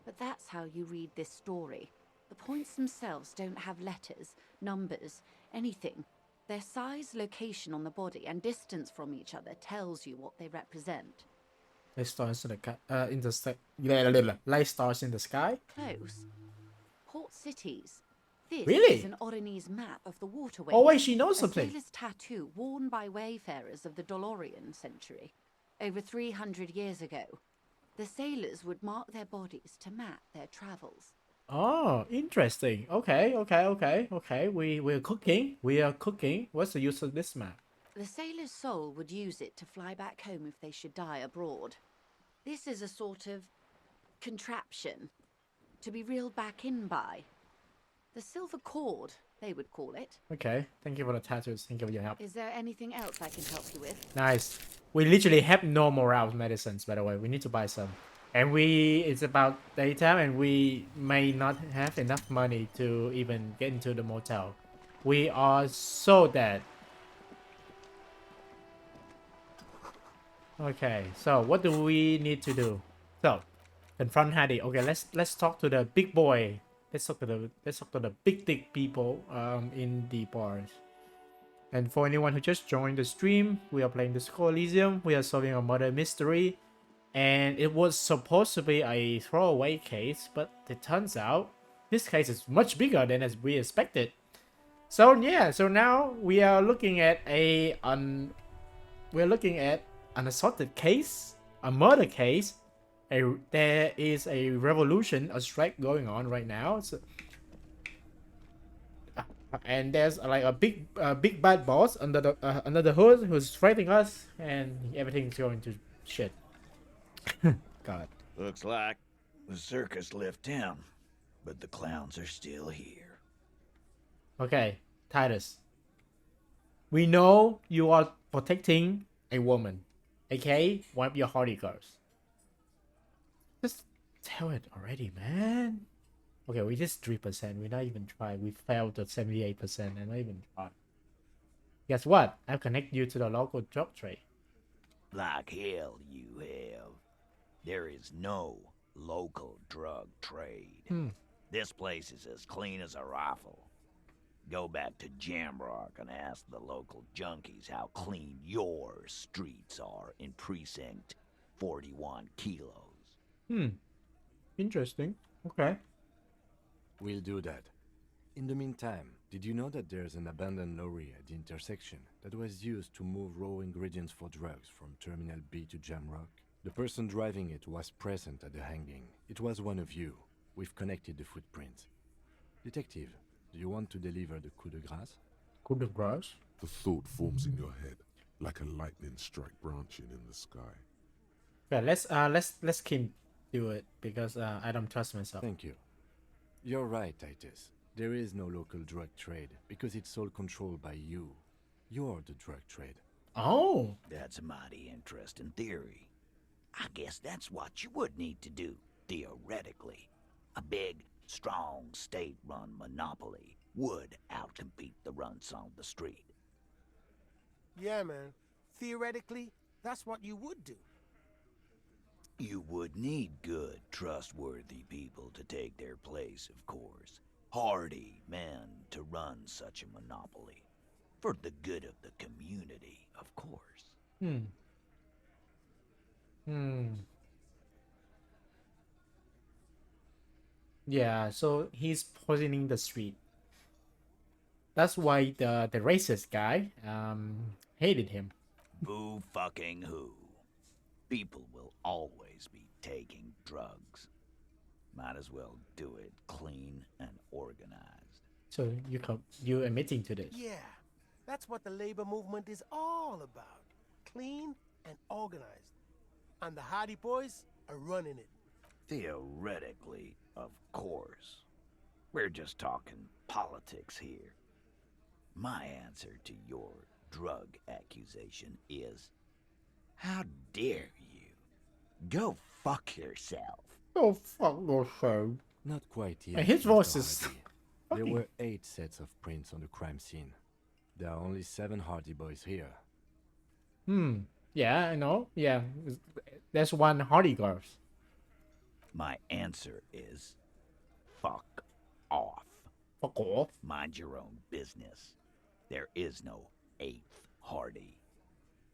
But that's how you read this story. The points themselves don't have letters, numbers, anything. Their size, location on the body, and distance from each other tells you what they represent. Light stars in the sky. Light stars in the sky. Close. Port cities. This Really? is an Oronese map of the waterway. Oh wait, she knows something. A sailor's tattoo worn by wayfarers of the Dolorian century. Over 300 years ago, the sailors would mark their bodies to map their travels. Oh, interesting. Okay. We're cooking. We are cooking. What's the use of this map? The sailor's soul would use it to fly back home if they should die abroad. This is a sort of contraption to be reeled back in by. The silver cord, they would call it. Okay. Thank you for the tattoos. Thank you for your help. Is there anything else I can help you with? Nice. We literally have no morale medicines, by the way. We need to buy some. And it's about daytime and we may not have enough money to even get into the motel. We are so dead. Okay, so what do we need to do? So, confront Hattie. Okay, let's talk to the big boy. Let's talk to the big dick people in the bars. And for anyone who just joined the stream, we are playing the Score Elysium. We are solving a murder mystery. And it was supposed to be a throwaway case, but it turns out this case is much bigger than as we expected. So yeah, so now we are looking at an assaulted case, a murder case. There is a revolution, a strike going on right now. So, and there's like a big bad boss under the hood who's fighting us, and everything's going to shit. God. Looks like the circus left town, but the clowns are still here. Okay, Titus. We know you are protecting a woman, aka one of your hardy girls. Just tell it already, man. Okay, we just 3%. We're not even trying. We failed at 78% and not even try. Guess what? I've connected you to the local drug trade. Like hell you have. There is no local drug trade. This place is as clean as a rifle. Go back to Jamrock and ask the local junkies how clean your streets are in Precinct 41 kilos. Interesting. Okay. We'll do that. In the meantime, did you know that there's an abandoned lorry at the intersection that was used to move raw ingredients for drugs from Terminal B to Jamrock? The person driving it was present at the hanging. It was one of you. We've connected the footprints. Detective, do you want to deliver the coup de grace? Coup de grace? The thought forms in your head like a lightning strike branching in the sky. Yeah, let's Kim do it because I don't trust myself. Thank you. You're right, Titus. There is no local drug trade because it's all controlled by you. You're the drug trade. Oh! That's a mighty interesting theory. I guess that's what you would need to do, theoretically. A big, strong, state-run monopoly would outcompete the runts on the street. Yeah, man. Theoretically, that's what you would do. You would need good, trustworthy people to take their place, of course. Hardy men to run such a monopoly. For the good of the community, of course. Yeah, so he's poisoning the street. That's why the racist guy hated him. Boo fucking who. People will always be taking drugs. Might as well do it clean and organized. So you admitting to this? Yeah, that's what the labor movement is all about. Clean and organized. And the Hardy Boys are running it. Theoretically, of course. We're just talking politics here. My answer to your drug accusation is, how dare you? Go fuck yourself. Oh, fuck yourself. Not quite yet. His Mr. voice is... Hardy. There were 8 sets of prints on the crime scene. There are only 7 Hardy Boys here. Yeah, I know. Yeah, there's one Hardy girls. My answer is, fuck off. Fuck off? Mind your own business. There is no 8th Hardy.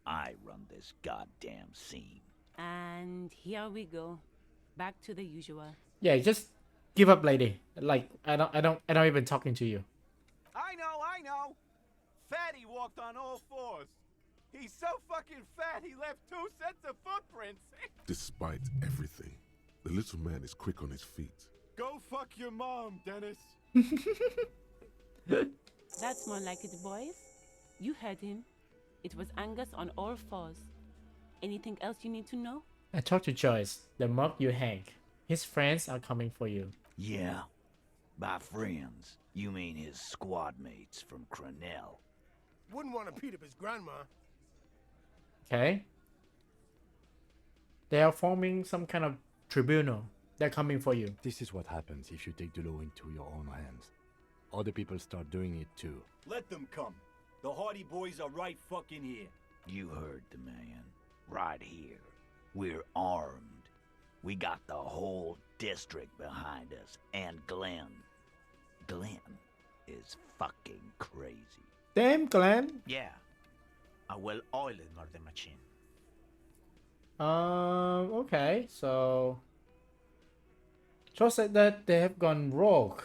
I run this goddamn scene. And here we go. Back to the usual. Yeah, just give up, lady. Like I don't even talking to you. I know. Fatty walked on all 4s. He's so fucking fat he left 2 sets of footprints. Despite everything, the little man is quick on his feet. Go fuck your mom, Dennis. That's more like it, boys. You heard him. It was Angus on all 4s. Anything else you need to know? I talked to Joyce, the mug you hang. His friends are coming for you. Yeah. By friends, you mean his squad mates from Cronell. Wouldn't want to beat up his grandma. Okay. They are forming some kind of tribunal. They're coming for you. This is what happens if you take the law into your own hands. Other people start doing it too. Let them come. The Hardy Boys are right fucking here. You heard the man. Right here. We're armed. We got the whole district behind us. And Glenn. Glenn is fucking crazy. Damn, Glenn. Yeah. A well-oiled murder machine. Okay, so said that they have gone rogue.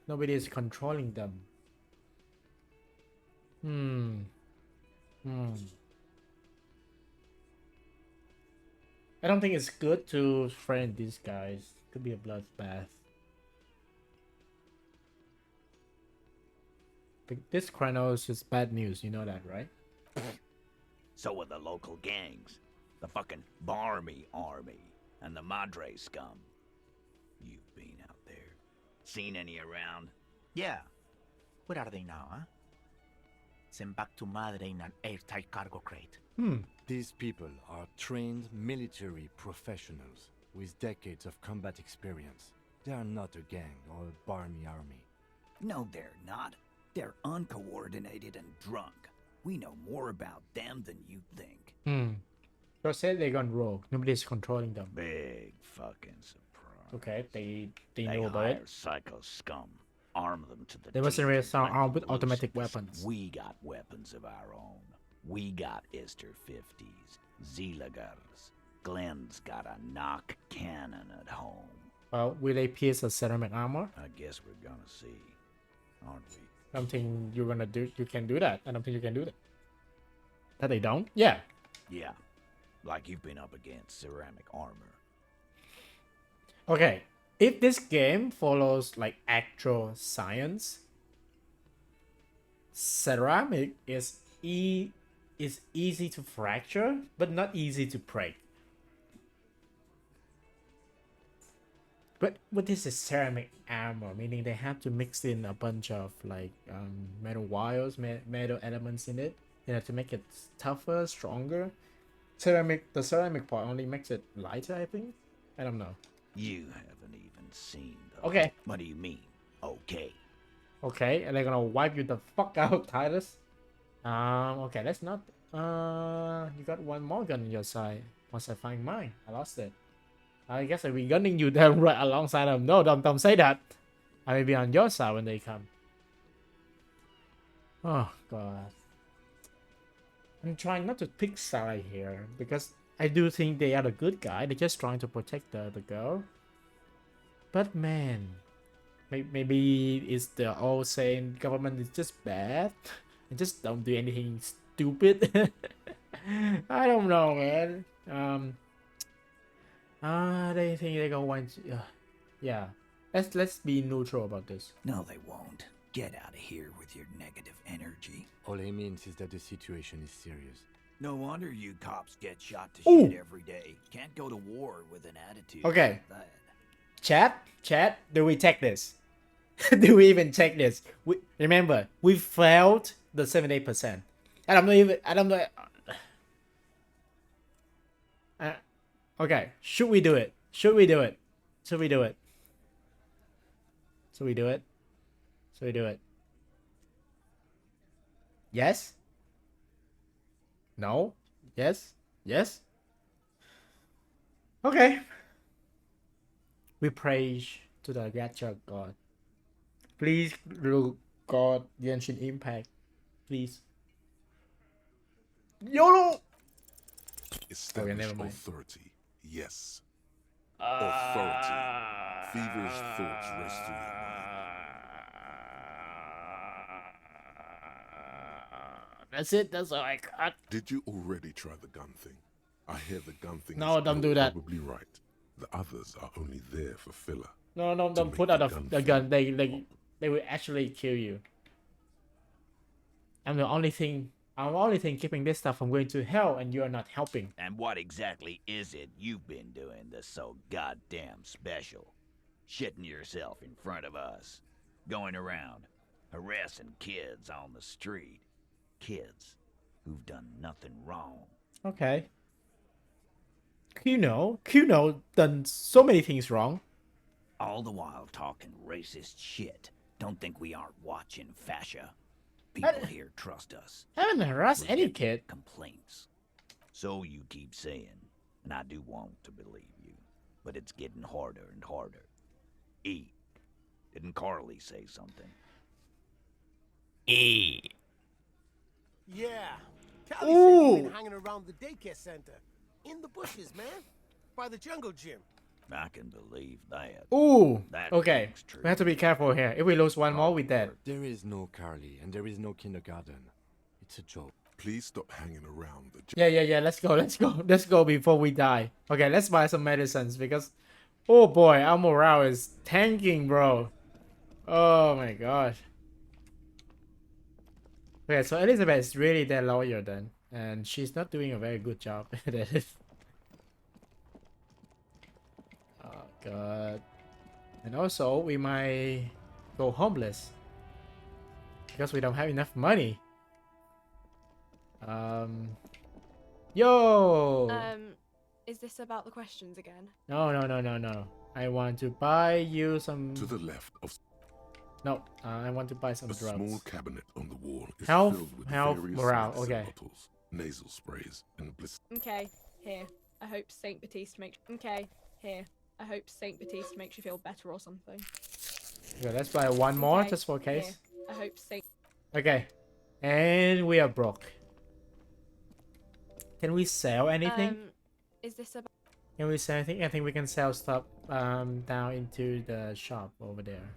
Nobody is controlling them. I don't think it's good to friend these guys. Could be a bloodbath. This Chronos is bad news, you know that, right? So are the local gangs. The fucking Barmy Army and the Madre scum. You've been out there. Seen any around? Yeah. Where are they now, huh? Sent back to Madre in an airtight cargo crate. These people are trained military professionals with decades of combat experience. They are not a gang or a Barmy army. No, they're not. They're uncoordinated and drunk. We know more about them than you think. So said they gone rogue. Nobody's controlling them. Big fucking surprise. Okay, they know about hire it. psycho scum, arm them to the They must really teeth, sound and armed with loose automatic at the weapons. We got weapons of our own. We got Ister 50s, Zeelagers. Glenn's got a knock cannon at home. Well, will they pierce a ceramic armor? I guess we're gonna see, aren't we? I don't think you're gonna do. You can do that. I don't think you can do that. That they don't? Yeah. Yeah, like you've been up against ceramic armor. Okay. If this game follows like actual science, ceramic is easy to fracture, but not easy to break. But what is a ceramic armor? Meaning they have to mix in a bunch of like metal wires, metal elements in it, to make it tougher, stronger. The ceramic part only makes it lighter, I think. I don't know. You haven't even seen them. Okay. What do you mean? Okay. Okay, and they're gonna wipe you the fuck out, Titus. Okay, let's not. You got one more gun on your side. Once I find mine, I lost it. I guess I'll be gunning you down right alongside them. No, don't say that. I may be on your side when they come. Oh god. I'm trying not to pick side here because I do think they are the good guy. They're just trying to protect the girl. But man, maybe it's the old saying government is just bad and just don't do anything stupid. I don't know, man. They think they gonna want. Yeah, let's be neutral about this. No, they won't. Get out of here with your negative energy. All he means is that the situation is serious. No wonder you cops get shot to Ooh. shit every day. Can't go to war with an attitude Okay. like Chat, that. do we take this? Do we even take this? Remember, we failed the 78%. And I don't know. Okay, should we do it? Should we do it? Should we do it? Should we do it? Should we do it? Yes? No? Yes? Yes? Okay. We praise to the Gacha God. Please, Lord God, Genshin Impact. Please. YOLO! Establish never mind. authority. Yes. Authority. Feverish thoughts race through your mind. That's it. That's all I got. Did you already try the gun thing? I hear the gun thing No, is don't do that. probably right. The others are only there for filler. No, to don't make put out the the gun. They will actually kill you. I'm the only thing keeping this stuff from going to hell, and you are not helping. And what exactly is it you've been doing that's so goddamn special? Shitting yourself in front of us. Going around, harassing kids on the street. Kids who've done nothing wrong. Okay. Kuno done so many things wrong. All the while talking racist shit. Don't think we aren't watching, fascia. People here trust us. I haven't harassed We're any getting kid. Complaints. So you keep saying, and I do want to believe you, but it's getting harder and harder. E. Didn't Carly say something? E. Yeah. Callie said Ooh. you've been hanging around the daycare center. In the bushes, man. by the jungle gym. I can believe that. Ooh, That okay. rings true. We have to be careful here. If we lose one more, we're dead. There is no Carly, and there is no kindergarten. It's a joke. Please stop hanging around the Yeah. Let's go before we die. Okay, let's buy some medicines because, oh boy, our morale is tanking, bro. Oh my gosh. Okay, so Elizabeth is really their lawyer then, and she's not doing a very good job. That is. Oh god. And also, we might go homeless because we don't have enough money. Yo. Is this about the questions again? No. I want to buy you some. To the left of. No, I want to buy some A drugs. small cabinet on the wall is Health, filled with health, various morale. medicine Okay. bottles, nasal sprays, and blisters. Okay, here. I hope Saint Baptiste makes. Okay, here. I hope Saint Baptiste makes you feel better or something. Okay, let's buy one more Okay, just for case. here. I hope Saint. Okay, and we are broke. Can we sell anything? Is this about? Can we sell anything? I think we can sell stuff down into the shop over there.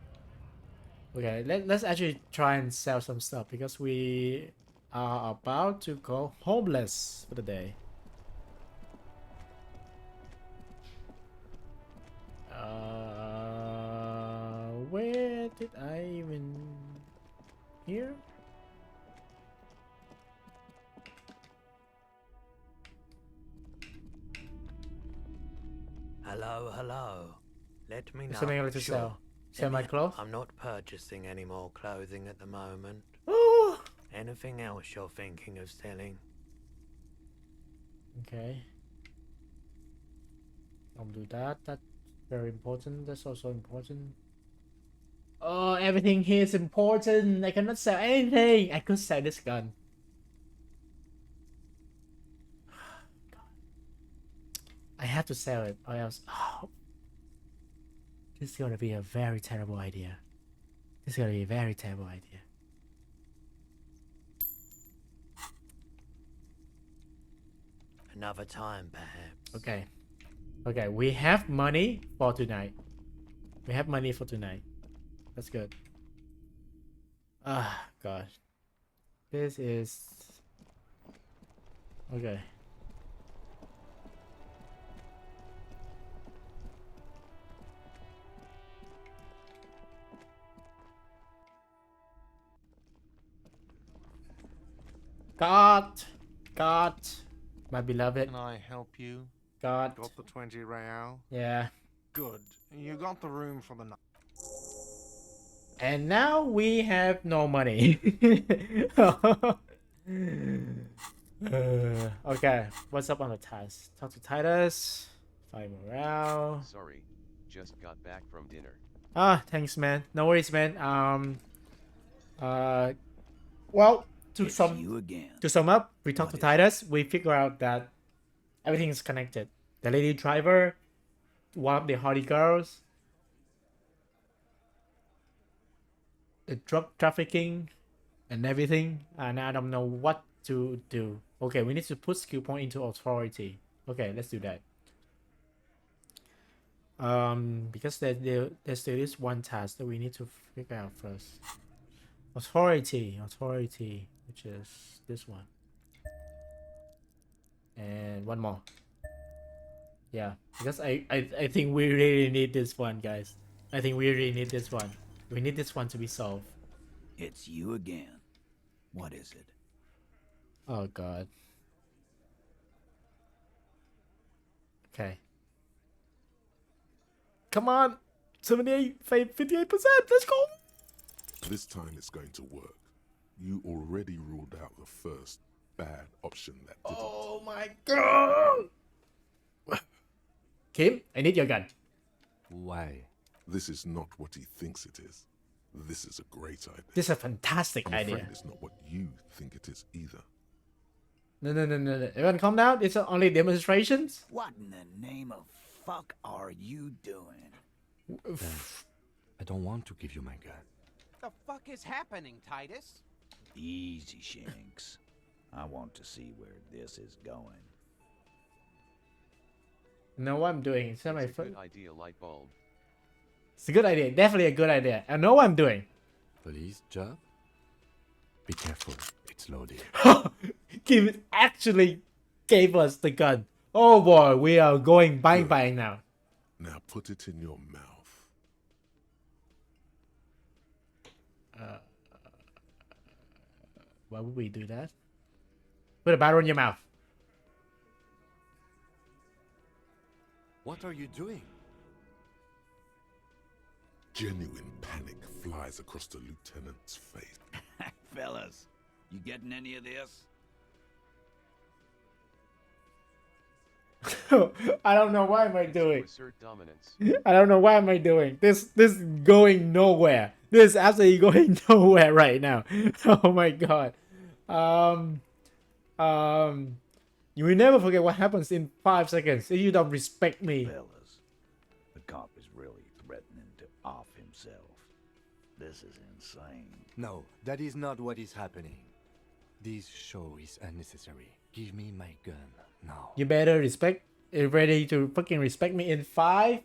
Okay, let's actually try and sell some stuff because we are about to go homeless for the day. Where did I even here? Hello. Let me know. There's something I want to Sure. sell. Sell my clothes? I'm not purchasing any more clothing at the moment. Oh. Anything else you're thinking of selling? Okay. Don't do that. That's very important. That's also important. Oh, everything here is important. I cannot sell anything. I could sell this gun. I have to sell it or else. Oh. This is gonna be a very terrible idea. This is gonna be a very terrible idea. Another time, perhaps. Okay. Okay, we have money for tonight. We have money for tonight. That's good. Ah, gosh. This is... Okay. God, my beloved. Can I help you? God. Got the 20 real? Yeah. Good. You got the room for the night. And now we have no money. Okay, what's up on the task? Talk to Titus. Fight morale. Sorry, just got back from dinner. Ah, thanks, man. No worries, man. Well, to sum up, we talked to Titus. We figure out that everything is connected. The lady driver, one of the hardy girls, the drug trafficking, and everything. And I don't know what to do. Okay, we need to put skill point into authority. Okay, let's do that. Because there's still this one task that we need to figure out first. Authority, which is this one. And one more. Yeah, because I think we really need this one, guys. I think we really need this one. We need this one to be solved. It's you again. What is it? Oh god. Okay. Come on! 58, 58%! Let's go! This time it's going to work. You already ruled out the first bad option that didn't. Oh my god! Kim, I need your gun. Why? This is not what he thinks it is. This is a great idea. This is a fantastic I'm idea. afraid it's not what you think it is either. No. Everyone calm down. It's only demonstrations. What in the name of fuck are you doing? I don't want to give you my gun. The fuck is happening, Titus? Easy, Shanks. I want to see where this is going. know what I'm doing. It's not my It's a first. good idea, light bulb. It's a good idea. Definitely a good idea. I know what I'm doing. Police job? Be careful, it's loaded. Kim actually gave us the gun. Oh boy, we are going bang Good. bang now. Now put it in your mouth. Why would we do that? Put a barrel in your mouth. What are you doing? Genuine panic flies across the lieutenant's face. Fellas, you getting any of this? I don't know what am I doing. Assert dominance. I don't know what am I doing. This is going nowhere. This is absolutely going nowhere right now. Oh my god. You will never forget what happens in 5 seconds if you don't respect me. Fellas, the cop is really threatening to off himself. This is insane. No, that is not what is happening. This show is unnecessary. Give me my gun now. You better ready to fucking respect me in 5,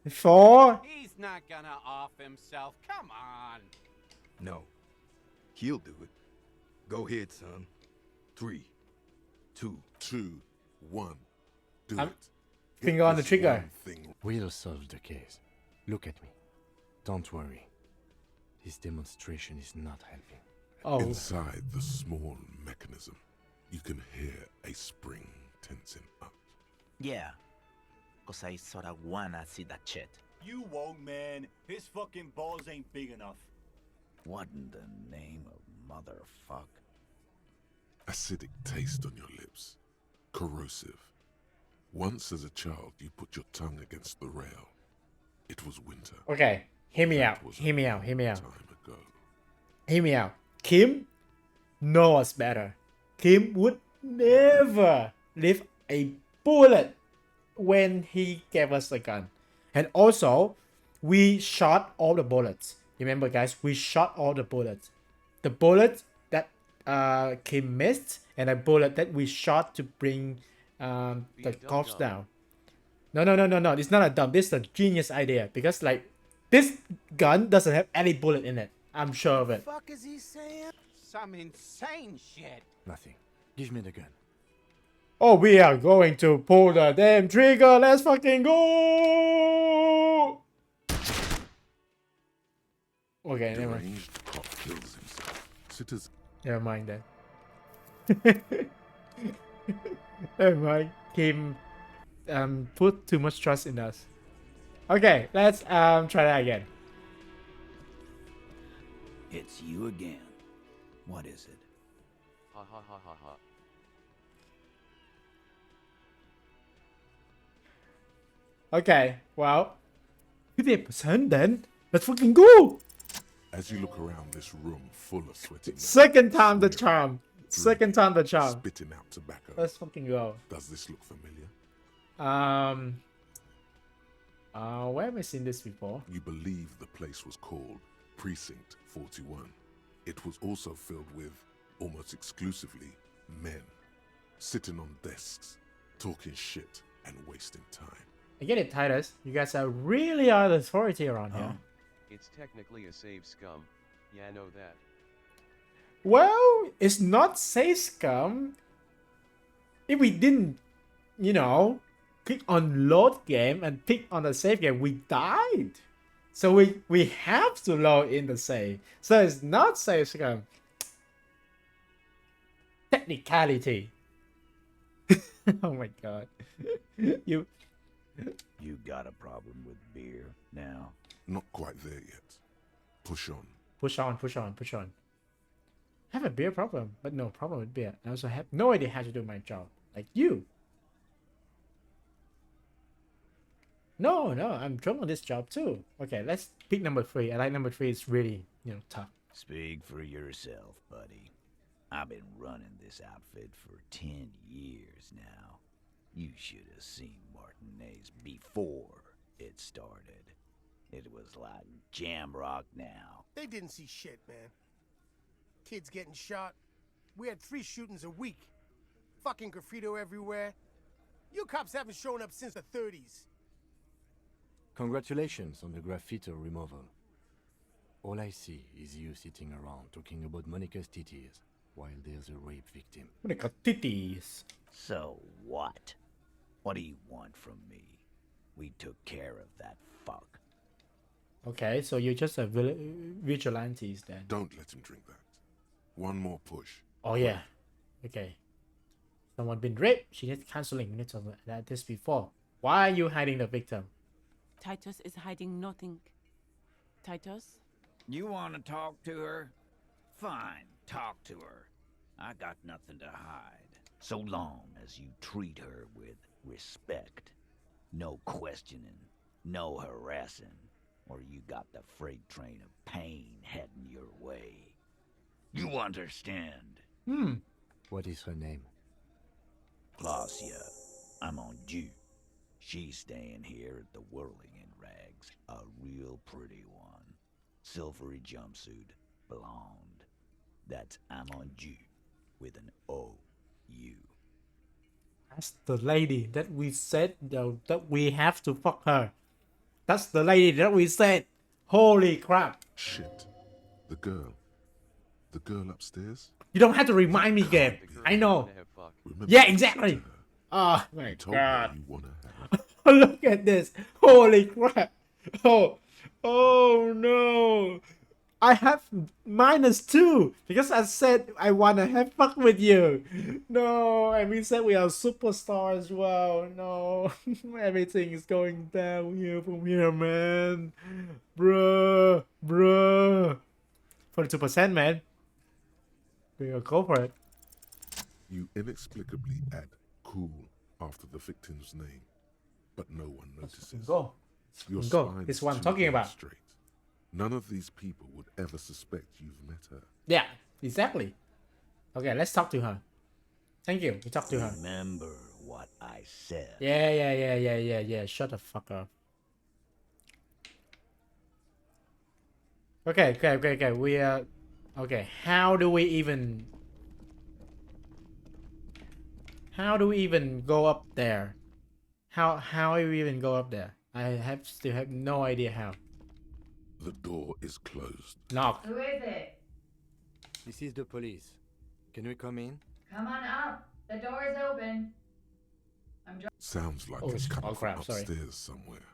4. He's not gonna off himself. Come on. No. He'll do it. Go ahead, son. 3, 2, 1. Do I'm- it. Finger on the this trigger. one thing. We'll solve the case. Look at me. Don't worry. This demonstration is not helping. Oh. Inside the small mechanism, you can hear a spring tensing up. Yeah. Cause I sorta wanna see that shit. You won't, man. His fucking balls ain't big enough. What in the name of motherfuck? Acidic taste on your lips. Corrosive. Once as a child, you put your tongue against the rail. It was winter. Okay, hear me out. Was Hear me a out. Hear me long out. time ago. Hear me out. Kim knows us better. Kim would never leave a bullet when he gave us the gun. And also, we shot all the bullets. Remember, guys, we shot all the bullets. The bullet that Kim missed, and a bullet that we shot to bring the cops down. No. It's not a dumb. This is a genius idea because, like, this gun doesn't have any bullet in it. I'm sure of it. Fuck is he saying? Some insane shit. Nothing. Give me the gun. Oh, we are going to pull the damn trigger. Let's fucking go. Okay, never mind. Deranged cop kills himself. Sitters. Never mind that. Never mind. Kim put too much trust in us. Okay, let's try that again. It's you again. What is it? Ha ha ha ha ha. Okay, well, 50% then. Let's fucking go. As you look around this room full of sweaty men, Second time the swearing, charm. Second time the charm. spitting out tobacco. Let's fucking go. Does this look familiar? Where have I seen this before? You believe the place was called Precinct 41. It was also filled with, almost exclusively, men. Sitting on desks, talking shit and wasting time. I get it, Titus. You guys really are the authority around here. It's technically a save scum. Yeah, know that. Well, it's not say scum. If we didn't, click on load game and click on the save game, we died. So we have to load in the save. So it's not say scum. Technicality. Oh my god. You got a problem with beer now? Not quite there yet. Push on. Push on. I have a beer problem, but no problem with beer. I also have no idea how to do my job. Like you. No, I'm drunk on this job too. Okay, let's pick number 3. I like number 3. It's really, tough. Speak for yourself, buddy. I've been running this outfit for 10 years now. You should have seen Martinez before it started. It was like jam rock now. They didn't see shit, man. Kids getting shot. We had 3 shootings a week. Fucking graffiti everywhere. You cops haven't shown up since the 30s. Congratulations on the graffiti removal. All I see is you sitting around talking about Monica's titties while there's a rape victim. Monica titties. So what? What do you want from me? We took care of that fuck. Okay, so you're just a vigilantes then. Don't let him drink that. One more push. Oh yeah. Okay. Someone been raped. She needs counseling. We need to talk about this before. Why are you hiding the victim? Titus is hiding nothing. Titus? You want to talk to her? Fine, talk to her. I got nothing to hide. So long as you treat her with respect. No questioning, no harassing, or you got the freight train of pain heading your way. You understand? What is her name? Glacia, I'm on due. She's staying here at the Whirling in Rags, a real pretty one. Silvery jumpsuit, blonde. That's I'm on due with an O-U. That's the lady that we said though, that we have to fuck her. That's the lady that we said. Holy crap. Shit. The girl. The girl upstairs? You don't have to remind me again. I know. Remember Yeah, you exactly. said to her, Oh my you told her god. you want to have Look at this. Holy crap. Oh no. I have -2 because I said I wanna have fuck with you. No, and we said we are superstars as well. No, everything is going downhill from here, man. Bruh. 42%, man. We'll go for it. You inexplicably add cool after the victim's name, but no one notices. Go. Your Go. spine This is is what I'm too talking damn about. straight. None of these people would ever suspect you've met her. Yeah, exactly. Okay, let's talk to her. Thank you. We talk to her. Remember what I said. Yeah. Shut the fuck up. Okay. We are... Okay, how do we even go up there? How do we even go up there? I still have no idea how. The door is closed. Knock. Who is it? This is the police. Can we come in? Come on up. The door is open. Sounds like Oh, it's oh coming crap, from sorry. upstairs somewhere.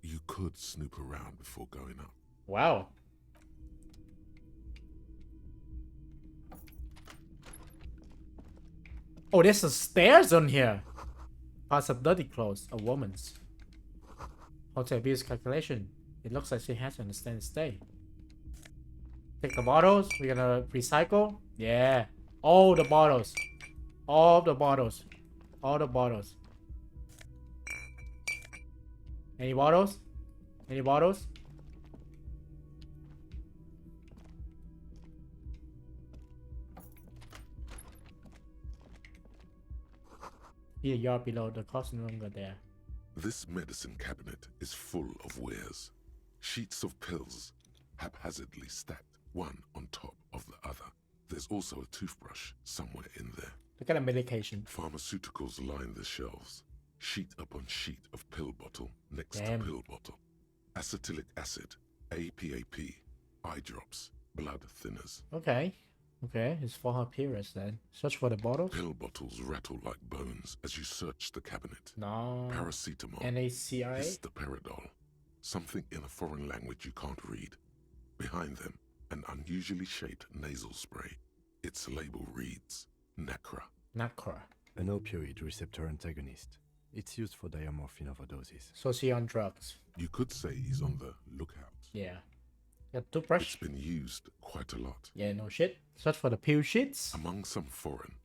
You could snoop around before going up. Wow. Oh, there's a stairs on here. Parts of dirty clothes, a woman's. Hotel abuse calculation. It looks like she has to understand stay. Take the bottles. We're gonna recycle. Yeah. All the bottles. All the bottles. All the bottles. Any bottles? Any bottles? Be a yard below the closet room there. This medicine cabinet is full of wares. Sheets of pills, haphazardly stacked, one on top of the other. There's also a toothbrush somewhere in there. Look at the medication. Pharmaceuticals line the shelves. Sheet upon sheet of pill bottle next Damn. to pill bottle. Acetylic acid, APAP, eye drops, blood thinners. Okay. It's for her periods then. Search for the bottles. Pill bottles rattle like bones as you search the cabinet. No. Paracetamol. NACI. Histoparidol. Something in a foreign language you can't read. Behind them, an unusually shaped nasal spray. Its label reads Nacra. Nacra. An opioid receptor antagonist. It's used for diamorphine overdoses. So she on drugs. You could say he's on the lookout. Yeah. Got toothbrush. It's been used quite a lot. Yeah, no shit. Search for the pill sheets. Among some foreign,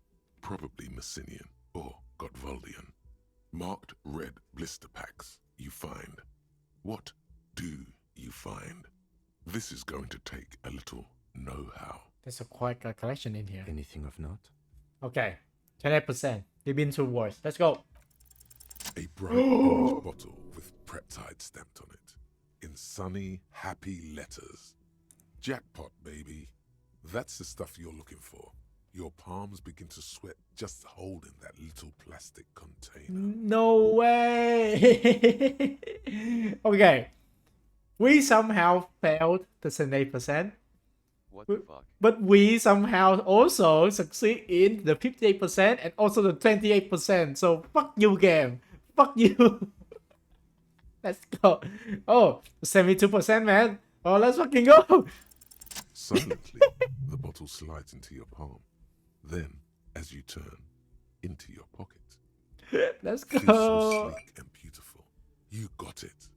probably Messinian or Gotvaldian, marked red blister packs you find. What do you find? This is going to take a little know-how. There's a quite a collection in here. Anything of note? Okay. 28%. They've been two wars. Let's go. A bright orange bottle with peptide stamped on it. In sunny, happy letters. Jackpot, baby. That's the stuff you're looking for. Your palms begin to sweat just holding that little plastic container. No way. Okay. We somehow failed the 78%. What the fuck? But we somehow also succeed in the 58% and also the 28%. So fuck you, game. Fuck you. Let's go. Oh, 72%, man. Oh, let's fucking go. Silently, the bottle slides into your palm. Then, as you turn, into your pocket. Let's Feels go. so sleek and beautiful. You got it.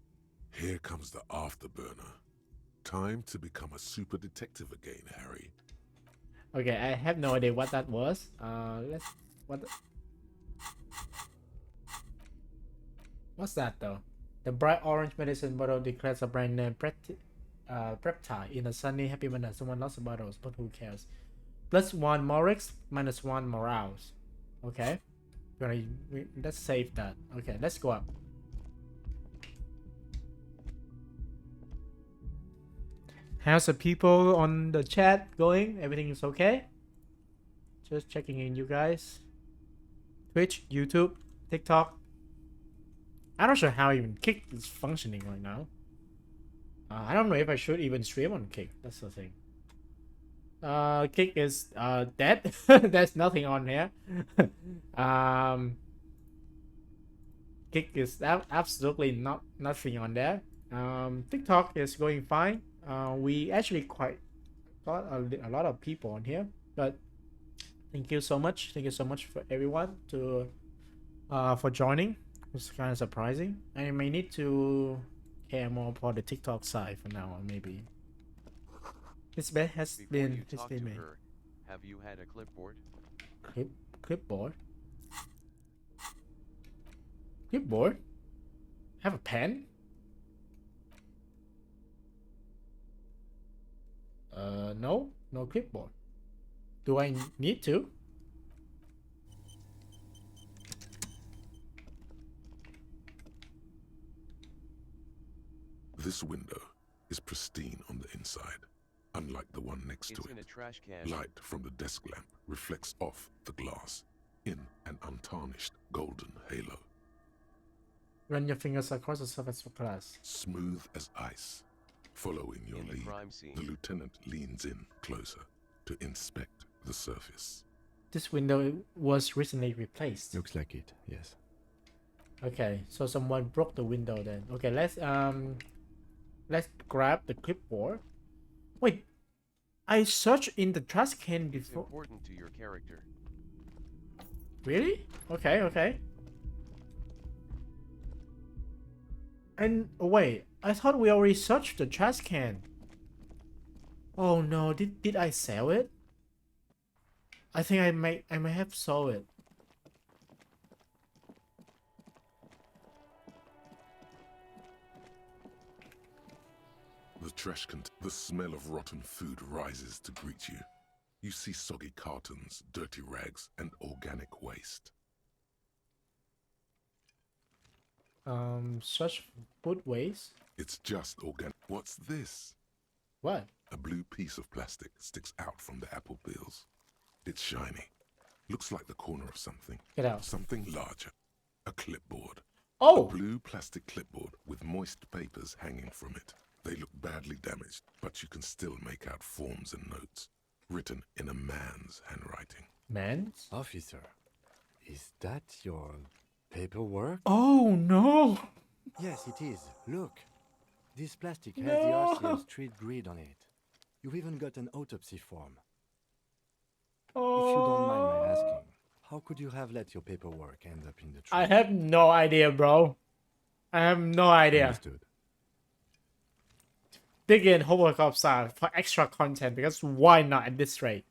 Here comes the afterburner. Time to become a super detective again, Harry. Okay, I have no idea what that was. What's that though? The bright orange medicine bottle declares a brand name Preptide in a sunny happy manner. Someone lost the bottles, but who cares? +1 Morix, -1 morals. Okay. Let's save that. Okay, let's go up. How's the people on the chat going? Everything is okay? Just checking in, you guys. Twitch, YouTube, TikTok. I'm not sure how even Kick is functioning right now. I don't know if I should even stream on Kick. That's the thing. Kick is dead. There's nothing on here. Kick is absolutely nothing on there. TikTok is going fine. We actually quite got a lot of people on here, but thank you so much. Thank you so much for everyone for joining. It's kind of surprising. I may need to care more for the TikTok side for now, maybe. This bed has been made. Her, have you had a clipboard? Clipboard? Clipboard? Have a pen? No clipboard. Do I need to? This window is pristine on the inside, unlike the one next to It's in a it. trash can. Light from the desk lamp reflects off the glass in an untarnished golden halo. Run your fingers across the surface of glass. Smooth as ice. Following your In a lead, crime scene. the lieutenant leans in closer to inspect the surface. This window was recently replaced. Looks like it, yes. Okay, so someone broke the window then. Okay, let's grab the clipboard. Wait, I searched in the trash can It's before. important to your character. Really? Okay. And oh, wait, I thought we already searched the trash can. Oh no, did I sell it? I think I may have sold it. The smell of rotten food rises to greet you. You see soggy cartons, dirty rags, and organic waste. Such food waste? It's just organic. What's this? What? A blue piece of plastic sticks out from the apple peels. It's shiny. Looks like the corner of something. Get out. Something larger. A clipboard. Oh! A blue plastic clipboard with moist papers hanging from it. They look badly damaged, but you can still make out forms and notes, written in a man's handwriting. Man's? Officer, is that your paperwork? Oh no! Yes, it is. Look. This plastic has No. the RCM street grid on it. You've even got an autopsy form. Oh. If you don't mind my asking, how could you have let your paperwork end up in the tree? I have no idea, bro. I have no idea. Understood. Dig in Hovercop style for extra content, because why not at this rate?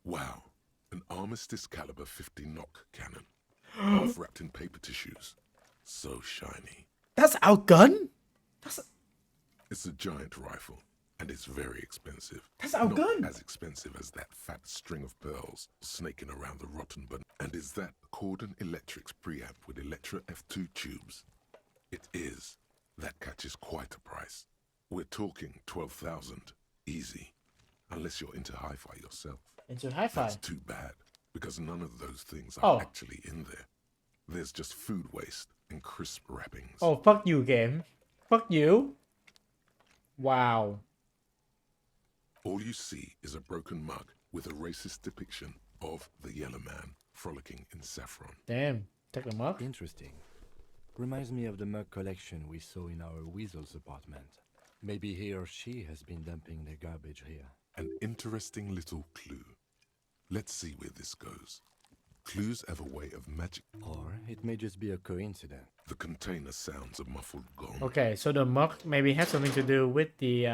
Wow, an Armistice caliber 50 knock cannon, half wrapped in paper tissues. So shiny. That's our gun? It's a giant rifle, and it's very expensive. That's our Not gun! as expensive as that fat string of pearls snaking around the rotten button. And is that Cordon Electric's preamp with Electra F2 tubes? It is. That catches quite a price. We're talking 12,000. Easy. unless you're into hi-fi yourself. Into hi-fi? That's too bad, because none of those things are actually in there. There's just food waste and crisp wrappings. Oh, fuck you, game. Fuck you. Wow. All you see is a broken mug with a racist depiction of the yellow man frolicking in saffron. Damn. Take the mug? Interesting. Reminds me of the mug collection we saw in our weasel's apartment. Maybe he or she has been dumping their garbage here. An interesting little clue. Let's see where this goes. Clues have a way of magic. Or it may just be a coincidence. The container sounds a muffled gong. Okay, so the mug maybe has something to do with the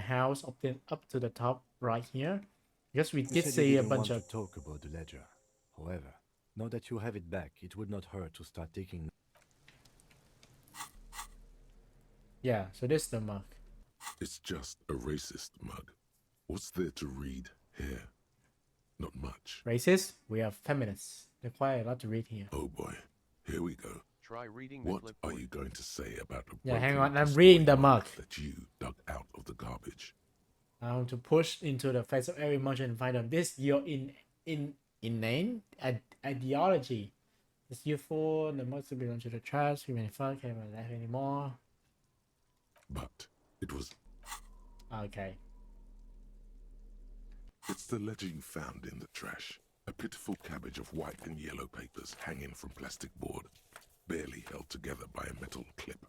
house up to the top right here. Because we did see a bunch of... to talk about the ledger. However, now that you have it back, it would not hurt to start taking... Yeah, so this is the mug. It's just a racist mug. What's there to read here? Not much. Racist? We are feminists. There's quite a lot to read here. Oh boy, here we go. Try reading what are you going to say about a yeah, hang on, I'm reading the mug that you dug out of the garbage? I want to push into the face of every emotion and find out this your inane ideology. It's useful, the mug should belong to the trash, we may fuck, can't laugh anymore. But it was... Okay. It's the ledger you found in the trash. A pitiful cabbage of white and yellow papers hanging from plastic board, barely held together by a metal clip.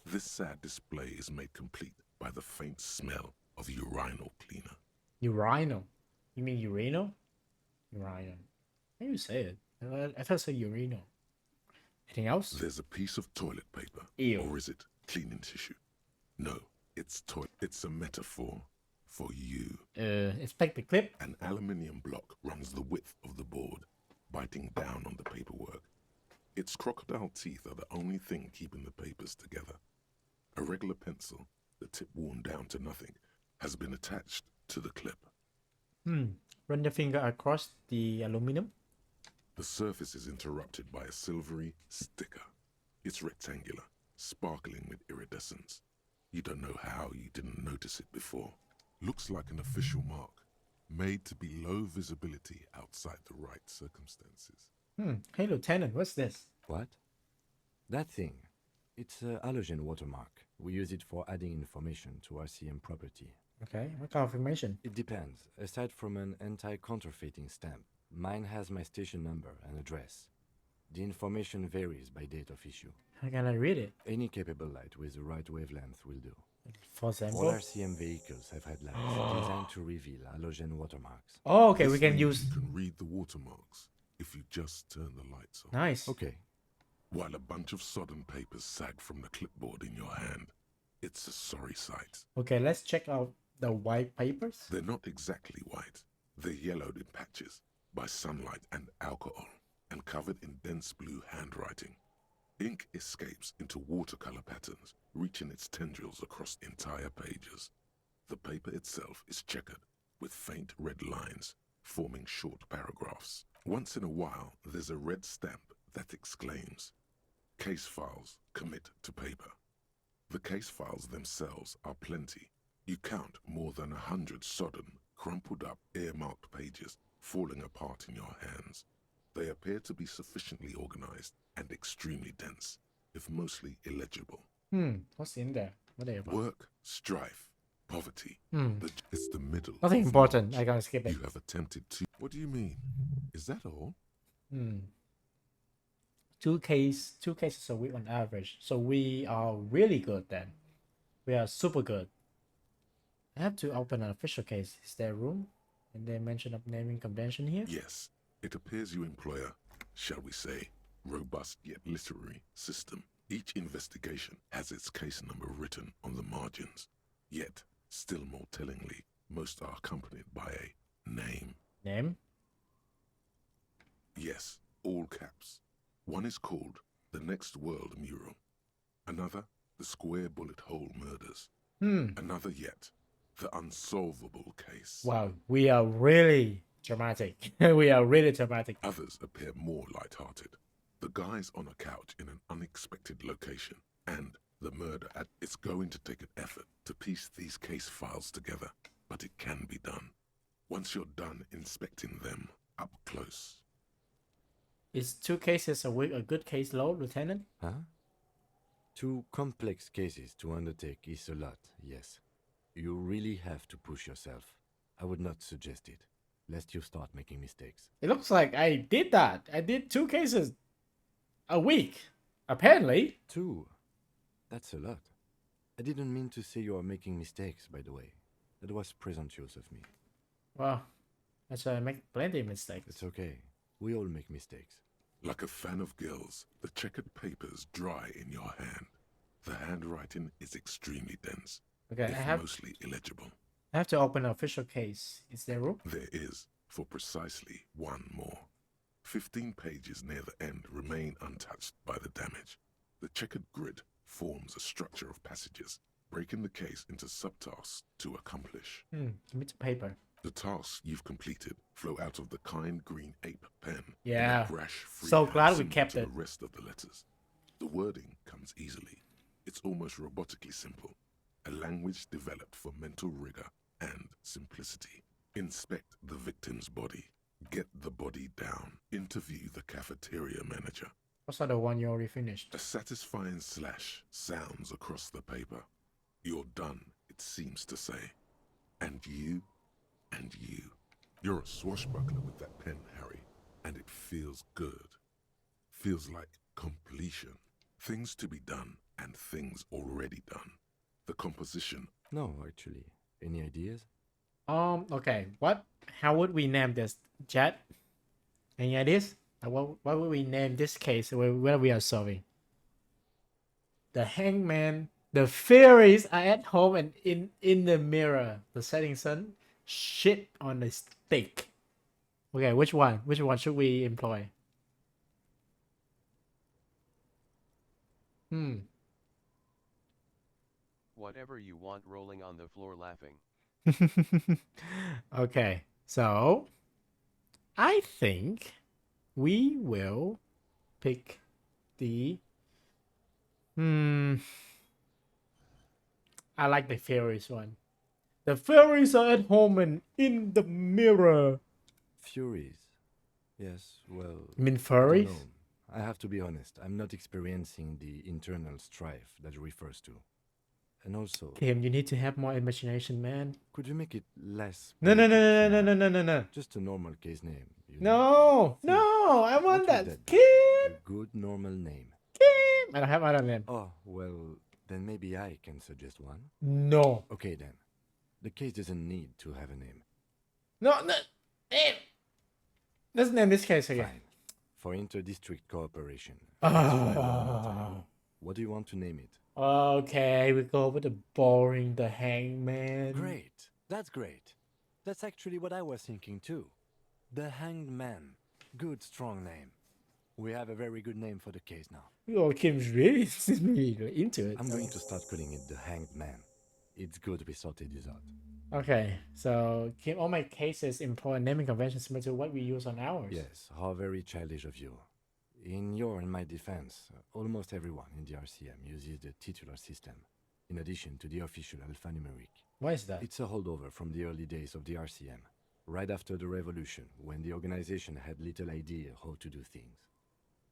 This sad display is made complete by the faint smell of urinal cleaner. Urinal? You mean urinal? Urinal. How do you say it? I thought it said urinal. Anything else? There's a piece of toilet paper. Ew. Or is it cleaning tissue? No, it's It's a metaphor for you. Inspect the clip. An aluminium block runs the width of the board, biting down on the paperwork. Its crocodile teeth are the only thing keeping the papers together. A regular pencil, the tip worn down to nothing, has been attached to the clip. Run the finger across the aluminum. The surface is interrupted by a silvery sticker. It's rectangular, sparkling with iridescence. You don't know how you didn't notice it before. Looks like an official mark, made to be low visibility outside the right circumstances. Hey, Lieutenant, what's this? What? That thing. It's a halogen watermark. We use it for adding information to RCM property. Okay, what kind of information? It depends. Aside from an anti-counterfeiting stamp, mine has my station number and address. The information varies by date of issue. How can I read it? Any capable light with the right wavelength will do. For example? All RCM vehicles have had lights designed to reveal halogen watermarks. Oh, okay, we can use... You can read the watermarks if you just turn the lights on. Nice. Okay. While a bunch of sodden papers sag from the clipboard in your hand, it's a sorry sight. Okay, let's check out the white papers. They're not exactly white. They're yellowed in patches by sunlight and alcohol, and covered in dense blue handwriting. Ink escapes into watercolor patterns, reaching its tendrils across entire pages. The paper itself is checkered, with faint red lines, forming short paragraphs. Once in a while, there's a red stamp that exclaims, "Case files commit to paper." The case files themselves are plenty. You count more than 100 sodden, crumpled up, earmarked pages falling apart in your hands. They appear to be sufficiently organized and extremely dense, if mostly illegible. What's in there? What are they about? Work, strife, poverty. It's the middle. Nothing of important. March. I gotta skip it. You have attempted to... What do you mean? Is that all? Two cases a week on average. So we are really good then. We are super good. I have to open an official case. Is there room? And they mention of naming convention here? Yes. It appears you employ a, shall we say, robust yet literary system. Each investigation has its case number written on the margins. Yet, still more tellingly, most are accompanied by a name. Name? Yes, all caps. One is called The Next World Mural. Another, The Square Bullet Hole Murders. Another yet, The Unsolvable Case. Wow, we are really dramatic. We are really dramatic. Others appear more light-hearted. The guy's on a couch in an unexpected location, and the murder it's going to take an effort to piece these case files together, but it can be done. Once you're done inspecting them up close. Is 2 cases a week a good caseload, Lieutenant? Huh? 2 complex cases to undertake is a lot, yes. You really have to push yourself. I would not suggest it, lest you start making mistakes. It looks like I did that. I did 2 cases a week, apparently. 2? That's a lot. I didn't mean to say you are making mistakes, by the way. That was presumptuous of me. Well, that's why I make plenty of mistakes. It's okay. We all make mistakes. Like a fan of gills, the checkered papers dry in your hand. The handwriting is extremely dense, Okay, if mostly illegible. I have to open an official case. Is there room? There is, for precisely 1 more. 15 pages near the end remain untouched by the damage. The checkered grid forms a structure of passages, breaking the case into subtasks to accomplish. Give me the paper. The tasks you've completed flow out of the kind green ape pen. Yeah. In a brash, So freehand glad we symbol kept to it. The rest of the letters. The wording comes easily. It's almost robotically simple. A language developed for mental rigor and simplicity. Inspect the victim's body. Get the body down. Interview the cafeteria manager. What's the one you already finished? A satisfying slash sounds across the paper. You're done, it seems to say. And you, and you. You're a swashbuckler with that pen, Harry, and it feels good. Feels like completion. Things to be done and things already done. The composition. No, actually. Any ideas? Okay. How would we name this? Jet? Any ideas? What would we name this case where we are solving? The hangman. The fairies are at home and in the mirror. The setting sun. Shit on the steak. Okay, which one? Which one should we employ? Whatever you want, rolling on the floor laughing. Okay, so I think we will pick the I like the fairies one. The fairies are at home and in the mirror. Furies. Yes, well... You mean I furries? don't know. I have to be honest, I'm not experiencing the internal strife that refers to. And also... Kim, you need to have more imagination, man. Could you make it less... No. Just a normal case name. No, I want that. Kim! A good normal name. Kim! I don't have other name. Oh, well, then maybe I can suggest one. No. Okay, then. The case doesn't need to have a name. No. Let's name this case again. Fine. For inter-district cooperation. Ah. What do you want to name it? Okay, we go with the boring, the hangman. Great. That's great. That's actually what I was thinking too. The Hanged Man. Good, strong name. We have a very good name for the case now. Oh, Kim's really into it. I'm going to start calling it the Hanged Man. It's good we sorted this out. Okay, so Kim, all my cases employ naming conventions similar to what we use on ours. Yes, how very childish of you. In your and my defense, almost everyone in the RCM uses the titular system, in addition to the official alphanumeric. Why is that? It's a holdover from the early days of the RCM, right after the revolution, when the organization had little idea how to do things.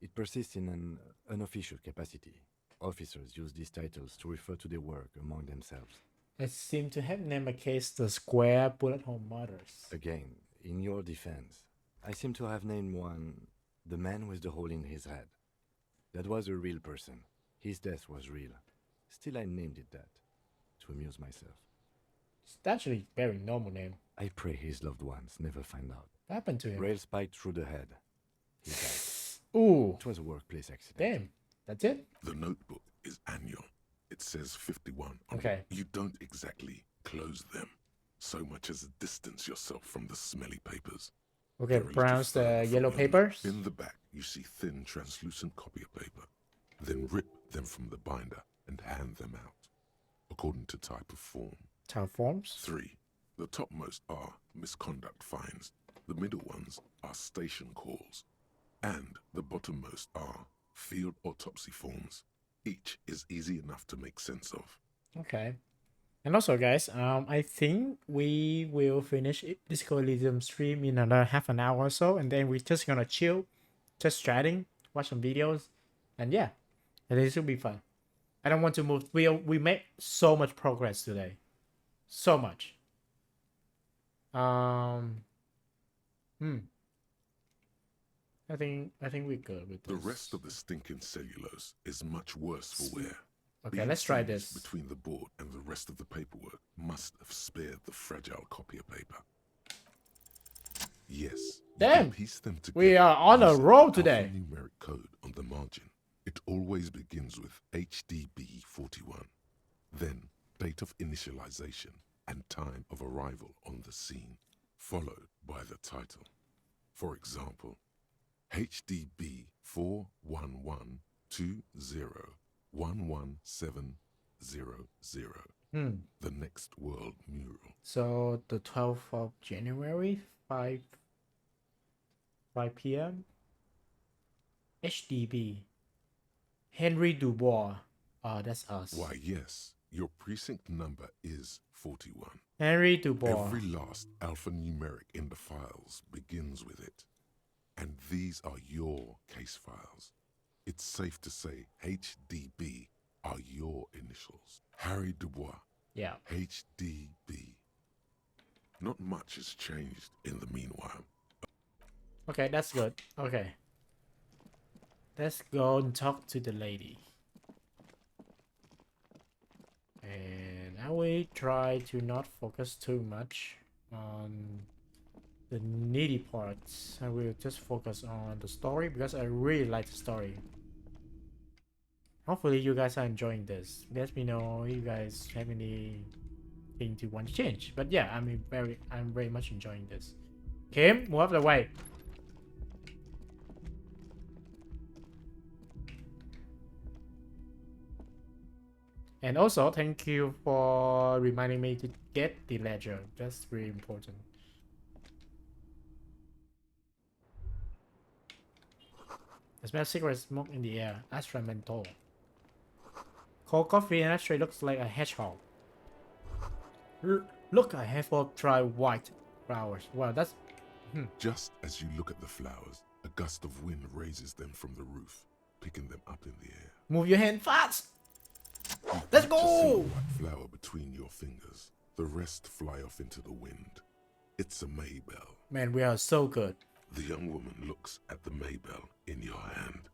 It persists in an unofficial capacity. Officers use these titles to refer to their work among themselves. I seem to have named a case the Square Bullet Hole Murders. Again, in your defense, I seem to have named one the man with the hole in his head. That was a real person. His death was real. Still, I named it that, to amuse myself. It's actually a very normal name. I pray his loved ones never find out. What happened to him? Rail spiked through the head. He died. Ooh. It was a workplace accident. Damn. That's it? The notebook is annual. It says 51 on Okay. it. You don't exactly close them, so much as distance yourself from the smelly papers. Okay, They're a browse little the further yellow from them. papers. In the back, you see thin, translucent copy of paper. Then rip them from the binder and hand them out, according to type of form. Type forms? 3. The topmost are misconduct fines. The middle ones are station calls. And the bottommost are field autopsy forms. Each is easy enough to make sense of. Okay. And also, guys, I think we will finish Disco Elysium stream in another half an hour or so, and then we're just gonna chill, just chatting, watch some videos, and yeah, and it should be fun. I don't want to move. We made so much progress today, so much. Hmm. I think we're good with this. The rest of the stinking cellulose is much worse for wear. Okay, Being let's try sandwiched this. between the board and the rest of the paperwork must have spared the fragile copier paper. Yes, you Damn, can piece them together. we are on a using roll the today. alphanumeric code on the margin. It always begins with HDB41, then date of initialization and time of arrival on the scene, followed by the title. For example, HDB 41120117000. The next world mural. So the 12th of January, 5 p.m. HDB. Henry Dubois. That's us. Why, yes, your precinct number is 41. Henry Dubois. Every last alphanumeric in the files begins with it. And these are your case files. It's safe to say HDB are your initials. Harry Dubois. Yeah. HDB. Not much has changed in the meanwhile. Okay, that's good. Okay. Let's go and talk to the lady. And I will try to not focus too much on the needy parts. I will just focus on the story because I really like the story. Hopefully you guys are enjoying this. Let me know if you guys have anything to want to change. But yeah, I'm very much enjoying this. Kim, move out of the way. And also, thank you for reminding me to get the ledger. That's really important. I smell cigarette smoke in the air. Ashtray menthol. Cold coffee and ashtray looks like a hedgehog. Look, I have all dry white flowers. Wow, that's... Just as you look at the flowers, a gust of wind raises them from the roof, picking them up in the air. Move your hand fast! Let's go! A single white flower between your fingers. The rest fly off into the wind. It's a Maybell. Man, we are so good. The young woman looks at the Maybell in your hand.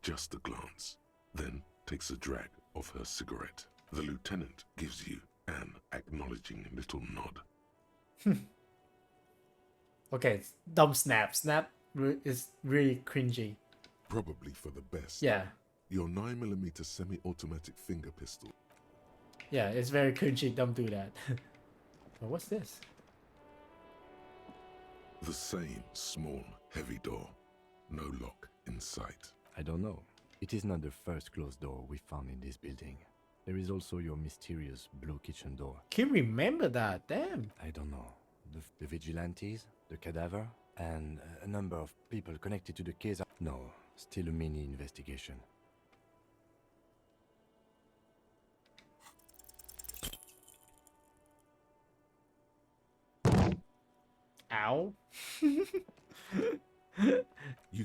Just a glance. Then takes a drag of her cigarette. The lieutenant gives you an acknowledging little nod. Okay, dumb snap. Snap is really cringy. Probably for the best. Yeah. Your 9mm semi-automatic finger pistol. Yeah, it's very cringy. Don't do that. But what's this? The same small, heavy door. No lock in sight. I don't know. It is not the first closed door we found in this building. There is also your mysterious blue kitchen door. Can you remember that? Damn. I don't know. The vigilantes, the cadaver, and a number of people connected to the case. No, still a mini investigation. Ow. You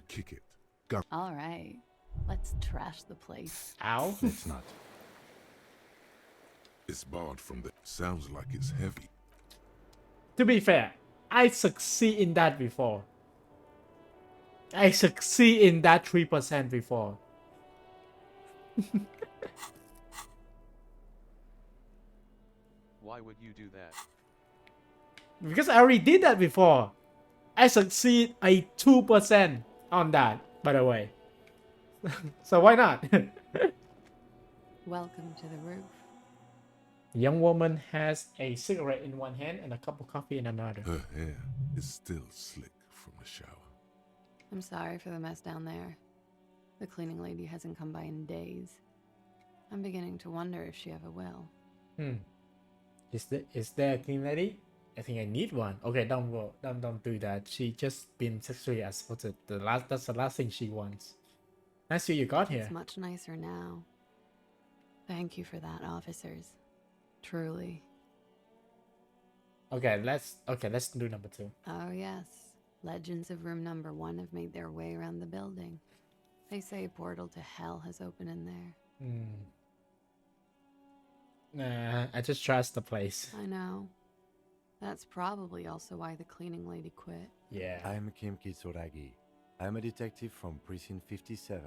kick it. Go. All right. Let's trash the place. Ow. Let's not. It's barred from the... Sounds like it's heavy. To be fair, I succeed in that before. I succeed in that 3% before. Why would you do that? Because I already did that before. I succeed a 2% on that, by the way. So why not? Welcome to the roof. The young woman has a cigarette in one hand and a cup of coffee in another. Her hair is still slick from the shower. I'm sorry for the mess down there. The cleaning lady hasn't come by in days. I'm beginning to wonder if she ever will. Is there a clean lady? I think I need one. Okay, don't go. Don't do that. She just been sexually assaulted. That's the last thing she wants. Nice you got here. It's much nicer now. Thank you for that, officers. Truly. Okay, let's do number 2. Oh, yes. Legends of room number 1 have made their way around the building. They say a portal to hell has opened in there. Nah, I just trust the place. I know. That's probably also why the cleaning lady quit. Yeah. I'm Kim Kitsuragi. I'm a detective from Precinct 57.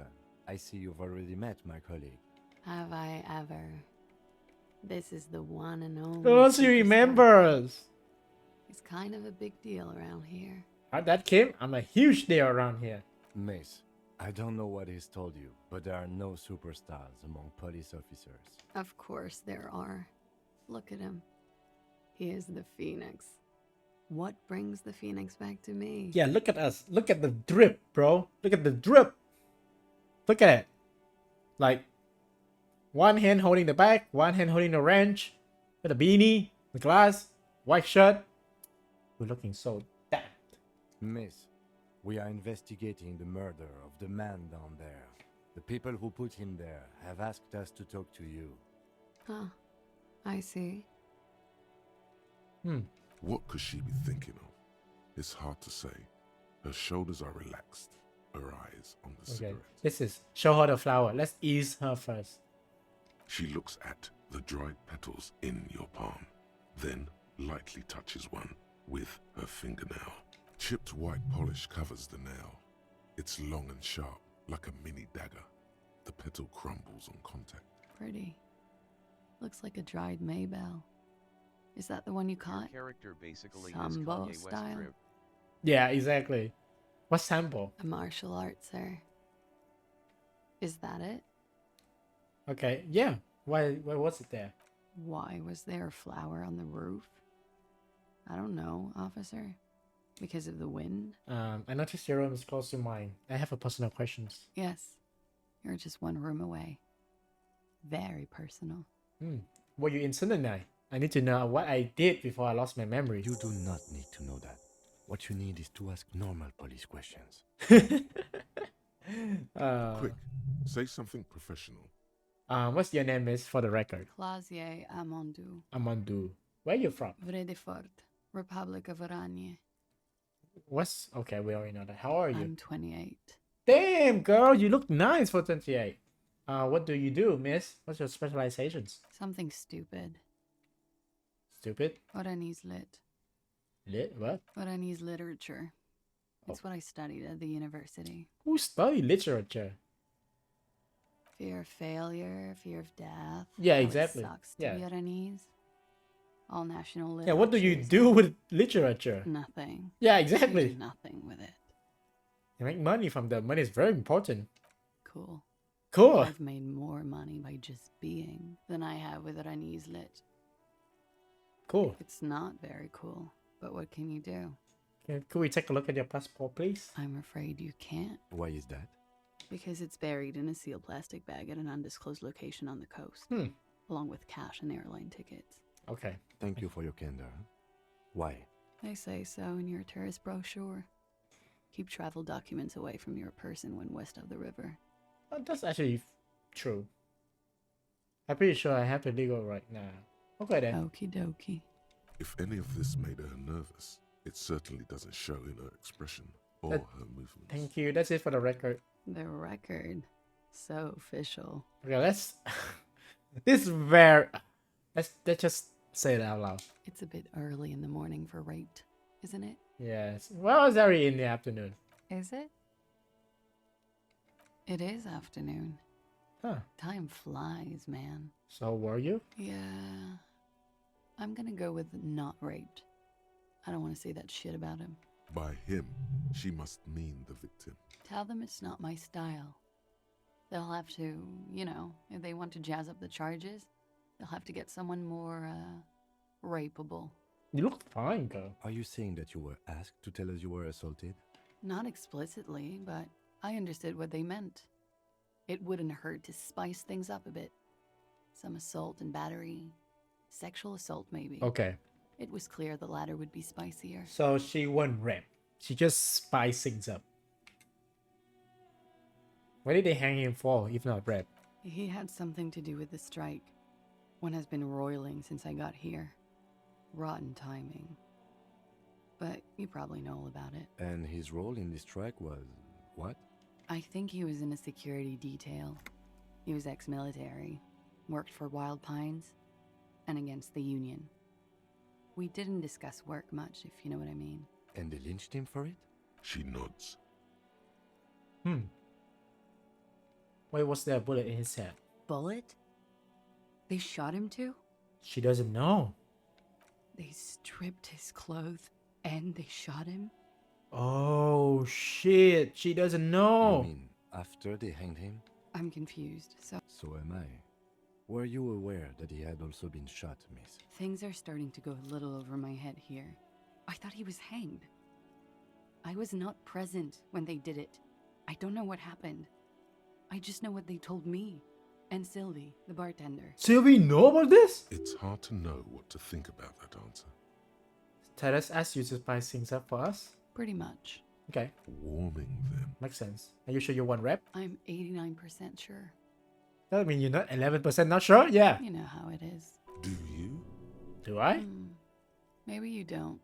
I see you've already met my colleague. Have I ever? This is the one and only. Oh, she superstar. remembers. It's kind of a big deal around here. That Kim, I'm a huge deal around here. Mace, I don't know what he's told you, but there are no superstars among police officers. Of course there are. Look at him. He is the Phoenix. What brings the Phoenix back to me? Yeah, look at us. Look at the drip, bro. Look at the drip. Look at it. Like, one hand holding the bag, one hand holding the wrench, with a beanie, the glass, white shirt. We're looking so damn. Miss, we are investigating the murder of the man down there. The people who put him there have asked us to talk to you. Huh. I see. What could she be thinking of? It's hard to say. Her shoulders are relaxed, her eyes on the Okay, cigarette. this is show her the flower. Let's ease her first. She looks at the dried petals in your palm, then lightly touches one with her fingernail. Chipped white polish covers the nail. It's long and sharp, like a mini dagger. The petal crumbles on contact. Pretty. Looks like a dried maybell. Is that the one you caught? Character basically is Sambo Kanye West style? drip. Yeah, exactly. What's sample? A martial art, sir. Is that it? Okay, yeah. Why was it there? Why was there a flower on the roof? I don't know, officer. Because of the wind? I noticed your room is close to mine. I have a personal questions. Yes. You're just one room away. Very personal. Were you in Sunday? I need to know what I did before I lost my memory. You do not need to know that. What you need is to ask normal police questions. Quick, say something professional. What's your name is for the record? Clausier Amandou. Amandu. Where you from? Vredefort, Republic of Oranje. What's okay? We already know that. How are you? I'm 28. Damn, girl, you look nice for 28. What do you do, miss? What's your specializations? Something stupid. Stupid? Oranese lit. Lit? What? Oranese literature. It's what I studied at the university. Who study literature? Fear of failure, fear of death. Yeah, how exactly. It sucks to Yeah. be Oranese. All national literature. Yeah, what do you do with literature? Nothing. Yeah, You exactly. do nothing with it. You make money from that. Money is very important. Cool. Cool. I've made more money by just being than I have with Oranese lit. Cool. It's not very cool, but what can you do? Could we take a look at your passport, please? I'm afraid you can't. Why is that? Because it's buried in a sealed plastic bag at an undisclosed location on the coast, along with cash and airline tickets. Okay. Thank you for your candor. Why? They say so in your tourist brochure. Keep travel documents away from your person when west of the river. That's actually true. I'm pretty sure I have the legal right now. Okay then. Okie dokie. If any of this made her nervous, it certainly doesn't show in her expression or That- her movements. Thank you. That's it for the record. The record. So official. Okay, let's. This is very. Let's just say it out loud. It's a bit early in the morning for rape, isn't it? Yes. Well, it's already in the afternoon. Is it? It is afternoon. Huh. Time flies, man. So were you? Yeah. I'm gonna go with not raped. I don't want to say that shit about him. By him, she must mean the victim. Tell them it's not my style. They'll have to, if they want to jazz up the charges, they'll have to get someone more, rapeable. You look fine, girl. Are you saying that you were asked to tell us you were assaulted? Not explicitly, but I understood what they meant. It wouldn't hurt to spice things up a bit. Some assault and battery. Sexual assault, maybe. Okay. It was clear the latter would be spicier. So she won't rap. She just spice things up. What did they hang him for, if not rap? He had something to do with the strike. One has been roiling since I got here. Rotten timing. But you probably know all about it. And his role in this strike was what? I think he was in a security detail. He was ex-military, worked for Wild Pines, and against the Union. We didn't discuss work much, if you know what I mean. And they lynched him for it? She nods. Why was there a bullet in his head? Bullet? They shot him too? She doesn't know. They stripped his clothes and they shot him? Oh shit, she doesn't know. You mean after they hanged him? I'm confused, so... So am I. Were you aware that he had also been shot, miss? Things are starting to go a little over my head here. I thought he was hanged. I was not present when they did it. I don't know what happened. I just know what they told me. And Sylvie, the bartender. Sylvie know about this? It's hard to know what to think about that answer. Titus asked you to spice things up for us? Pretty much. Okay. Warming them. Makes sense. Are you sure you want rep? I'm 89% sure. That mean you're not 11% not sure? Yeah. You know how it is. Do you? Do I? Maybe you don't.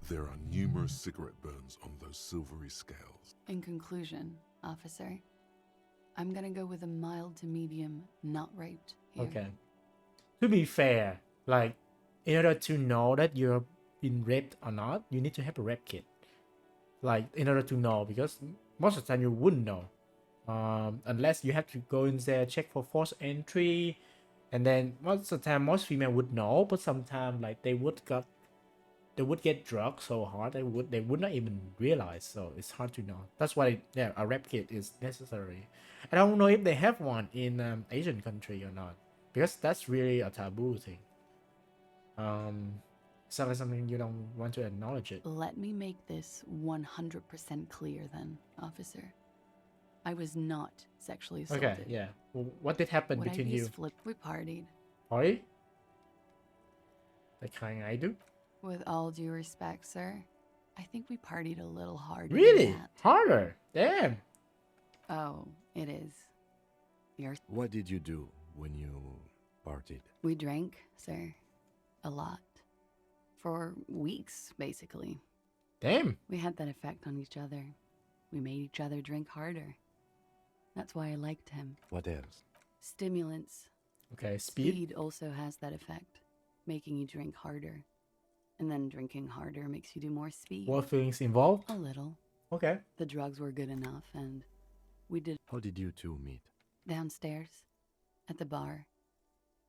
There are numerous cigarette burns on those silvery scales. In conclusion, officer, I'm gonna go with a mild to medium not raped here. Okay. To be fair, like, in order to know that you're been raped or not, you need to have a rep kit. Like, in order to know, because most of the time you wouldn't know. Unless you have to go in there, check for forced entry, and then most of the time most female would know, but sometimes like they would get drugged so hard they would not even realize, so it's hard to know. That's why a rep kit is necessary. I don't know if they have one in Asian country or not, because that's really a taboo thing. It's not something you don't want to acknowledge it. Let me make this 100% clear then, officer. I was not sexually assaulted. Okay, yeah. What did happen between you? We partied. Party? The kind I do? With all due respect, sir, I think we partied a little harder. Really? Than that. Harder? Damn. Oh, it is. What did you do when you partied? We drank, sir. A lot. For weeks, basically. Damn. We had that effect on each other. We made each other drink harder. That's why I liked him. What else? Stimulants. Okay, speed? Speed also has that effect, making you drink harder. And then drinking harder makes you do more speed. What feelings involved? A little. Okay. The drugs were good enough, and we did... How did you two meet? Downstairs. At the bar.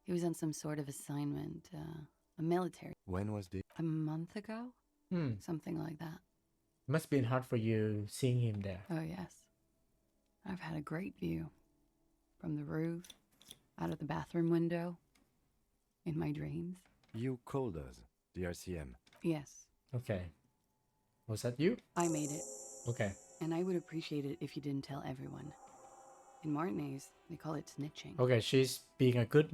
He was on some sort of assignment, a military... When was this? A month ago? Something like that. It must have been hard for you seeing him there. Oh, yes. I've had a great view. From the roof, out of the bathroom window, in my dreams. You called us, the RCM. Yes. Okay. Was that you? I made it. Okay. And I would appreciate it if you didn't tell everyone. In Martinez, they call it snitching. Okay, she's being a good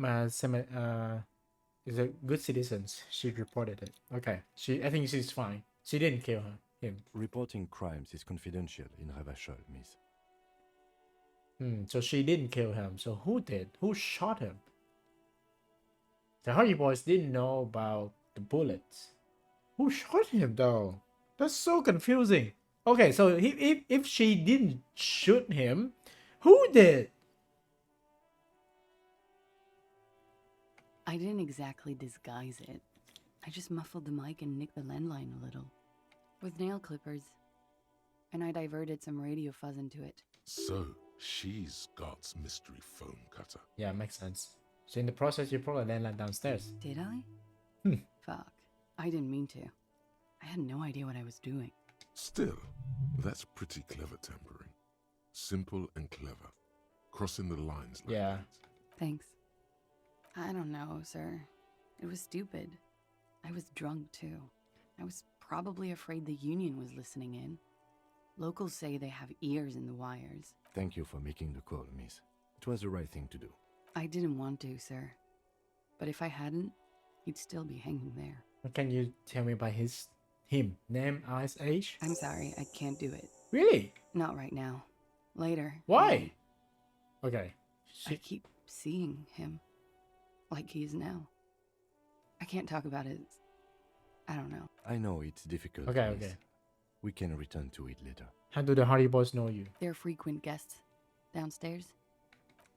is a good citizen. She reported it. Okay. I think she's fine. She didn't kill him. Reporting crimes is confidential in Ravachol, miss. So she didn't kill him. So who did? Who shot him? The Hardy Boys didn't know about the bullets. Who shot him though? That's so confusing. Okay, so if she didn't shoot him, who did? I didn't exactly disguise it. I just muffled the mic and nicked the landline a little. With nail clippers. And I diverted some radio fuzz into it. So, she's Scott's mystery phone cutter. Yeah, makes sense. So in the process, you brought a landline downstairs. Did I? Fuck. I didn't mean to. I had no idea what I was doing. Still, that's pretty clever tampering. Simple and clever. Crossing the lines like that. Thanks. I don't know, sir. It was stupid. I was drunk, too. I was probably afraid the Union was listening in. Locals say they have ears in the wires. Thank you for making the call, miss. It was the right thing to do. I didn't want to, sir. But if I hadn't, he'd still be hanging there. Can you tell me by him? Name, eyes, age? I'm sorry, I can't do it. Really? Not right now. Later. Why? Maybe. Okay. I keep seeing him. Like he is now. I can't talk about it. I don't know. I know it's difficult. Okay, Miss. okay. We can return to it later. How do the Hardy Boys know you? They're frequent guests downstairs.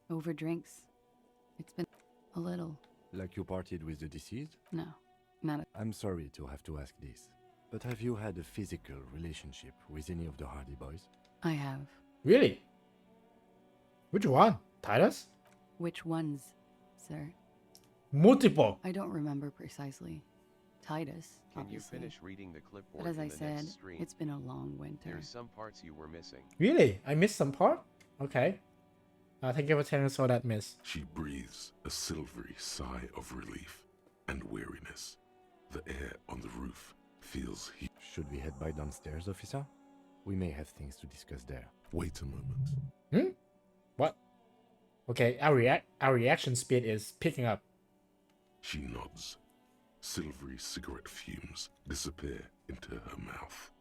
Over drinks. It's been a little. Like you partied with the deceased? No, not I'm sorry to have to ask this, but have you had a physical relationship with any of the Hardy Boys? I have. Really? Which one? Titus? Which ones, sir? Multiple. I don't remember precisely. Titus, Can obviously. you finish reading the clipboard But as in I the said, next stream? it's been a long winter. There's some parts you were missing. Really? I missed some part? Okay. Thank you for telling us all that, miss. She breathes a silvery sigh of relief and weariness. The air on the roof feels heat. Should we head by downstairs, officer? We may have things to discuss there. Wait a moment. What? Okay, our reaction speed is picking up. She nods. Silvery cigarette fumes disappear into her mouth.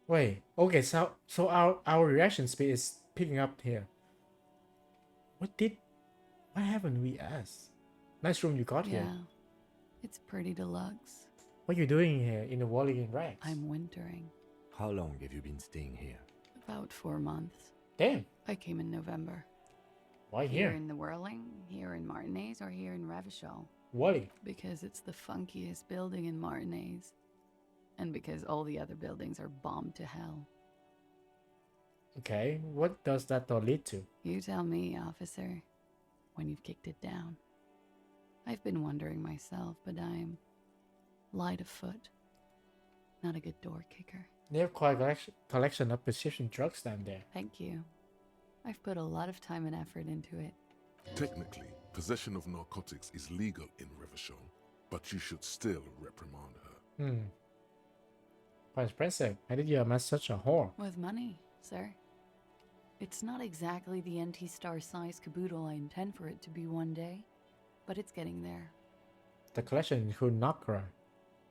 Wait, okay, so our reaction speed is picking up here. What haven't we asked? Nice room you got Yeah, here. it's pretty deluxe. What are you doing here in the Walligan rags? I'm wintering. How long have you been staying here? About 4 months. Damn. I came in November. Why Here here? in the Whirling, here in Martinez, or here in Revachol? Wally. Because it's the funkiest building in Martinez. And because all the other buildings are bombed to hell. Okay, what does that all lead to? You tell me, officer, when you've kicked it down. I've been wondering myself, but I'm light of foot. Not a good door kicker. They have quite a collection of prescription drugs down there. Thank you. I've put a lot of time and effort into it. Technically, possession of narcotics is legal in Revachol, but you should still reprimand her. Quite expensive. How did you amass such a whore? With money, sir. It's not exactly the NT-star size caboodle I intend for it to be one day, but it's getting there. The collection includes Nakra,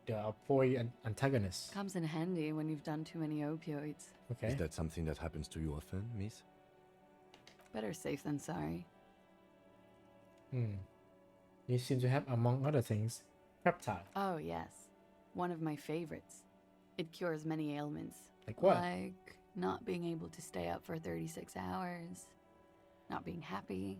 the boy antagonist. Comes in handy when you've done too many opioids. Okay. Is that something that happens to you often, miss? Better safe than sorry. You seem to have, among other things, peptide. Oh, yes. One of my favorites. It cures many ailments. Like what? Like not being able to stay up for 36 hours. Not being happy.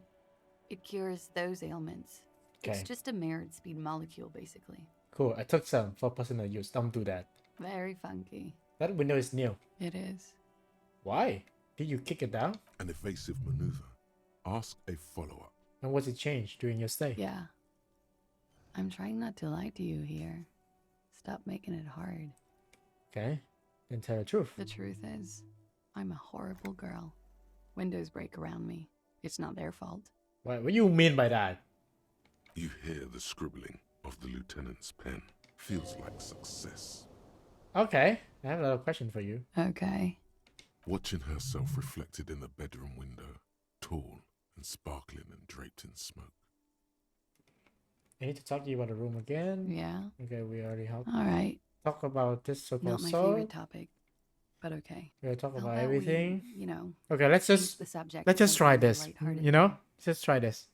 It cures those ailments. Okay. It's just a mirrored speed molecule, basically. Cool. I took some for personal use. Don't do that. Very funky. That window is new. It is. Why? Did you kick it down? An evasive maneuver. Ask a follow-up. And was it changed during your stay? Yeah. I'm trying not to lie to you here. Stop making it hard. Okay. Then tell the truth. The truth is, I'm a horrible girl. Windows break around me. It's not their fault. What do you mean by that? You hear the scribbling of the lieutenant's pen. Feels like success. Okay. I have another question for you. Okay. Watching herself reflected in the bedroom window, tall and sparkling and draped in smoke. I need to talk to you about the room again. Yeah. Okay, we already helped. All right. Talk about this so-called Not my sword. favorite topic, but okay. We're gonna talk How about about everything. we, you know, Okay, let's keep just the subject let's just try something this. lighthearted. You know, just try this.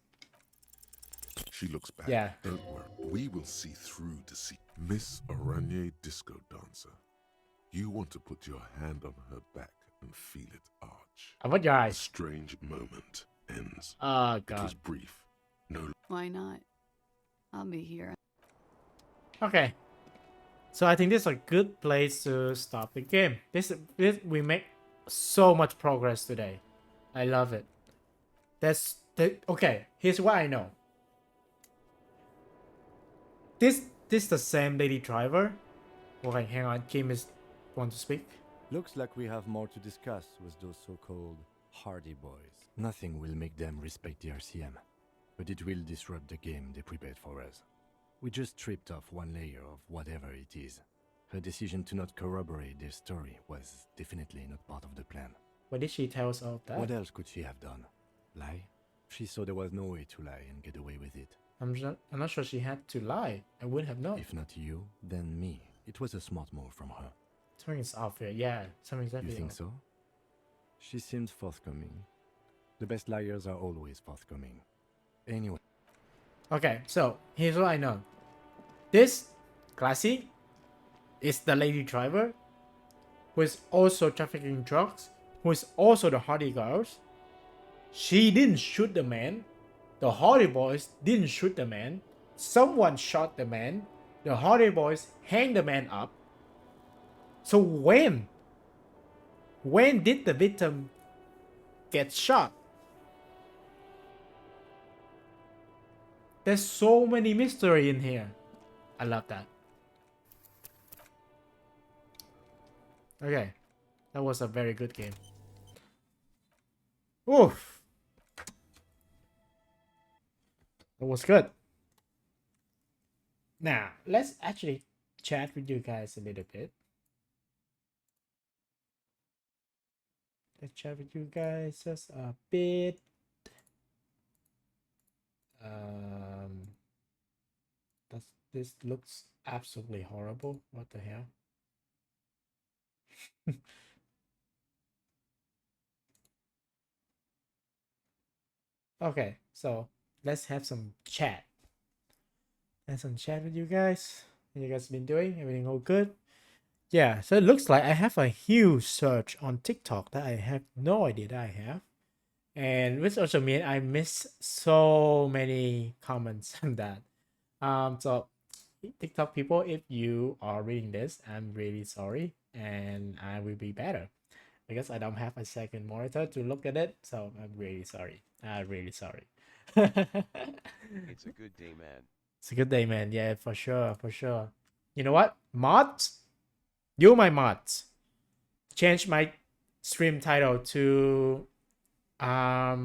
She looks back. Yeah. Don't worry. We will see through deceit. Miss Aranye Disco Dancer. You want to put your hand on her back and feel it arch. I want your A eyes. strange moment ends. Oh It was god. brief. No. Why not? I'll be here. Okay. So I think this is a good place to stop the game. This we make so much progress today. I love it. Okay. Here's what I know. This the same lady driver. Okay, hang on. Kim is want to speak. Looks like we have more to discuss with those so-called Hardy Boys. Nothing will make them respect the RCM, but it will disrupt the game they prepared for us. We just stripped off one layer of whatever it is. Her decision to not corroborate their story was definitely not part of the plan. What did she tell us all that? What else could she have done? Lie? She saw there was no way to lie and get away with it. I'm not sure she had to lie. I wouldn't have known. If not you, then me. It was a smart move from her. Something's off here. Yeah, something's You definitely think off. so? She seems forthcoming. The best liars are always forthcoming. Anyway. Okay, so here's what I know. This Classy is the lady driver, who is also trafficking drugs, who is also the Hardy Girls. She didn't shoot the man. The Hardy Boys didn't shoot the man. Someone shot the man. The Hardy Boys hanged the man up. So when did the victim get shot? There's so many mystery in here. I love that. Okay, that was a very good game. Oof. That was good. Now, let's actually chat with you guys a little bit. Let's chat with you guys just a bit. This looks absolutely horrible. What the hell? Okay, so let's have some chat. Have some chat with you guys. How you guys been doing? Everything all good? Yeah, so it looks like I have a huge search on TikTok that I have no idea that I have. And which also means I missed so many comments on that. So TikTok people, if you are reading this, I'm really sorry, and I will be better because I don't have a second monitor to look at it. So I'm really sorry. I'm really sorry. It's a good day, man. It's a good day, man. Yeah, for sure, for sure. You know what? Mods, you my mods. Change my stream title to I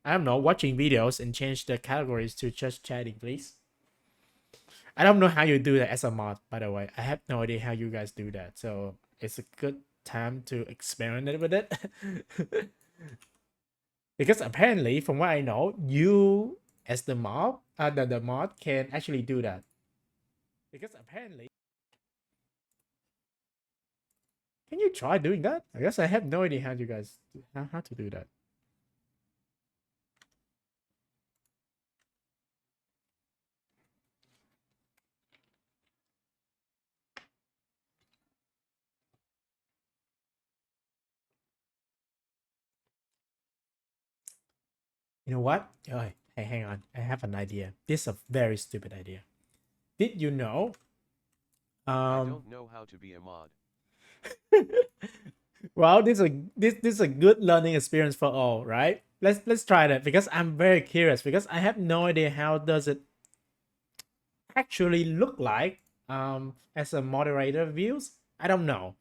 don't know, watching videos, and change the categories to just chatting, please. I don't know how you do that as a mod, by the way. I have no idea how you guys do that. So it's a good time to experiment with it. Because apparently, from what I know, you as the mod, the mod can actually do that. Because apparently, can you try doing that? I guess I have no idea how you guys how to do that. You know what? Oh, hey, hang on. I have an idea. This is a very stupid idea. Did you know? I don't know how to be a mod. Well, this is a good learning experience for all, right? Let's try that because I'm very curious because I have no idea how does it actually look like as a moderator views. I don't know.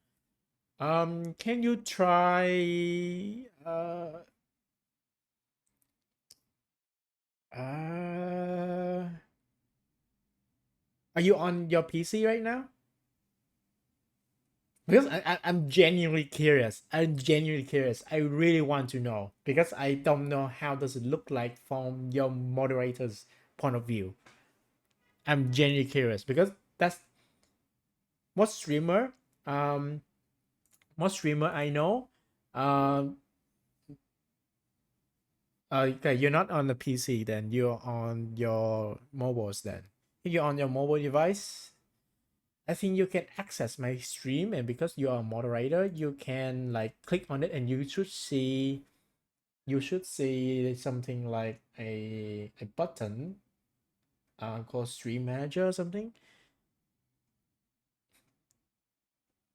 Can you try are you on your PC right now? Because I'm genuinely curious. I'm genuinely curious. I really want to know because I don't know how does it look like from your moderator's point of view. I'm genuinely curious because that's most streamer um most streamer I know okay, you're not on the PC then, you're on your mobiles then. If you're on your mobile device, I think you can access my stream, and because you are a moderator, you can like click on it and you should see something like a button called stream manager or something.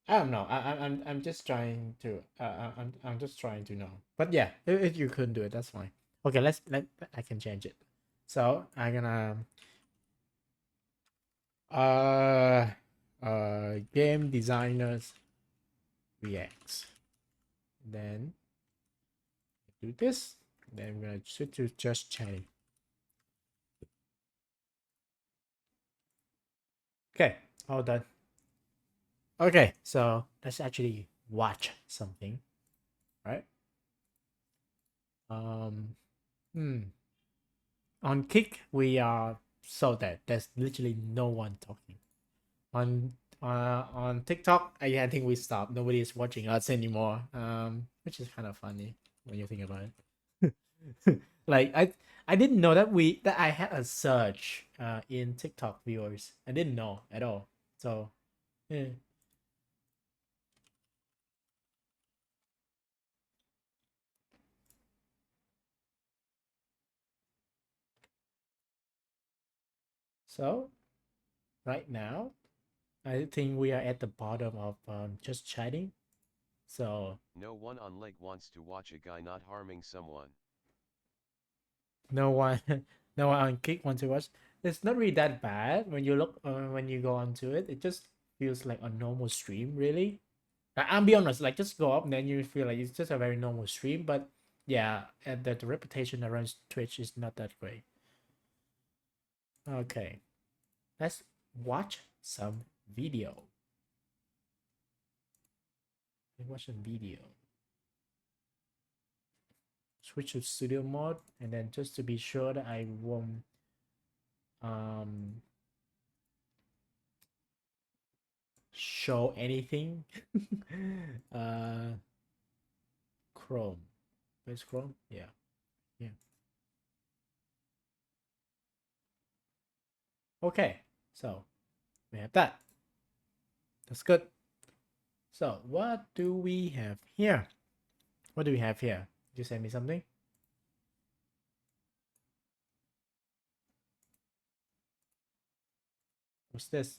I don't know. I'm just trying to I'm just trying to know. But yeah, if you couldn't do it, that's fine. Okay, let I can change it. So I'm gonna game designers reacts. Then do this. Then I'm gonna switch to just chatting. Okay, all done. Okay, so let's actually watch something, right? Hmm. On Kick, we are so dead. There's literally no one talking. On TikTok, I think we stopped. Nobody is watching us anymore. Which is kind of funny when you think about it. Like I didn't know that I had a search in TikTok viewers. I didn't know at all. So yeah. So right now, I think we are at the bottom of just chatting. So No one on lake wants to watch a guy not harming someone. no one, no one on Kick wants to watch. It's not really that bad when you look when you go onto it. It just feels like a normal stream, really. I'll be honest, like just go up and then you feel like it's just a very normal stream. But yeah, and the reputation around Twitch is not that great. Okay, let's watch some video. Let's watch some video. Switch to studio mode, and then just to be sure that I won't show anything. Chrome. Where's Chrome? Yeah. Okay, so we have that. That's good. So what do we have here? What do we have here? Did you send me something? What's this?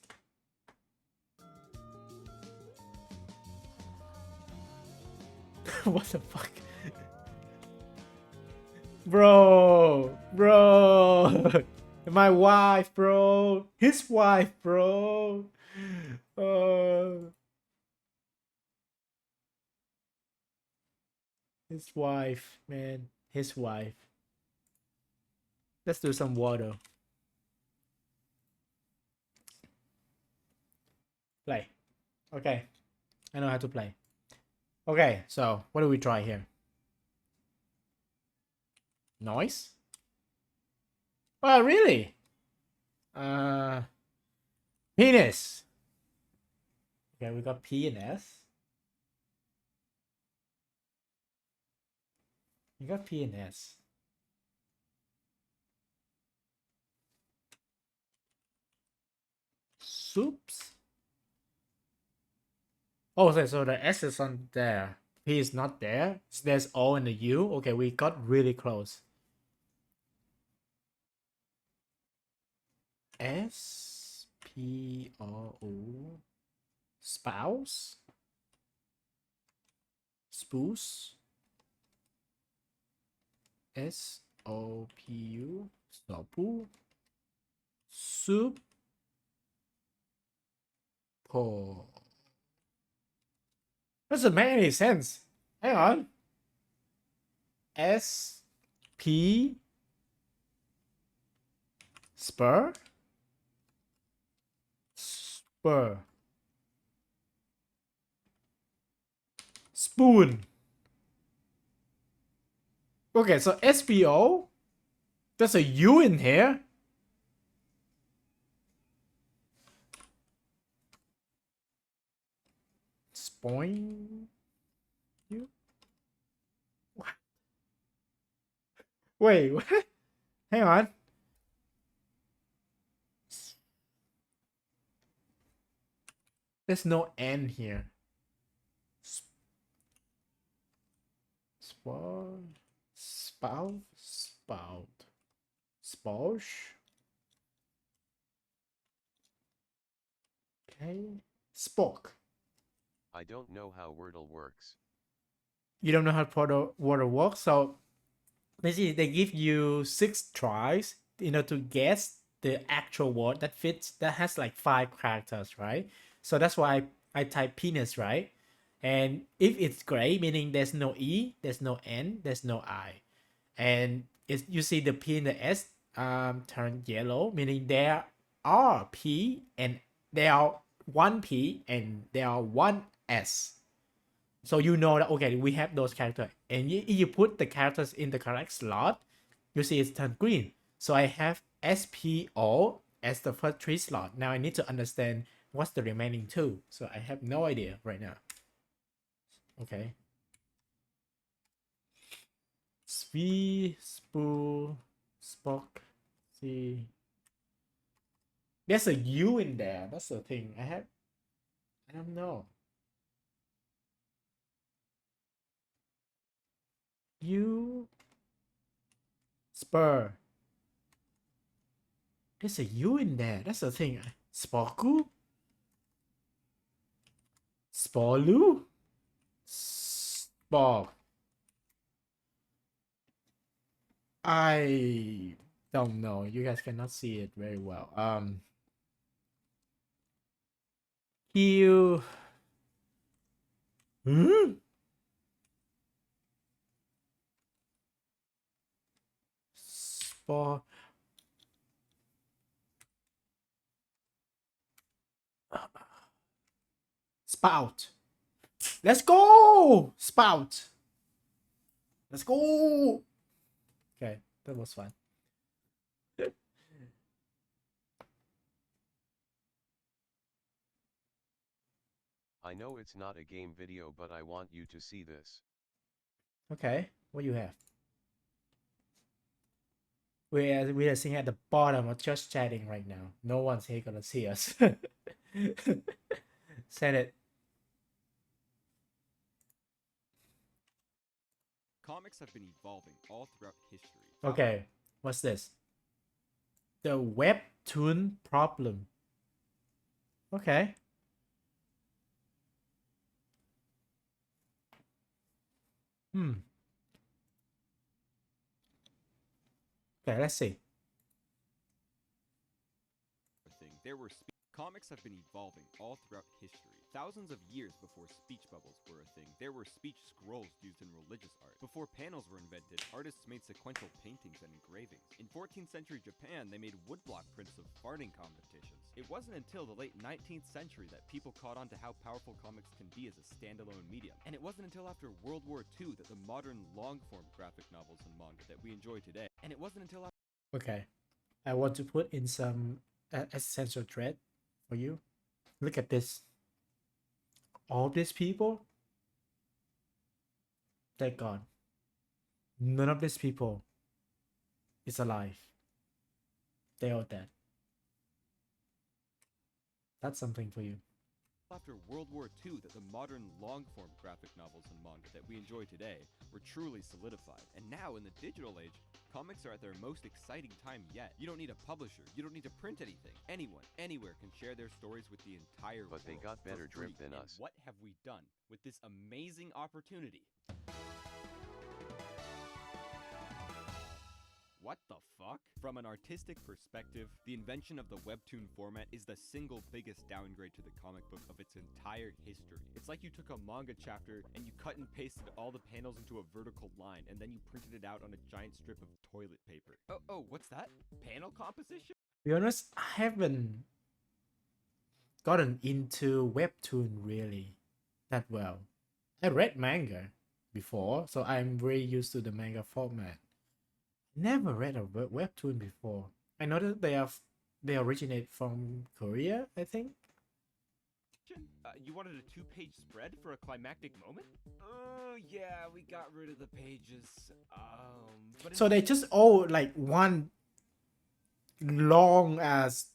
What the fuck? Bro! My wife, bro! His wife, bro! His wife, man. His wife. Let's do some water. Play. Okay. I know how to play. Okay, so what do we try here? Noise? Oh, really? Penis. Okay, we got P and S. You got P and S. Soups. Oh, so the S is on there. P is not there. So there's O and the U. Okay, we got really close. S P O O. Spouse. Spouse. S O P U. Sopu. Soup. Po. Doesn't make any sense. Hang on. S P Spur? Spur. Spoon. Okay, so SPO? There's a U in here. Spoing. You? What? Wait, what? Hang on. There's no N here. Spout. Spout. Okay. Spoke. I don't know how Wordle works. You don't know how Wordle works, so basically they give you 6 tries, to guess the actual word that fits, that has like 5 characters, right? So that's why I type penis, right? And if it's gray, meaning there's no E, there's no N, there's no I. And you see the P and the S turn yellow, meaning there are P and there are 1 P and there are 1 S. So you know that, okay, we have those characters. And if you put the characters in the correct slot, you see it's turned green. So I have SPO as the first 3 slot. Now I need to understand what's the remaining 2. So I have no idea right now. Okay. Spi, Spu, Spock. See. There's a U in there. That's the thing. I don't know. U. Spur. There's a U in there. That's the thing. Sporku? Sporlu? Spork. I don't know. You guys cannot see it very well. You. Sport. Spout. Let's go! Spout. Let's go! Okay, that was fun. I know it's not a game video, but I want you to see this. Okay, what you have? We are sitting at the bottom of just chatting right now. No one's here gonna see us. Send it. Comics have been evolving all throughout history. Okay, what's this? The webtoon problem. Okay. Okay, let's see. Comics have been evolving all throughout history. Thousands of years before speech bubbles were a thing, there were speech scrolls used in religious art. Before panels were invented, artists made sequential paintings and engravings. In 14th century Japan, they made woodblock prints of farting competitions. It wasn't until the late 19th century that people caught on to how powerful comics can be as a standalone medium. And it wasn't until after World War II that the modern long-form graphic novels and manga that we enjoy today. And it wasn't until after... Okay. I want to put in some essential thread for you. Look at this. All these people, they're gone. None of these people is alive. They're all dead. That's something for you. After World War II that the modern long-form graphic novels and manga that we enjoy today were truly solidified. And now in the digital age, comics are at their most exciting time yet. You don't need a publisher, you don't need to print anything. Anyone, anywhere can share their stories with the entire world. But they got better drip than us. What have we done with this amazing opportunity? What the fuck? From an artistic perspective, the invention of the webtoon format is the single biggest downgrade to the comic book of its entire history. It's like you took a manga chapter and you cut and pasted all the panels into a vertical line and then you printed it out on a giant strip of toilet paper. Oh, what's that? Panel composition? To be honest, I haven't gotten into webtoon really that well. I read manga before, so I'm very used to the manga format. Never read a webtoon before. I know that they originate from Korea, I think. You wanted a 2-page spread for a climactic moment? Oh, yeah, we got rid of the pages. But So they just all like one long ass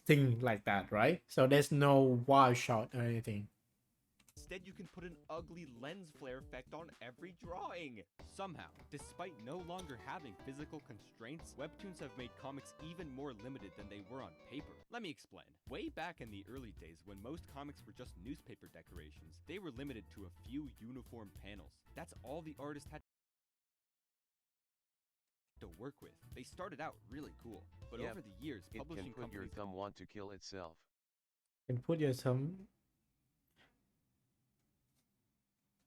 thing like that, right? So there's no wild shot or anything. Instead, you can put an ugly lens flare effect on every drawing. Somehow, despite no longer having physical constraints, webtoons have made comics even more limited than they were on paper. Let me explain. Way back in the early days, when most comics were just newspaper decorations, they were limited to a few uniform panels. That's all the artist had to work with. They started out really cool, but over the years, publishing it can put your thumb want to kill itself. And put your thumb.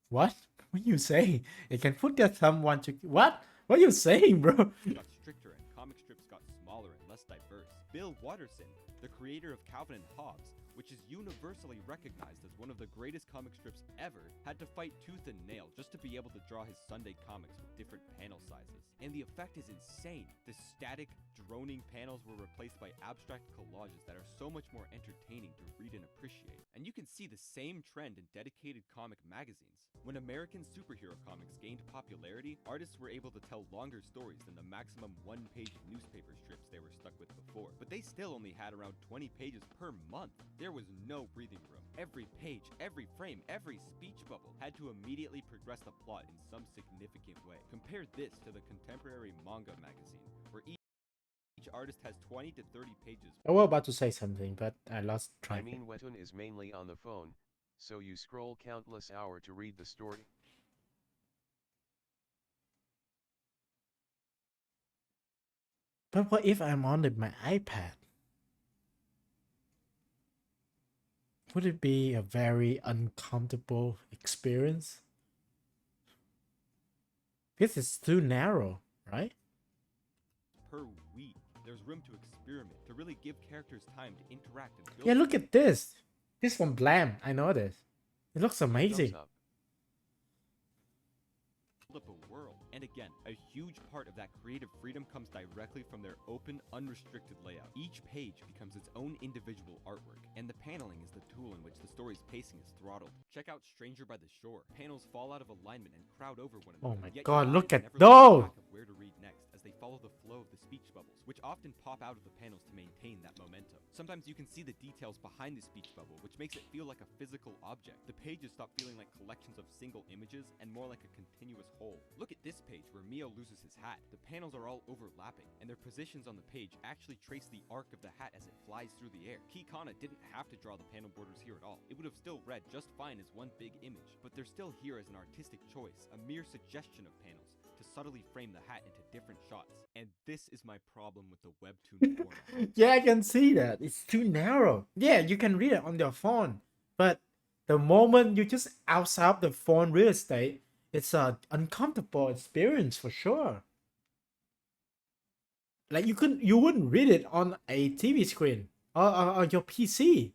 What? What are you saying? It can put their thumb want to. What? What are you saying, bro? Got stricter and comic strips got smaller and less diverse. Bill Watterson, the creator of Calvin and Hobbes, which is universally recognized as one of the greatest comic strips ever, had to fight tooth and nail just to be able to draw his Sunday comics with different panel sizes. And the effect is insane. The static, droning panels were replaced by abstract collages that are so much more entertaining to read and appreciate. And you can see the same trend in dedicated comic magazines. When American superhero comics gained popularity, artists were able to tell longer stories than the maximum one-page newspaper strips they were stuck with before. But they still only had around 20 pages per month. There was no breathing room. Every page, every frame, every speech bubble had to immediately progress the plot in some significant way. Compare this to the contemporary manga magazine, where each artist has 20 to 30 pages. I was about to say something, but I lost track. I mean, webtoon is mainly on the phone, so you scroll countless hours to read the story. But what if I'm on my iPad? Would it be a very uncomfortable experience? This is too narrow, right? Per week, there's room to experiment, to really give characters time to interact and build. Yeah, look at this. This from Blam. I know this. It looks amazing. Up a world. And again, a huge part of that creative freedom comes directly from their open, unrestricted layout. Each page becomes its own individual artwork, and the paneling is the tool in which the story's pacing is throttled. Check out Stranger by the Shore. Panels fall out of alignment and crowd over one another. Oh my Yet god, your look eyes at never lose those! track of where to read next as they follow the flow of the speech bubbles, which often pop out of the panels to maintain that momentum. Sometimes you can see the details behind the speech bubble, which makes it feel like a physical object. The pages stop feeling like collections of single images and more like a continuous whole. Look at this page where Mio loses his hat. The panels are all overlapping, and their positions on the page actually trace the arc of the hat as it flies through the air. Kikana didn't have to draw the panel borders here at all. It would have still read just fine as one big image, but they're still here as an artistic choice, a mere suggestion of panels to subtly frame the hat into different shots. And this is my problem with the webtoon format. Yeah, I can see that. It's too narrow. Yeah, you can read it on your phone, but the moment you just outside the phone real estate, it's an uncomfortable experience for sure. Like you wouldn't read it on a TV screen or your PC.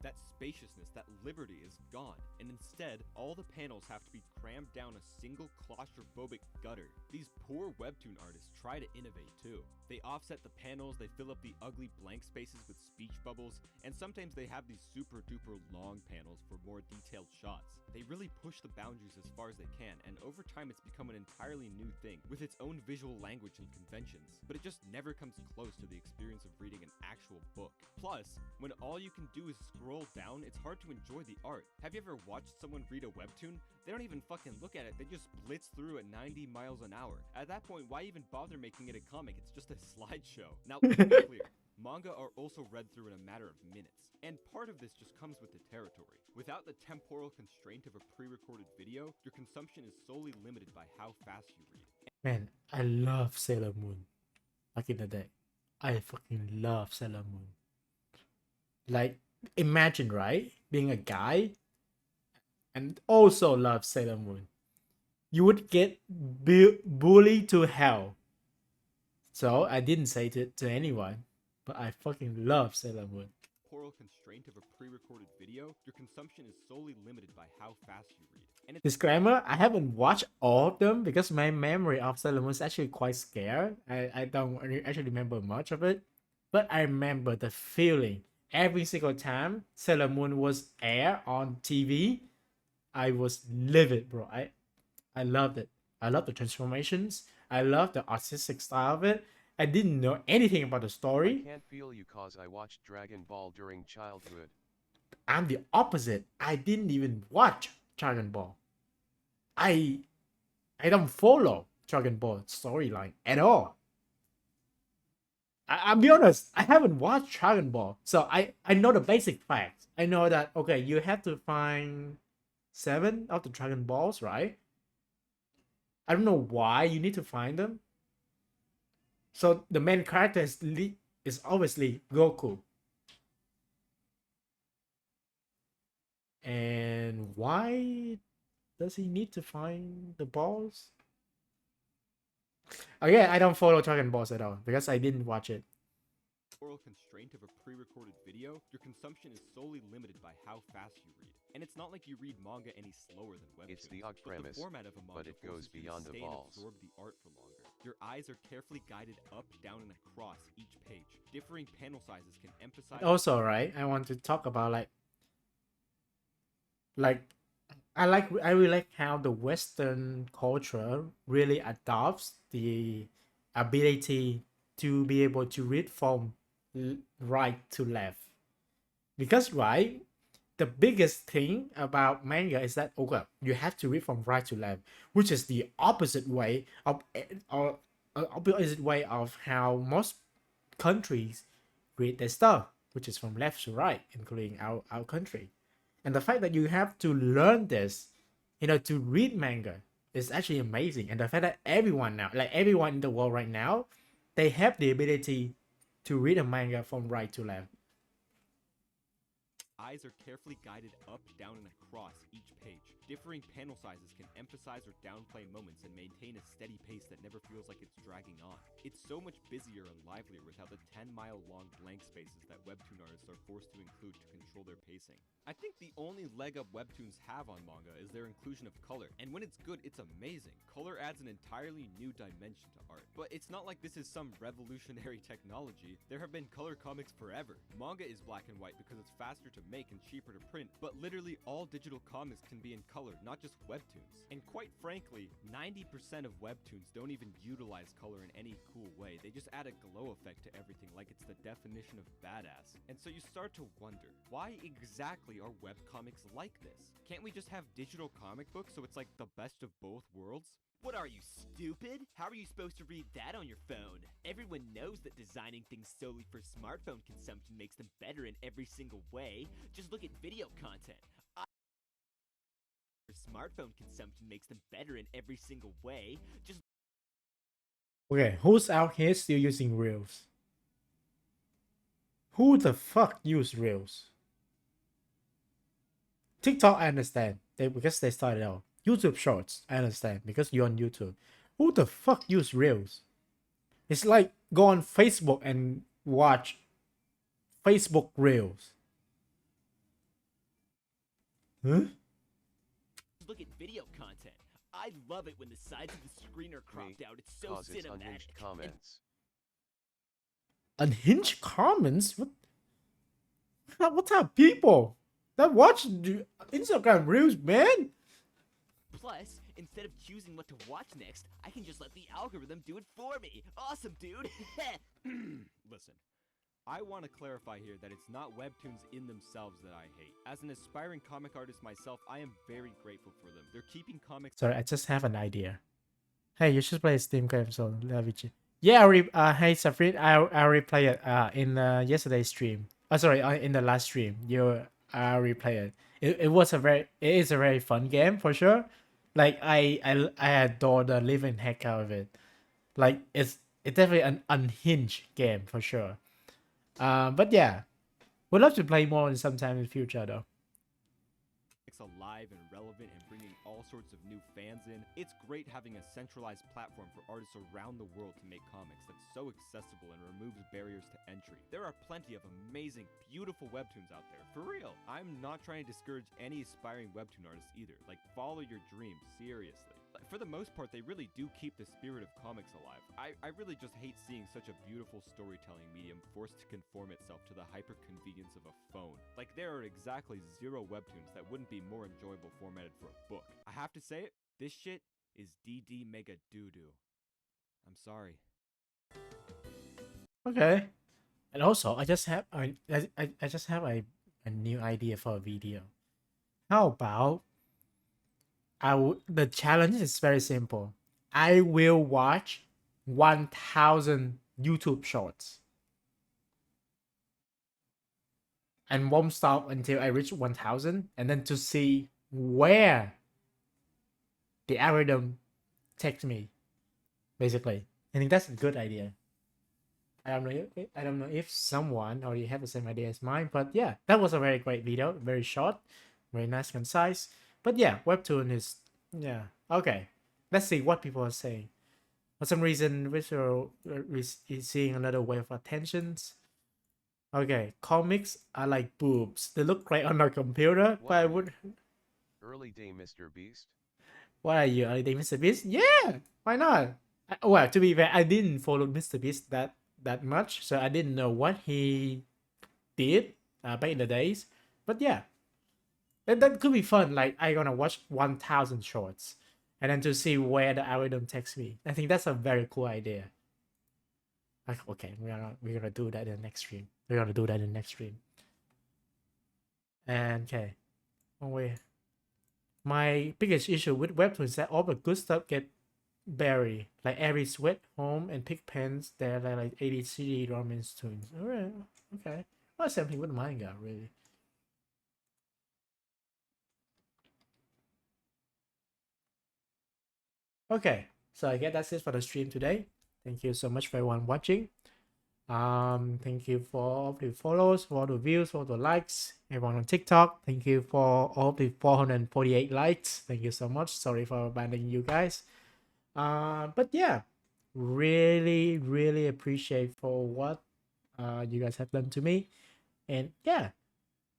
That spaciousness, that liberty is gone, and instead, all the panels have to be crammed down a single claustrophobic gutter. These poor webtoon artists try to innovate too. They offset the panels, they fill up the ugly blank spaces with speech bubbles, and sometimes they have these super duper long panels for more detailed shots. They really push the boundaries as far as they can, and over time it's become an entirely new thing, with its own visual language and conventions, but it just never comes close to the experience of reading an actual book. Plus, when all you can do is scroll down, it's hard to enjoy the art. Have you ever watched someone read a webtoon? They don't even fucking look at it, they just blitz through at 90 miles an hour. At that point, why even bother making it a comic? It's just a slideshow. Now, let's be clear. Manga are also read through in a matter of minutes, and part of this just comes with the territory. Without the temporal constraint of a pre-recorded video, your consumption is solely limited by how fast you read. Man, I love Sailor Moon. Back in the day, I fucking love Sailor Moon. Like, imagine, right? Being a guy and also love Sailor Moon. You would get bullied to hell. So I didn't say it to anyone, but I fucking love Sailor Moon. Temporal constraint of a pre-recorded video, your consumption is solely limited by how fast you read. And Disclaimer, I haven't watched all of them because my memory of Sailor Moon is actually quite scarce. I don't actually remember much of it, but I remember the feeling. Every single time Sailor Moon was aired on TV, I was livid, bro. I loved it. I love the transformations. I love the artistic style of it. I didn't know anything about the story. I can't feel you cause I watched Dragon Ball during childhood. I'm the opposite. I didn't even watch Dragon Ball. I don't follow Dragon Ball storyline at all. I'll be honest, I haven't watched Dragon Ball. So I know the basic facts. I know that, okay, you have to find 7 of the Dragon Balls, right? I don't know why you need to find them. So the main character is obviously Goku. And why does he need to find the balls? Again, I don't follow Dragon Balls at all because I didn't watch it. oral constraint of a pre-recorded video, your consumption is solely limited by how fast you read. And it's not like you read manga any slower than webtoons. It's the odd but premise, the format of a manga but it goes forces you to beyond the stay and balls. absorb the art for longer. Your eyes are carefully guided up, down, and across each page. Differing panel sizes can emphasize... Also, right, I want to talk about I really like how the Western culture really adopts the ability to be able to read from right to left. Because right, the biggest thing about manga is that okay, you have to read from right to left, which is the opposite way of opposite way of how most countries read their stuff, which is from left to right, including our country. And the fact that you have to learn this, to read manga is actually amazing. And the fact that everyone now, like everyone in the world right now, they have the ability to read a manga from right to left. Eyes are carefully guided up, down, and across each page. Differing panel sizes can emphasize or downplay moments and maintain a steady pace that never feels like it's dragging on. It's so much busier and livelier without the 10-mile-long blank spaces that webtoon artists are forced to include to control their pacing. I think the only leg up webtoons have on manga is their inclusion of color, and when it's good, it's amazing. Color adds an entirely new dimension to art. But it's not like this is some revolutionary technology. There have been color comics forever. Manga is black and white because it's faster to make and cheaper to print, but literally all digital comics can be in color, not just webtoons. And quite frankly, 90% of webtoons don't even utilize color in any cool way. They just add a glow effect to everything like it's the definition of badass. And so you start to wonder, why exactly are webcomics like this? Can't we just have digital comic books so it's like the best of both worlds? What are you, stupid? How are you supposed to read that on your phone? Everyone knows that designing things solely for smartphone consumption makes them better in every single way. Just look at video content. Smartphone consumption makes them better in every single way. Just Okay, who's out here still using Reels? Who the fuck use Reels? TikTok, I understand. Because they started out. YouTube Shorts, I understand. Because you're on YouTube. Who the fuck use Reels? It's like go on Facebook and watch Facebook Reels. Huh? look at video content. I love it when the sides of the screen are cropped out. It's so Cause it's cinematic. unhinged comments. Unhinged comments? What type of people that watch Instagram Reels, man? Plus, instead of choosing what to watch next, I can just let the algorithm do it for me. Awesome, dude. Listen, I want to clarify here that it's not webtoons in themselves that I hate. As an aspiring comic artist myself, I am very grateful for them. They're keeping comics... Sorry, I just have an idea. Hey, you should play a Steam game, so yeah, hey Safrin, I replayed it in yesterday's stream. Oh, sorry, in the last stream, you replayed it. It is a very fun game for sure. Like I adore the living heck out of it. Like it's definitely an unhinged game for sure. But yeah, we'd love to play more sometime in the future though. alive and relevant and bringing all sorts of new fans in. It's great having a centralized platform for artists around the world to make comics that's so accessible and removes barriers to entry. There are plenty of amazing, beautiful webtoons out there, for real. I'm not trying to discourage any aspiring webtoon artists either. Like, follow your dreams, seriously. For the most part, they really do keep the spirit of comics alive. I really just hate seeing such a beautiful storytelling medium forced to conform itself to the hyper-convenience of a phone. Like, there are exactly 0 webtoons that wouldn't be more enjoyable formatted for a book. I have to say it, this shit is DD mega doo-doo. I'm sorry. Okay. And also, I just have a new idea for a video. How about the challenge is very simple. I will watch 1,000 YouTube shorts and won't stop until I reach 1,000, and then to see where the algorithm takes me. Basically, I think that's a good idea. I don't know if someone already have the same idea as mine, but yeah, that was a very great video. Very short, very nice, concise. But yeah, webtoon is, yeah, okay. Let's see what people are saying. For some reason, visual is seeing another wave of attentions. Okay, comics are like boobs. They look great on a computer, but I would. Early day Mr. Beast? What are you? Are you Mr. Beast? Yeah, why not? Well, to be fair, I didn't follow Mr. Beast that much, so I didn't know what he did back in the days. But yeah, that could be fun. Like I gonna watch 1,000 shorts, and then to see where the algorithm takes me. I think that's a very cool idea. Like, okay, we're gonna do that in the next stream. We're gonna do that in the next stream. And okay, oh wait. My biggest issue with webtoons is that all the good stuff get buried. Like every sweat home and pigpens, they're like 80 CD romance tunes. Alright, okay. Well, same thing with manga, really. Okay, so I guess that's it for the stream today. Thank you so much for everyone watching. Thank you for all the follows, for all the views, for all the likes. Everyone on TikTok, thank you for all the 448 likes. Thank you so much. Sorry for abandoning you guys. But yeah, really appreciate for what you guys have done to me. And yeah,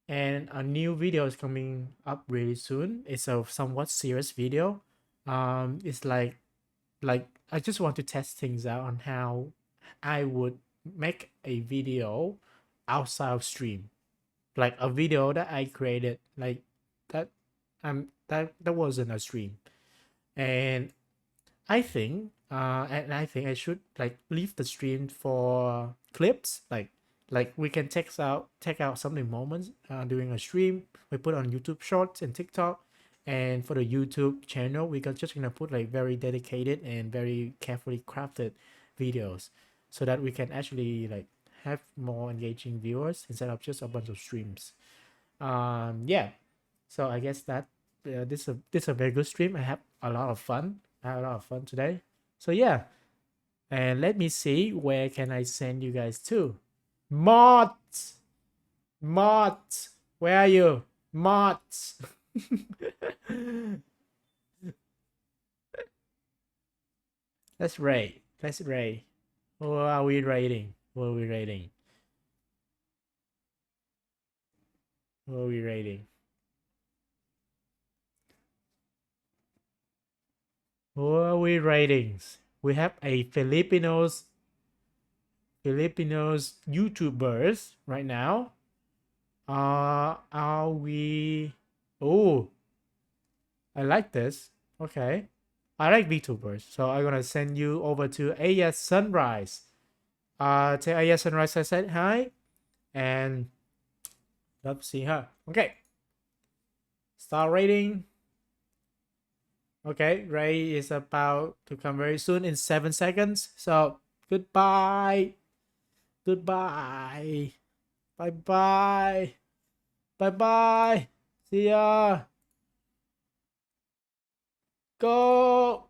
and a new video is coming up really soon. It's a somewhat serious video. It's like I just want to test things out on how I would make a video outside of stream, like a video that I created, like that that wasn't a stream. And I think I should like leave the stream for clips, like we can take out some of the moments during a stream. We put on YouTube Shorts and TikTok, and for the YouTube channel, we can just gonna put like very dedicated and very carefully crafted videos, so that we can actually like have more engaging viewers instead of just a bunch of streams. Yeah, so I guess that this is a very good stream. I have a lot of fun. I had a lot of fun today. So yeah, and let me see where can I send you guys to. Mods, mods, where are you, mods? Let's rate. Let's rate. Who are we rating? Who are we rating? Who are we rating? Who are we ratings? We have a Filipinos YouTubers right now. Are we? Oh, I like this. Okay, I like VTubers, so I'm gonna send you over to AS Sunrise. To AS Sunrise, I said hi, and love to see her. Okay, star rating. Okay, Ray is about to come very soon in 7 seconds. So goodbye. Goodbye. Bye bye. Bye bye. See ya. Go.